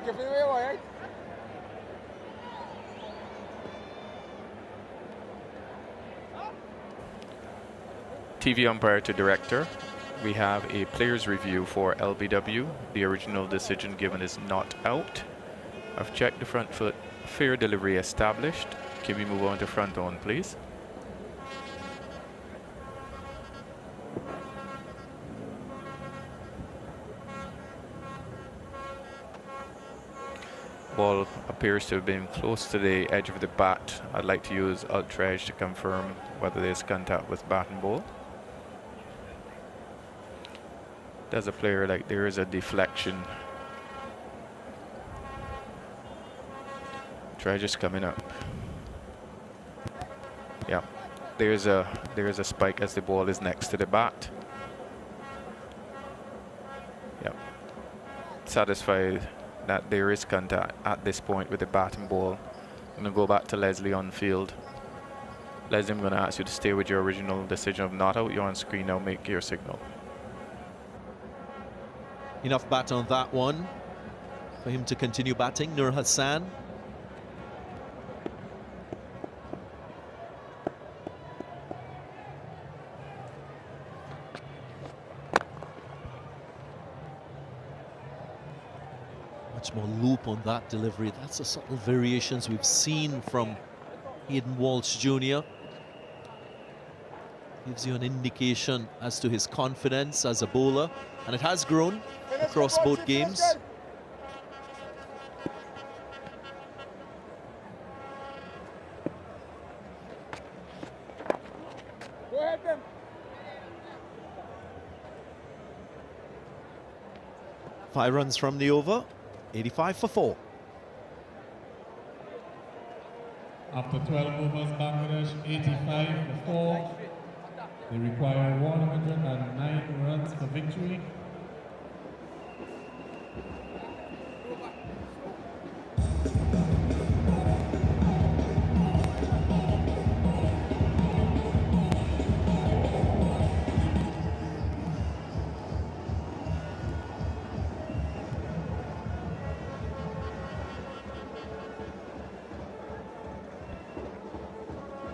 Shakib, for the way, right? TV umpire to director. We have a player's review for LBW. The original decision given is not out. I've checked the front foot. Fair delivery established. Can we move on to front on, please? Ball appears to have been close to the edge of the bat. I'd like to use ultra edge to confirm whether there's contact with bat and ball. Does a player like there is a deflection? Try just coming up. Yeah, there is a spike as the ball is next to the bat. Yeah, satisfied that there is contact at this point with the bat and ball. I'm gonna go back to Leslie on field. Leslie, I'm gonna ask you to stay with your original decision of not out. You're on screen now. Make your signal. Enough bat on that one for him to continue batting. Nur Hassan. Much more loop on that delivery. That's the subtle variations we've seen from Hayden Walsh Jr. Gives you an indication as to his confidence as a bowler, and it has grown across both games. Go ahead, then. Five runs from the over, 85 for 4. After 12 overs, Bangladesh 85 for 4. They require 109 runs for victory.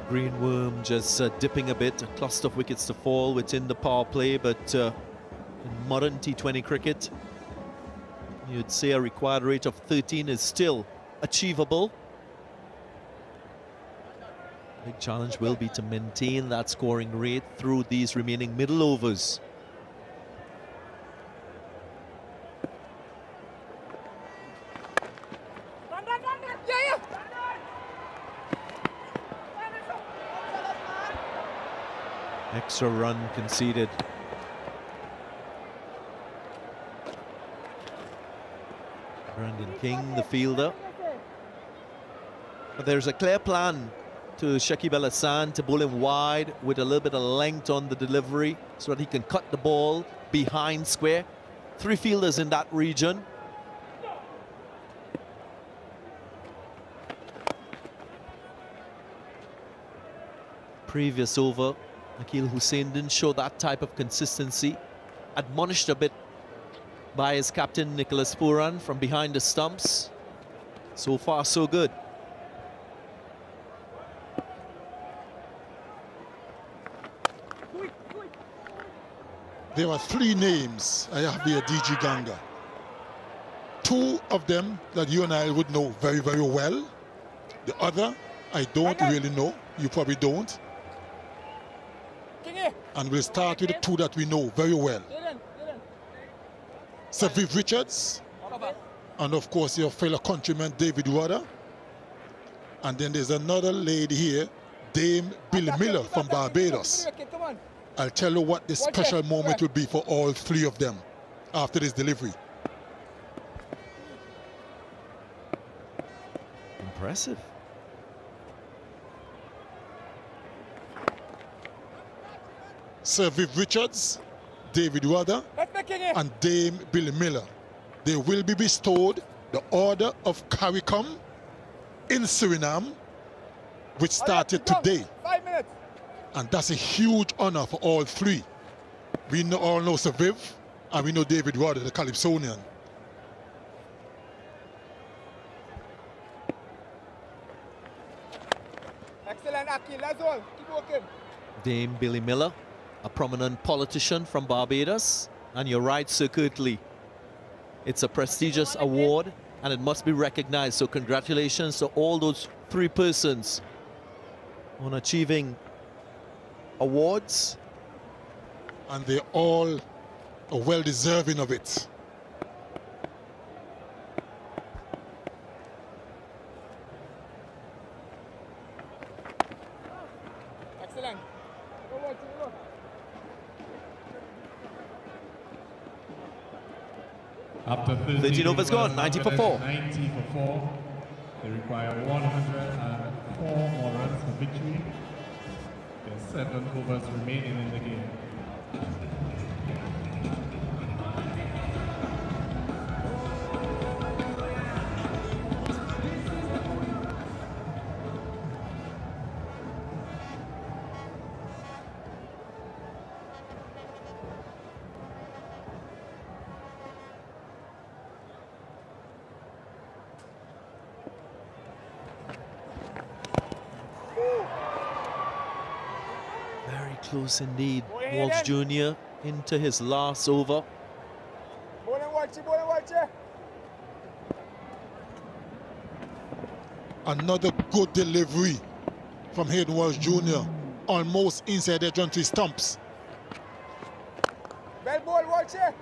Greenworm just dipping a bit, a cluster of wickets to fall within the power play, but in modern T20 cricket, you'd say a required rate of 13 is still achievable. Big challenge will be to maintain that scoring rate through these remaining middle overs. Extra run conceded. Brandon King, the fielder. But there's a clear plan to Shakib Al Hassan to bowl him wide with a little bit of length on the delivery so that he can cut the ball behind square. 3 fielders in that region. Previous over, Akeal Hussain didn't show that type of consistency. Admonished a bit by his captain Nicholas Pooran from behind the stumps. So far, so good. There are 3 names I have here, DG Ganga. 2 of them that you and I would know very, very well. The other, I don't really know. You probably don't. And we'll start with the 2 that we know very well. Sir Viv Richards, and of course your fellow countryman David Rudder. And then there's another lady here, Dame Billy Miller from Barbados. I'll tell you what this special moment will be for all 3 of them after this delivery. Impressive. Sir Viv Richards, David Rudder, and Dame Billy Miller. They will be bestowed the Order of CARICOM in Suriname, which started today. 5 minutes. And that's a huge honor for all 3. We all know Sir Viv, and we know David Rudder, the Calypsonian. That's all. Keep working. Dame Billy Miller, a prominent politician from Barbados. And you're right, Sir Kirtley. It's a prestigious award and it must be recognized. So congratulations to all those 3 persons on achieving awards. And they all are well deserving of it. Excellent. After 13 overs gone, 90 for 4. 90 for 4. They require 104 more runs for victory. There's 7 overs remaining in the game. Very close indeed. Walsh Jr. into his last over. Watch it. Another good delivery from Hayden Walsh Jr. Almost inside the entry stumps. Bell ball, watch it.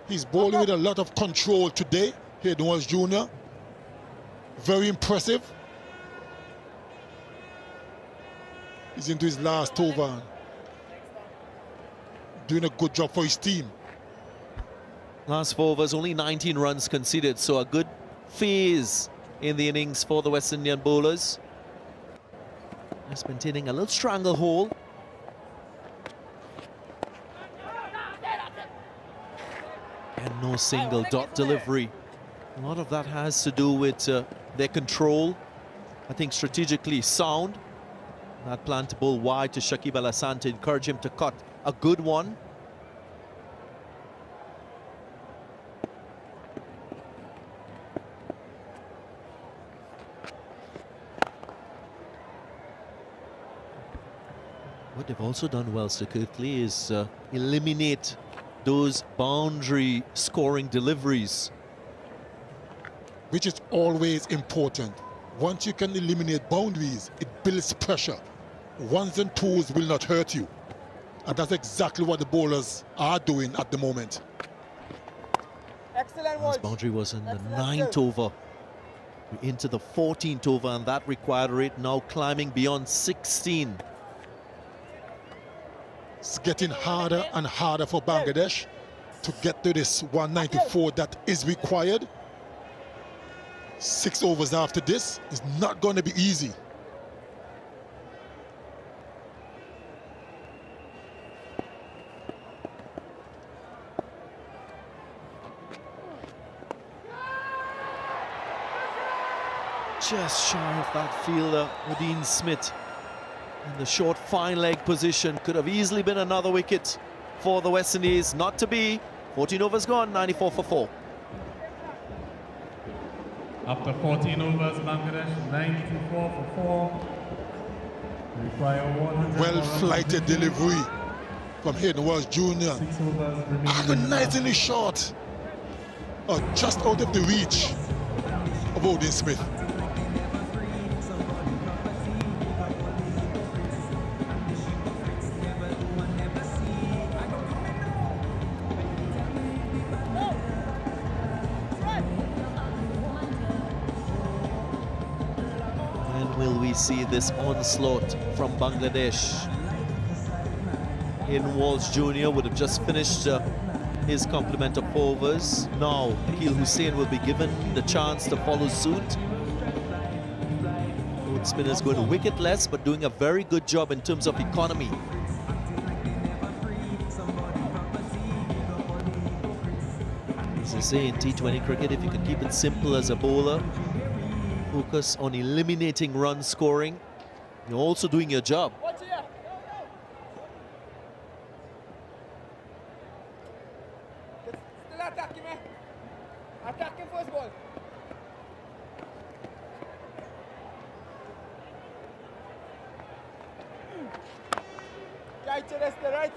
He's bowling with a lot of control today, Hayden Walsh Jr. Very impressive. He's into his last over. Doing a good job for his team. Last 4 overs, only 19 runs conceded, so a good phase in the innings for the West Indian bowlers. Just maintaining a little stranglehold. And no single dot delivery. A lot of that has to do with their control. I think strategically sound. That plan to bowl wide to Shakib Al-Hassan to encourage him to cut a good one. What they've also done well, Sir Kirtley, is eliminate those boundary scoring deliveries. Which is always important. Once you can eliminate boundaries, it builds pressure. Ones and twos will not hurt you. And that's exactly what the bowlers are doing at the moment. Excellent Last boundary was in the 9th over. We're into the 14th over, and that required rate now climbing beyond 16. It's getting harder and harder for Bangladesh to get to this 194 that is required. 6 overs after this is not going to be easy. Just shy of that fielder, Dean Smith. In the short fine leg position, could have easily been another wicket for the West Indies. Not to be. 14 overs gone, 94 for 4. After 14 overs, Bangladesh 94 for 4. They require 100. Well-flighted delivery from Hayden Walsh Jr. 6 overs remaining. Agonizingly short. Just out of the reach of Odin Smith. Will we see this onslaught from Bangladesh? Hayden Walsh Jr. would have just finished his complement of overs. Now, Akil Hussain will be given the chance to follow suit. Both spinners going to wicketless, but doing a very good job in terms of economy. As I say, in T20 cricket, if you can keep it simple as a bowler, focus on eliminating run scoring, you're also doing your job. Still attacking, man. Attacking first ball.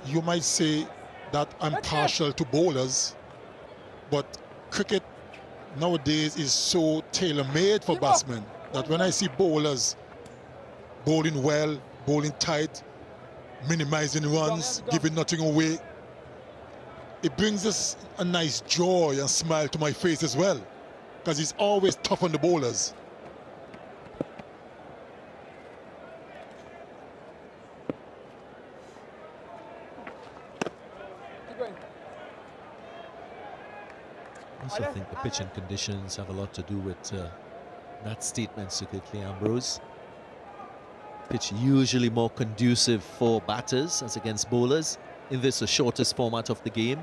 you might say that I'm partial to bowlers, but cricket nowadays is so tailor-made for batsmen that when I see bowlers bowling well, bowling tight, minimizing runs, giving nothing away, it brings us a nice joy and smile to my face as well, because he's always tough on the bowlers. I also think the pitching conditions have a lot to do with that statement, Secretly Ambrose. Pitch usually more conducive for batters as against bowlers in this the shortest format of the game.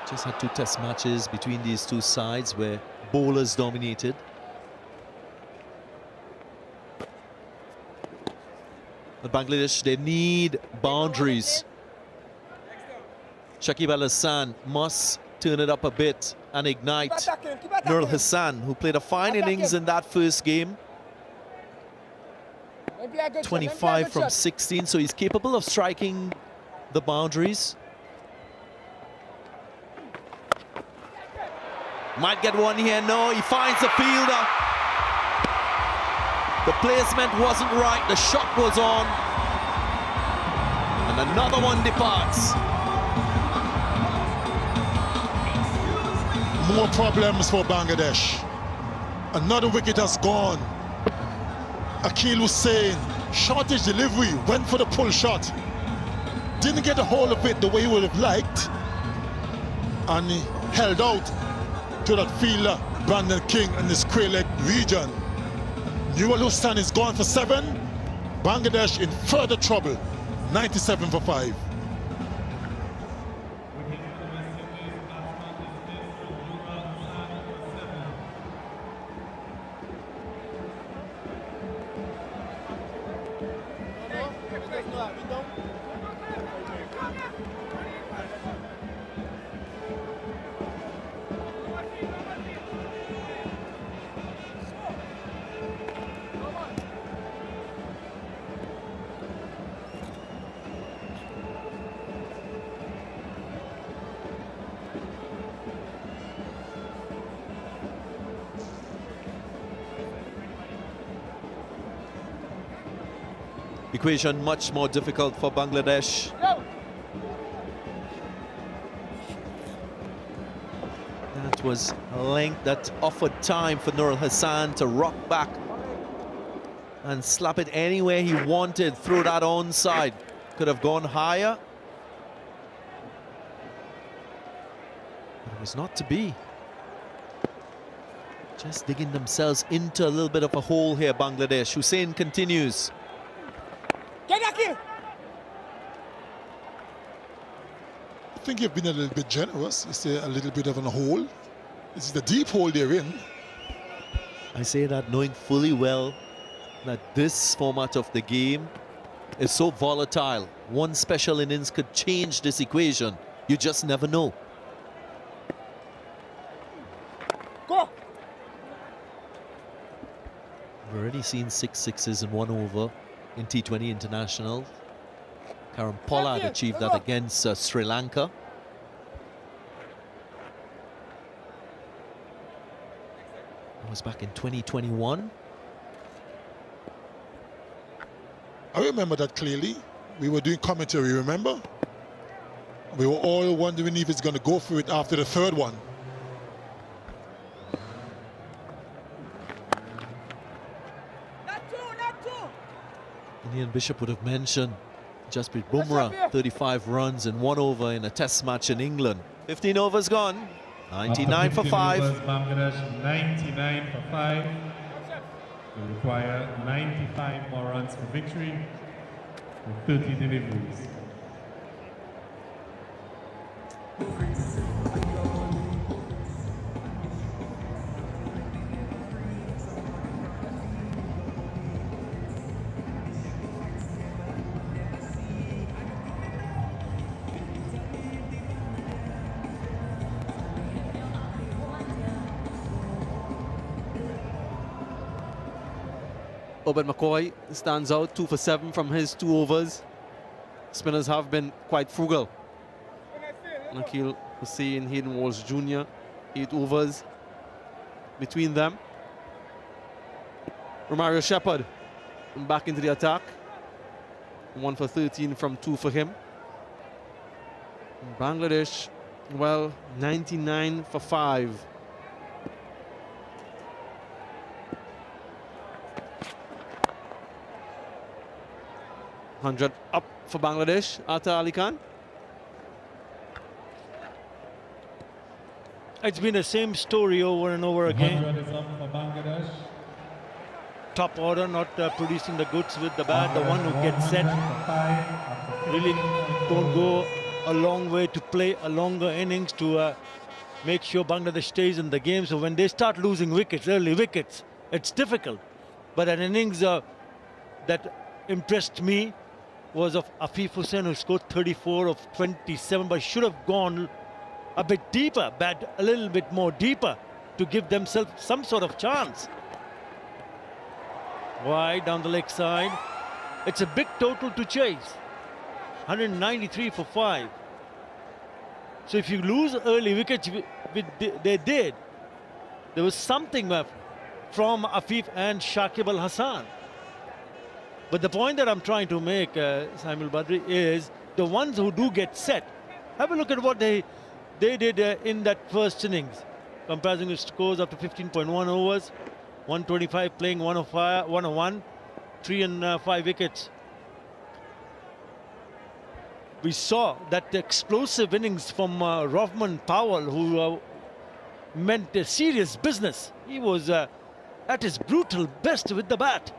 Just had 2 test matches between these two sides where bowlers dominated. But Bangladesh, they need boundaries. Shakib Al-Hassan must turn it up a bit and ignite Nur Hassan, who played a fine innings in that first game. 25 from 16, so he's capable of striking the boundaries. Might get one here, no, he finds the fielder. The placement wasn't right, the shot was on. And another one departs. More problems for Bangladesh. Another wicket has gone. Akil Hussain, shortish delivery, went for the pull shot. Didn't get a hold of it the way he would have liked. And he held out to that fielder, Brandon King, in the square leg region. Newell Hussain is gone for 7. Bangladesh in further trouble, 97 for 5. Equation much more difficult for Bangladesh. That was a length that offered time for Nur Hassan to rock back and slap it anywhere he wanted through that onside. Could have gone higher. But it was not to be. Just digging themselves into a little bit of a hole here, Bangladesh. Hussain continues. I think you've been a little bit generous. It's a little bit of a hole. This is the deep hole they're in. I say that knowing fully well that this format of the game is so volatile. One special innings could change this equation. You just never know. Go! We've already seen 6 sixes in 1 over in T20 International. Karan Pollard achieved that against Sri Lanka. That was back in 2021. I remember that clearly. We were doing commentary, remember? We were all wondering if it's going to go for it after the 3rd one. Ian Bishop would have mentioned Jasprit Bumrah, 35 runs in 1 over in a test match in England. 15 overs gone, 99 for 5. Bangladesh 99 for 5. They require 95 more runs for victory with 30 deliveries. Obed McCoy stands out, 2 for 7 from his 2 overs. Spinners have been quite frugal. Nakil Hussain, Hayden Walsh Jr., 8 overs between them. Romario Shepherd back into the attack. 1 for 13 from 2 for him. Bangladesh, well, 99 for 5. $100 up for Bangladesh. Atta Ali Khan. It's been the same story over and over again. 100 is up for Bangladesh. Top order not producing the goods with the bat. The one who gets set really don't go a long way to play a longer innings to make sure Bangladesh stays in the game. So when they start losing wickets, early wickets, it's difficult. But an innings that impressed me was of Afif Hussain, who scored 34 of 27, but should have gone a bit deeper, bat a little bit more deeper to give themselves some sort of chance. Wide down the leg side. It's a big total to chase. 193 for 5. So if you lose early wickets, they did. There was something from Afif and Shakib Al Hassan. But the point that I'm trying to make, Samuel Badri, is the ones who do get set. Have a look at what they did in that first innings. Comparing the scores after 15.1 overs, 125 playing 101, 3 and 5 wickets. We saw that explosive innings from Rovman Powell, who meant serious business. He was at his brutal best with the bat.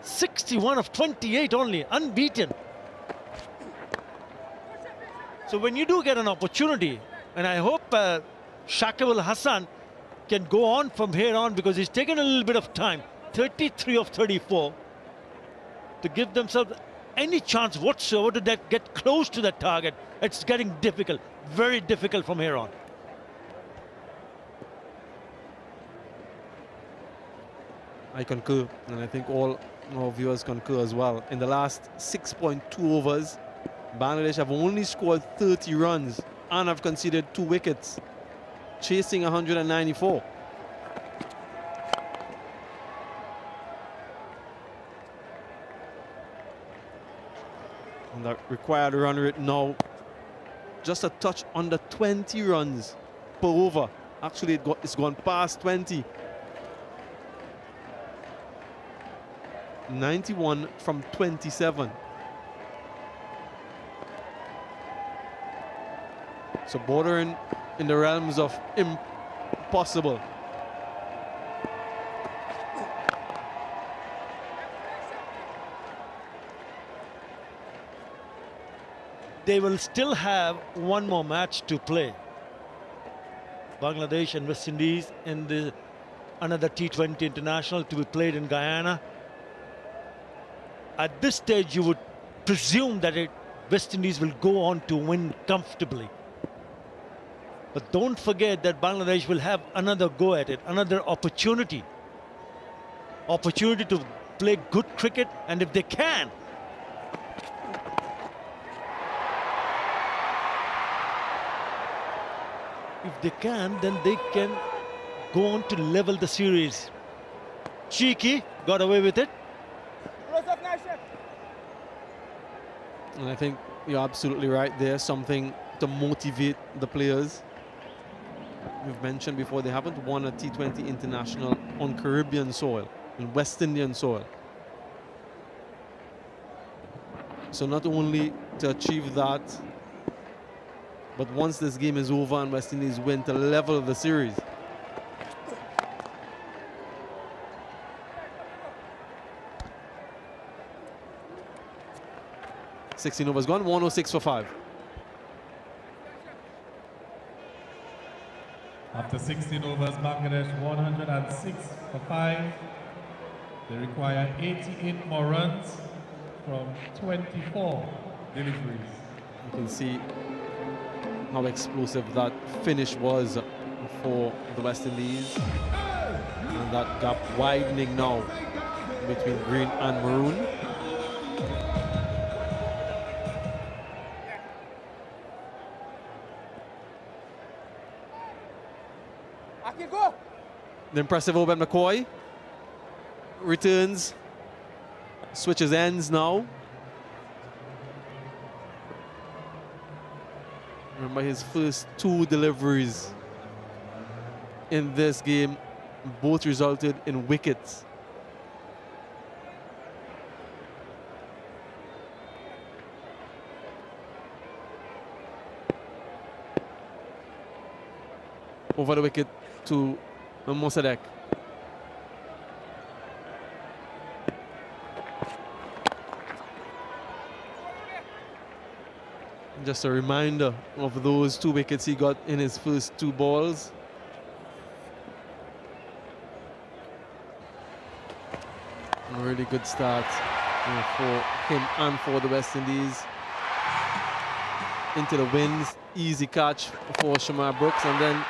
61 of 28 only, unbeaten. So when you do get an opportunity, and I hope Shakib Al Hassan can go on from here on, because he's taken a little bit of time, 33 of 34, to give themselves any chance whatsoever to get close to that target. It's getting difficult, very difficult from here on. I concur, and I think all our viewers concur as well. In the last 6.2 overs, Bangladesh have only scored 30 runs and have conceded 2 wickets, chasing 194. And the required run rate now just a touch under 20 runs per over. Actually, it's gone past 20. 91 from 27. So bordering in the realms of impossible. They will still have one more match to play. Bangladesh and West Indies in another T20 international to be played in Guyana. At this stage, you would presume that West Indies will go on to win comfortably. But don't forget that Bangladesh will have another go at it, another opportunity. Opportunity to play good cricket, and if they can, then they can go on to level the series. Cheeky got away with it. And I think you're absolutely right there. Something to motivate the players. We've mentioned before, they haven't won a T20 international on Caribbean soil, in West Indian soil. So not only to achieve that, but once this game is over and West Indies win, to level the series. $16 overs gone, 106 for 5. After 16 overs, Bangladesh 106 for 5. They require 88 more runs from 24 deliveries. You can see how explosive that finish was for the West Indies. And that gap widening now between green and maroon. The impressive Oben McCoy returns, switches ends now. Remember his first 2 deliveries in this game, both resulted in wickets. Over the wicket to Mossadegh. Just a reminder of those 2 wickets he got in his first 2 balls. A really good start for him and for the West Indies. Into the winds, easy catch for Shamar Brooks, and then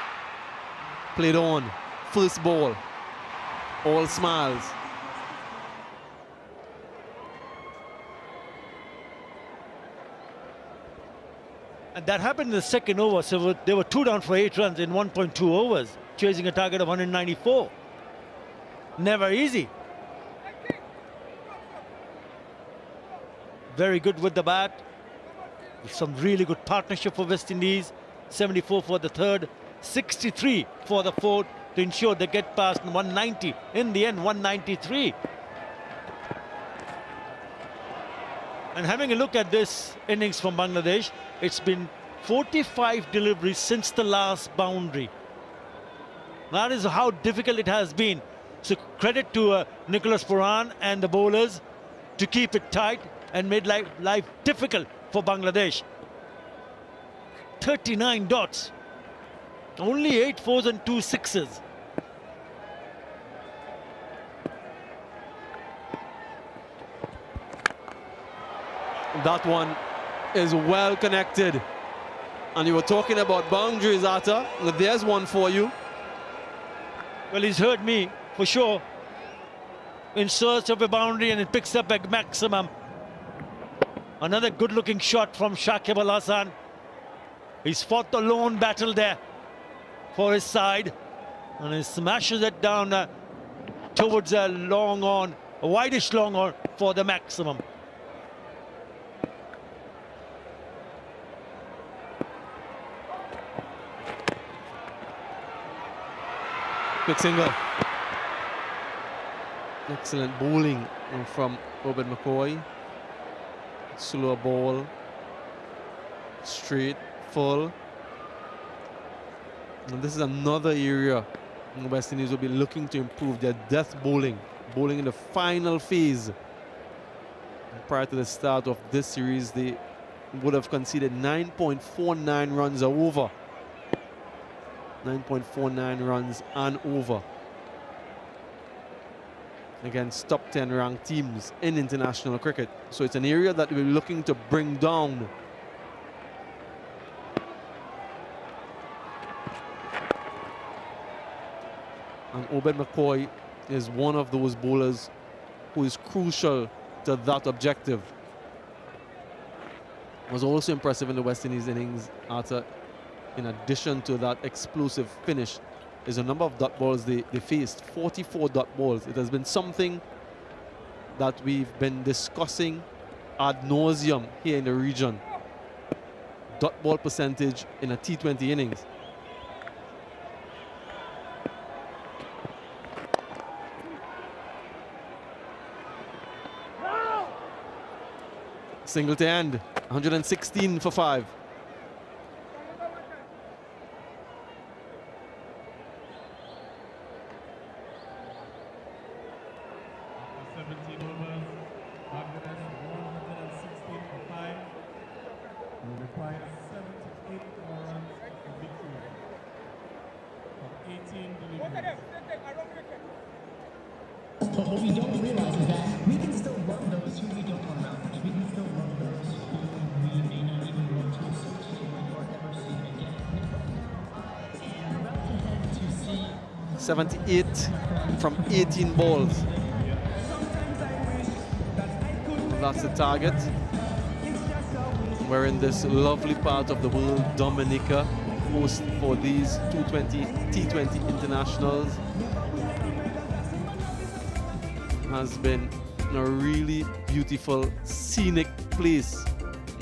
played on. First ball, all smiles. And that happened in the second over, so they were 2 down for 8 runs in 1.2 overs, chasing a target of 194. Never easy. Very good with the bat. Some really good partnership for West Indies. 74 for the third, 63 for the fourth to ensure they get past 190. In the end, 193. And having a look at this innings from Bangladesh, it's been 45 deliveries since the last boundary. That is how difficult it has been. So credit to Nicholas Pooran and the bowlers to keep it tight and made life difficult for Bangladesh. 39 dots. Only 8 fours and 2 sixes. That one is well connected. And you were talking about boundaries, Atta. There's one for you. Well, he's heard me, for sure. In search of a boundary, and it picks up a maximum. Another good-looking shot from Shakib Al-Hassan. He's fought the lone battle there for his side. And he smashes it down towards a long on, a wideish long on for the maximum. Quick single. Excellent bowling from Oben McCoy. Slower ball. Straight, full. And this is another area the West Indies will be looking to improve their death bowling. Bowling in the final phase. And prior to the start of this series, they would have conceded 9.49 runs over. 9.49 runs and over against top 10 ranked teams in international cricket. So it's an area that we're looking to bring down. And Oben McCoy is one of those bowlers who is crucial to that objective. Was also impressive in the West Indies innings after. In addition to that explosive finish, is a number of dot balls they faced, 44 dot balls. It has been something that we've been discussing ad nauseum here in the region. Dot ball percentage in a T20 innings. Single to end, 116 for 5. 17 overs, Bangladesh 116 for 5. Will require 78 more runs for victory from 18 deliveries. But what we don't realize is that we can still love those who we don't want around us. We can still love those who we may not even want to associate with or ever see again. And we're about to head to see 78 from 18 balls. That's the target. We're in this lovely part of the world, Dominica, host for these T20 internationals. Has been a really beautiful, scenic place.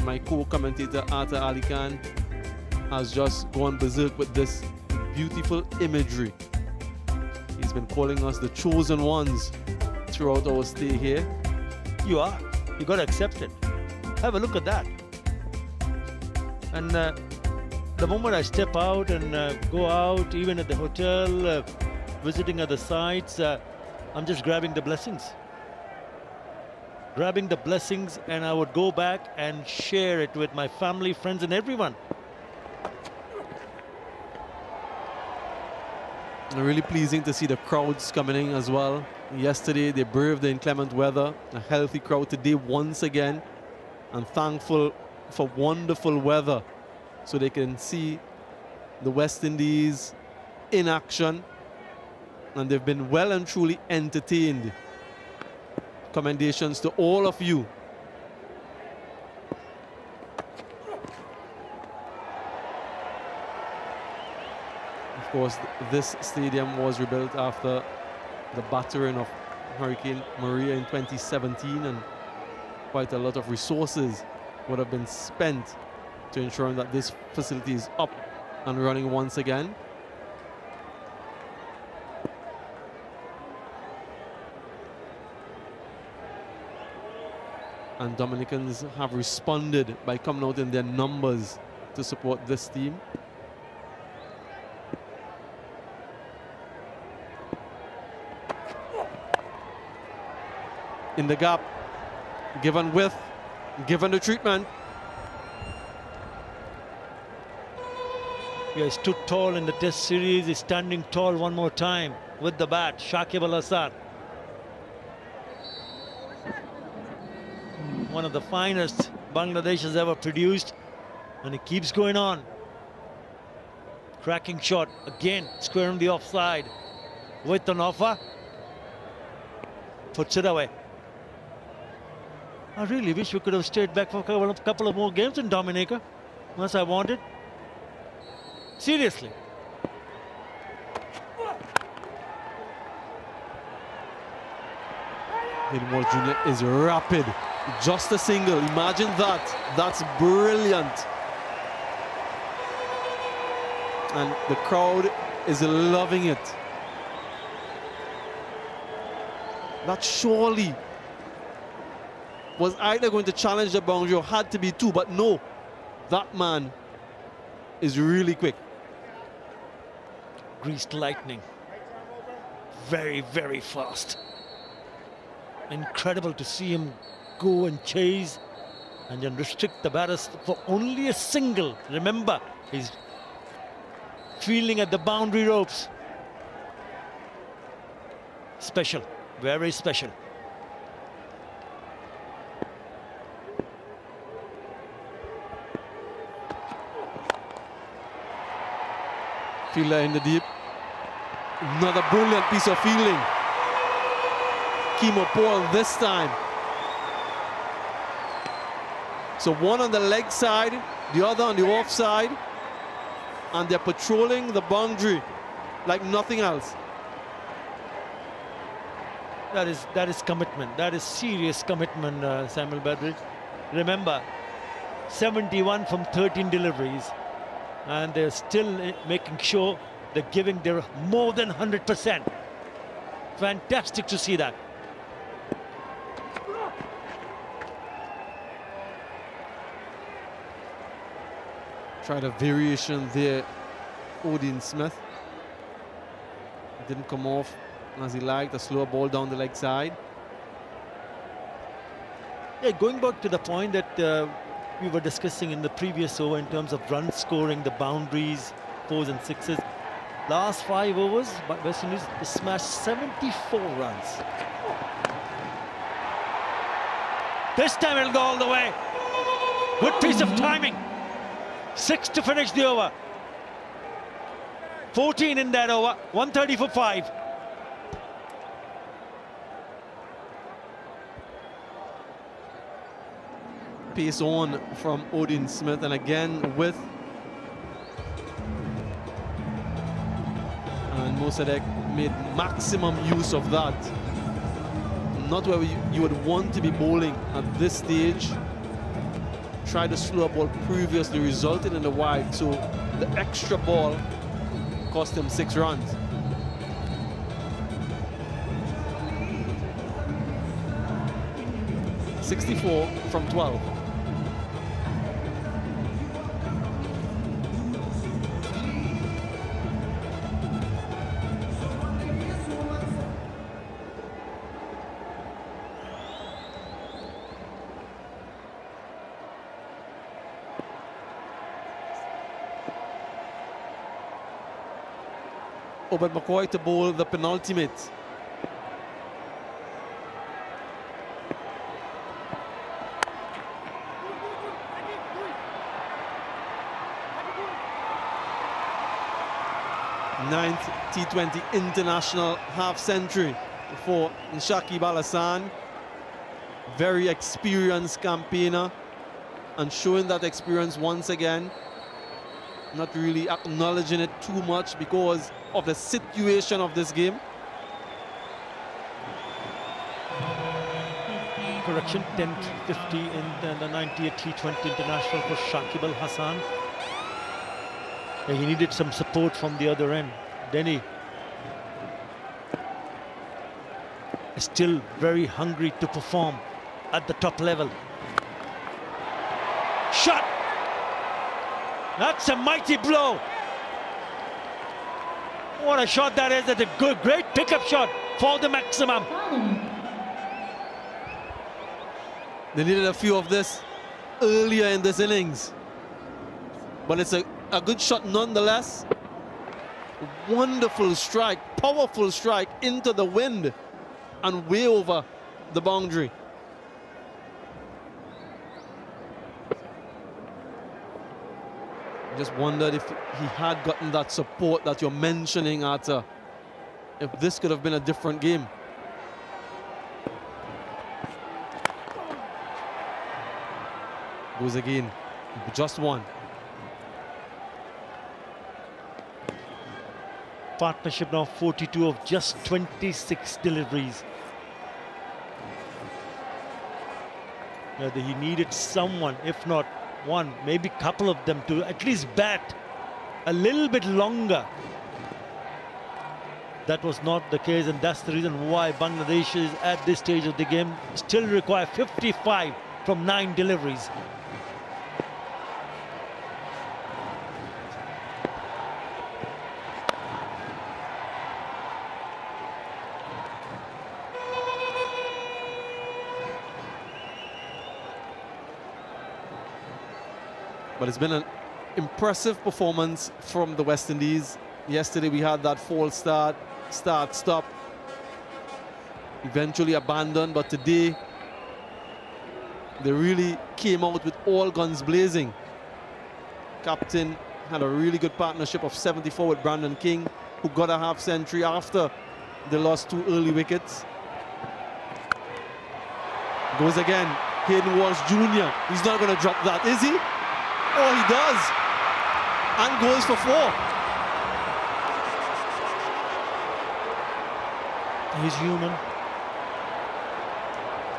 My co-commentator Ata Ali Khan has just gone berserk with this beautiful imagery. He's been calling us the chosen ones throughout our stay here. You are. You got to accept it. Have a look at that. And the moment I step out and go out, even at the hotel, visiting other sites, I'm just grabbing the blessings. Grabbing the blessings, and I would go back and share it with my family, friends, and everyone. Really pleasing to see the crowds coming in as well. Yesterday they braved the inclement weather. A healthy crowd today once again, and thankful for wonderful weather so they can see the West Indies in action, and they've been well and truly entertained. Commendations to all of you. Of course, this stadium was rebuilt after the battering of Hurricane Maria in 2017, and quite a lot of resources would have been spent to ensure that this facility is up and running once again. And Dominicans have responded by coming out in their numbers to support this team. In the gap, given width, given the treatment. Yeah, he stood tall in the Test series. He's standing tall one more time with the bat. Shakib al-Assad. One of the finest Bangladesh has ever produced, and he keeps going on. Cracking shot again, squaring the offside with an offer. Puts it away. I really wish we could have stayed back for a couple of more games in Dominica, as I wanted. Seriously. Gilmore Jr. is rapid. Just a single. Imagine that. That's brilliant. And the crowd is loving it. That surely was either going to challenge the boundary or had to be two, but no. That man is really quick. Greased lightning. Very, very fast. Incredible to see him go and chase and then restrict the batters for only a single. Remember, he's feeling at the boundary ropes. Special, very special. Fielder in the deep. Another brilliant piece of fielding. Kimo Paul this time. So one on the leg side, the other on the off side, and they're patrolling the boundary like nothing else. That is commitment. That is serious commitment, Samuel Badridge. Remember, 71 from 13 deliveries, and they're still making sure they're giving their more than 100%. Fantastic to see that. Tried a variation there, Odin Smith. It didn't come off as he liked, a slower ball down the leg side. Yeah, going back to the point that we were discussing in the previous over in terms of run scoring, the boundaries, 4s and 6s. Last 5 overs, West Indies smashed 74 runs. This time it'll go all the way. Good piece of timing. 6 to finish the over. 14 in that over, 130 for 5. pace on from Odin Smith, and again with and Mosadek made maximum use of that. Not where you would want to be bowling at this stage. Tried to slow ball previously, resulted in the wide, so the extra ball cost him 6 runs. .64 from 12. Obed McCoy to bowl the penultimate. Ninth T20 international half-century for Shakib Al-Hassan. Very experienced campaigner, and showing that experience once again. Not really acknowledging it too much because of the situation of this game. Correction, 10-50 in the 98 T20 international for Shakib Al-Hassan. He needed some support from the other end. Denny is still very hungry to perform at the top level. Shot! That's a mighty blow. What a shot that is. That's a good, great pickup shot for the maximum. They needed a few of this earlier in this innings. But it's a good shot nonetheless. Wonderful strike, powerful strike into the wind and way over the boundary. Just wondered if he had gotten that support that you're mentioning, Arthur. If this could have been a different game. Goes again, just one. Partnership now 42 of just 26 deliveries. He needed someone, if not one, maybe a couple of them, to at least bat a little bit longer. That was not the case, and that's the reason why Bangladesh is at this stage of the game still require 55 from 9 deliveries. But it's been an impressive performance from the West Indies. Yesterday we had that false start, stop. Eventually abandoned, but today they really came out with all guns blazing. Captain had a really good partnership of 74 with Pooran King, who got a half-century after they lost 2 early wickets. Goes again, Hayden Walsh Jr. He's not going to drop that, is he? Oh, he does, and goes for 4. He's human,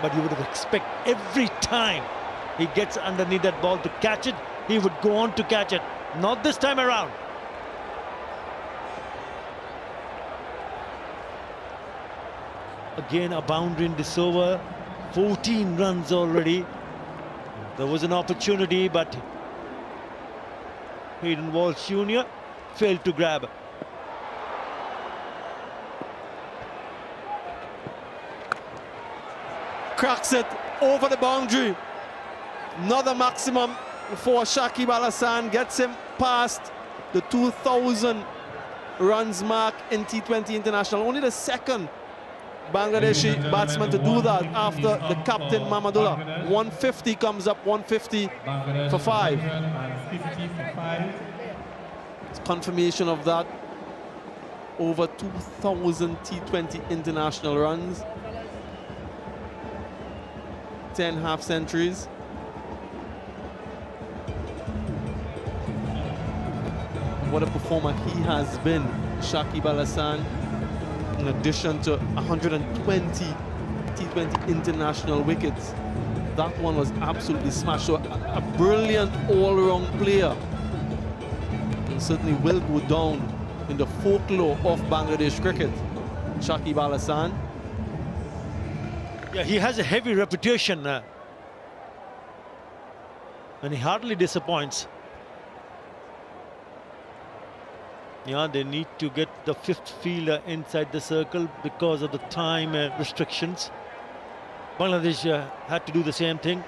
but you would have expected every time he gets underneath that ball to catch it, he would go on to catch it. Not this time around. Again, a boundary in this over, 14 runs already. There was an opportunity, but Hayden Walsh Jr. failed to grab. Cracks it over the boundary. Another maximum for Shakib Al-Hassan. Gets him past the 2,000 runs mark in T20 International. Only the second Bangladeshi batsman to do that after the captain Mahmudullah. 150 comes up, 150 for 5. It's confirmation of that. Over 2,000 T20 international runs. 10 half-centuries. what a performer he has been. Shakib Al-Hassan, in addition to 120 T20 international wickets. That one was absolutely smashed. So a brilliant all-round player. And certainly will go down in the folklore of Bangladesh cricket. Shakib Al-Hassan. Yeah, he has a heavy reputation and he hardly disappoints. Yeah, they need to get the fifth fielder inside the circle because of the time restrictions. Bangladesh had to do the same thing.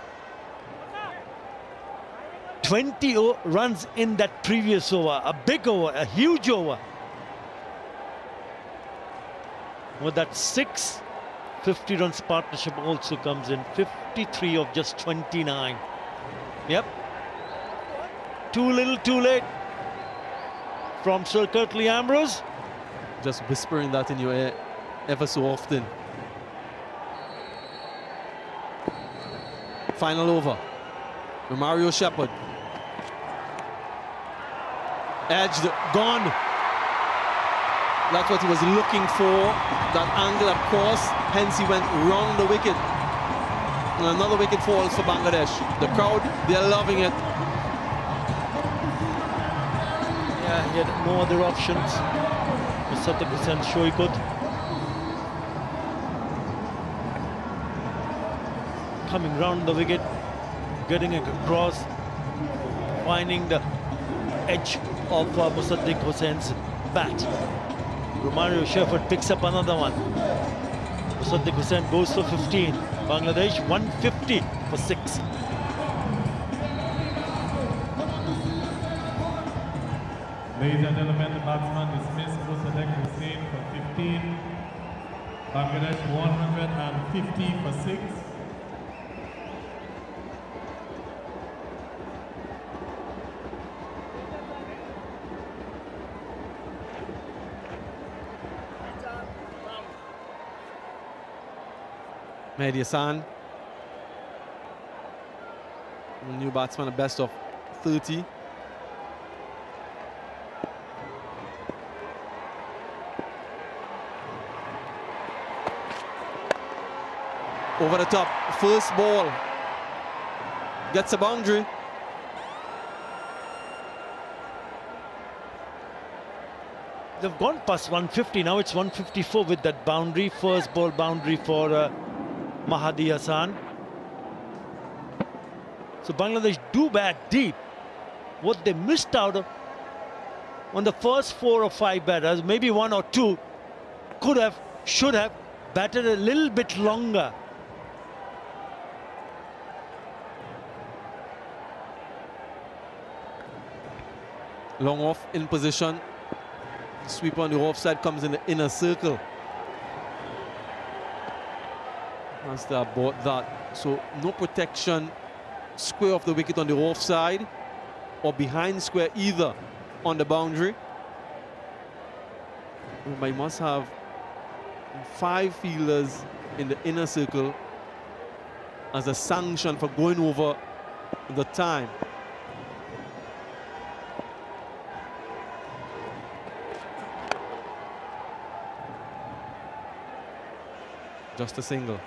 20 runs in that previous over, a big over, a huge over. With that 50 runs partnership also comes in, 53 of just 29. Yep. Too little, too late from Sir Curtly Ambrose. Just whispering that in your ear ever so often. Final over. Romario Shepherd. Edged, gone. That's what he was looking for. That angle, of course. Hence he went round the wicket. And another wicket falls for Bangladesh. The crowd, they're loving it. Yeah, he had no other options. Musaddiq Shoikut. Coming round the wicket, getting it across, finding the edge of Musaddiq Hussein's bat. Romario Shepherd picks up another one. Musaddiq Hussain goes for 15. Bangladesh 150 for 6. Ladies and gentlemen, the batsman dismissed Musaddiq Hussain for 15. Bangladesh 150 for 6. Mehdi Hassan, new batsman, a best of 30. Over the top, first ball, gets a boundary. They've gone past 150, now it's 154 with that boundary, first ball boundary for Mahdi Hassan. So Bangladesh do bat deep. What they missed out on the first 4 or 5 batters, maybe 1 or 2, could have, should have batted a little bit longer. Long off in position. Sweep on the offside comes in the inner circle. As they bought that. So no protection square of the wicket on the offside or behind square either on the boundary. But you must have 5 fielders in the inner circle as a sanction for going over the time. Just a single.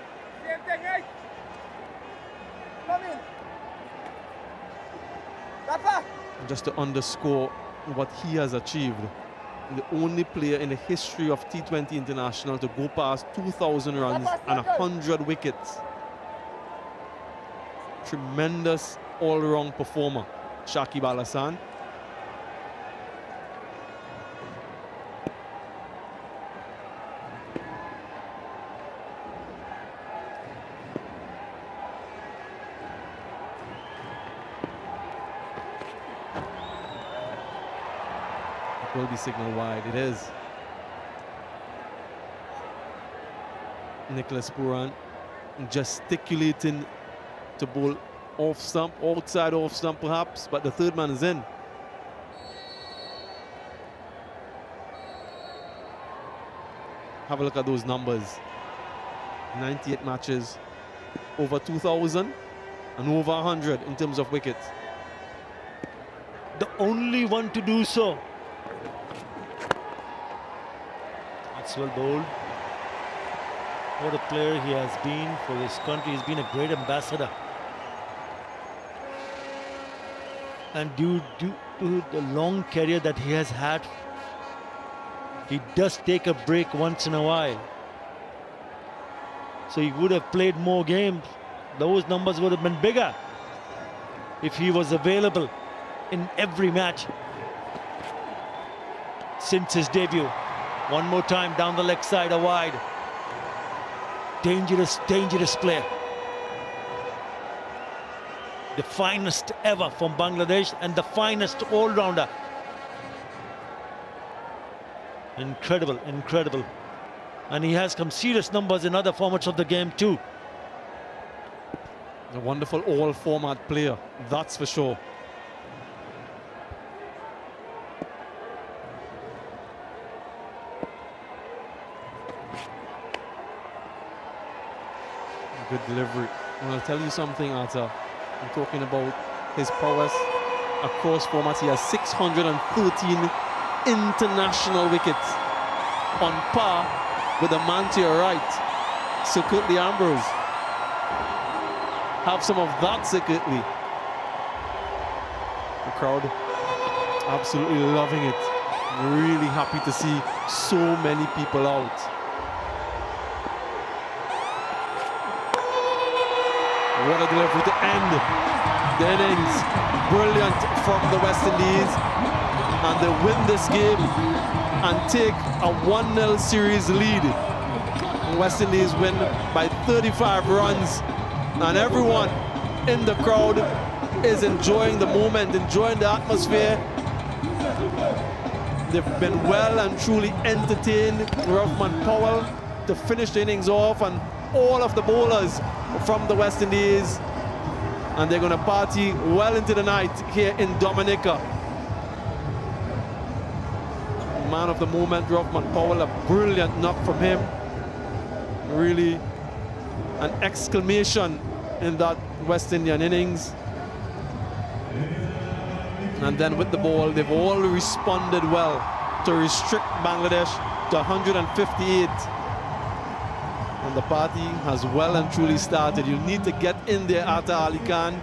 Just to underscore what he has achieved. The only player in the history of T20 International to go past 2,000 runs and 100 wickets. Tremendous all-round performer, Shakib Al-Hassan. Will be signal wide. It is. Nicholas Pooran gesticulating to bowl off stump, outside off stump perhaps, but the third man is in. Have a look at those numbers. 98 matches, over 2,000 and over 100 in terms of wickets. The only one to do so That's well bowled. What a player he has been for this country. He's been a great ambassador. And due to the long career that he has had, he does take a break once in a while. So he would have played more games. Those numbers would have been bigger if he was available in every match since his debut. One more time down the leg side, a wide. Dangerous, dangerous player. The finest ever from Bangladesh and the finest all-rounder. Incredible, incredible. And he has some serious numbers in other formats of the game too. A wonderful all-format player, that's for sure. Good delivery. And I'll tell you something, Arthur. I'm talking about his prowess across formats. He has 613 international wickets, on par with the man to your right, Circuitly Ambrose. Have some of that, Circuitly. The crowd absolutely loving it. Really happy to see so many people out. What a delivery to end the innings. Brilliant from the West Indies. And they win this game and take a 1-0 series lead. The West Indies win by 35 runs. And everyone in the crowd is enjoying the moment, enjoying the atmosphere. They've been well and truly entertained. Rovman Powell to finish the innings off, and all of the bowlers from the West Indies, and they're going to party well into the night here in Dominica. Man of the moment, Rovman Powell, a brilliant knock from him. Really an exclamation in that West Indian innings. And then with the ball, they've all responded well to restrict Bangladesh to 158. And the party has well and truly started. You need to get in there, Atta Ali Khan.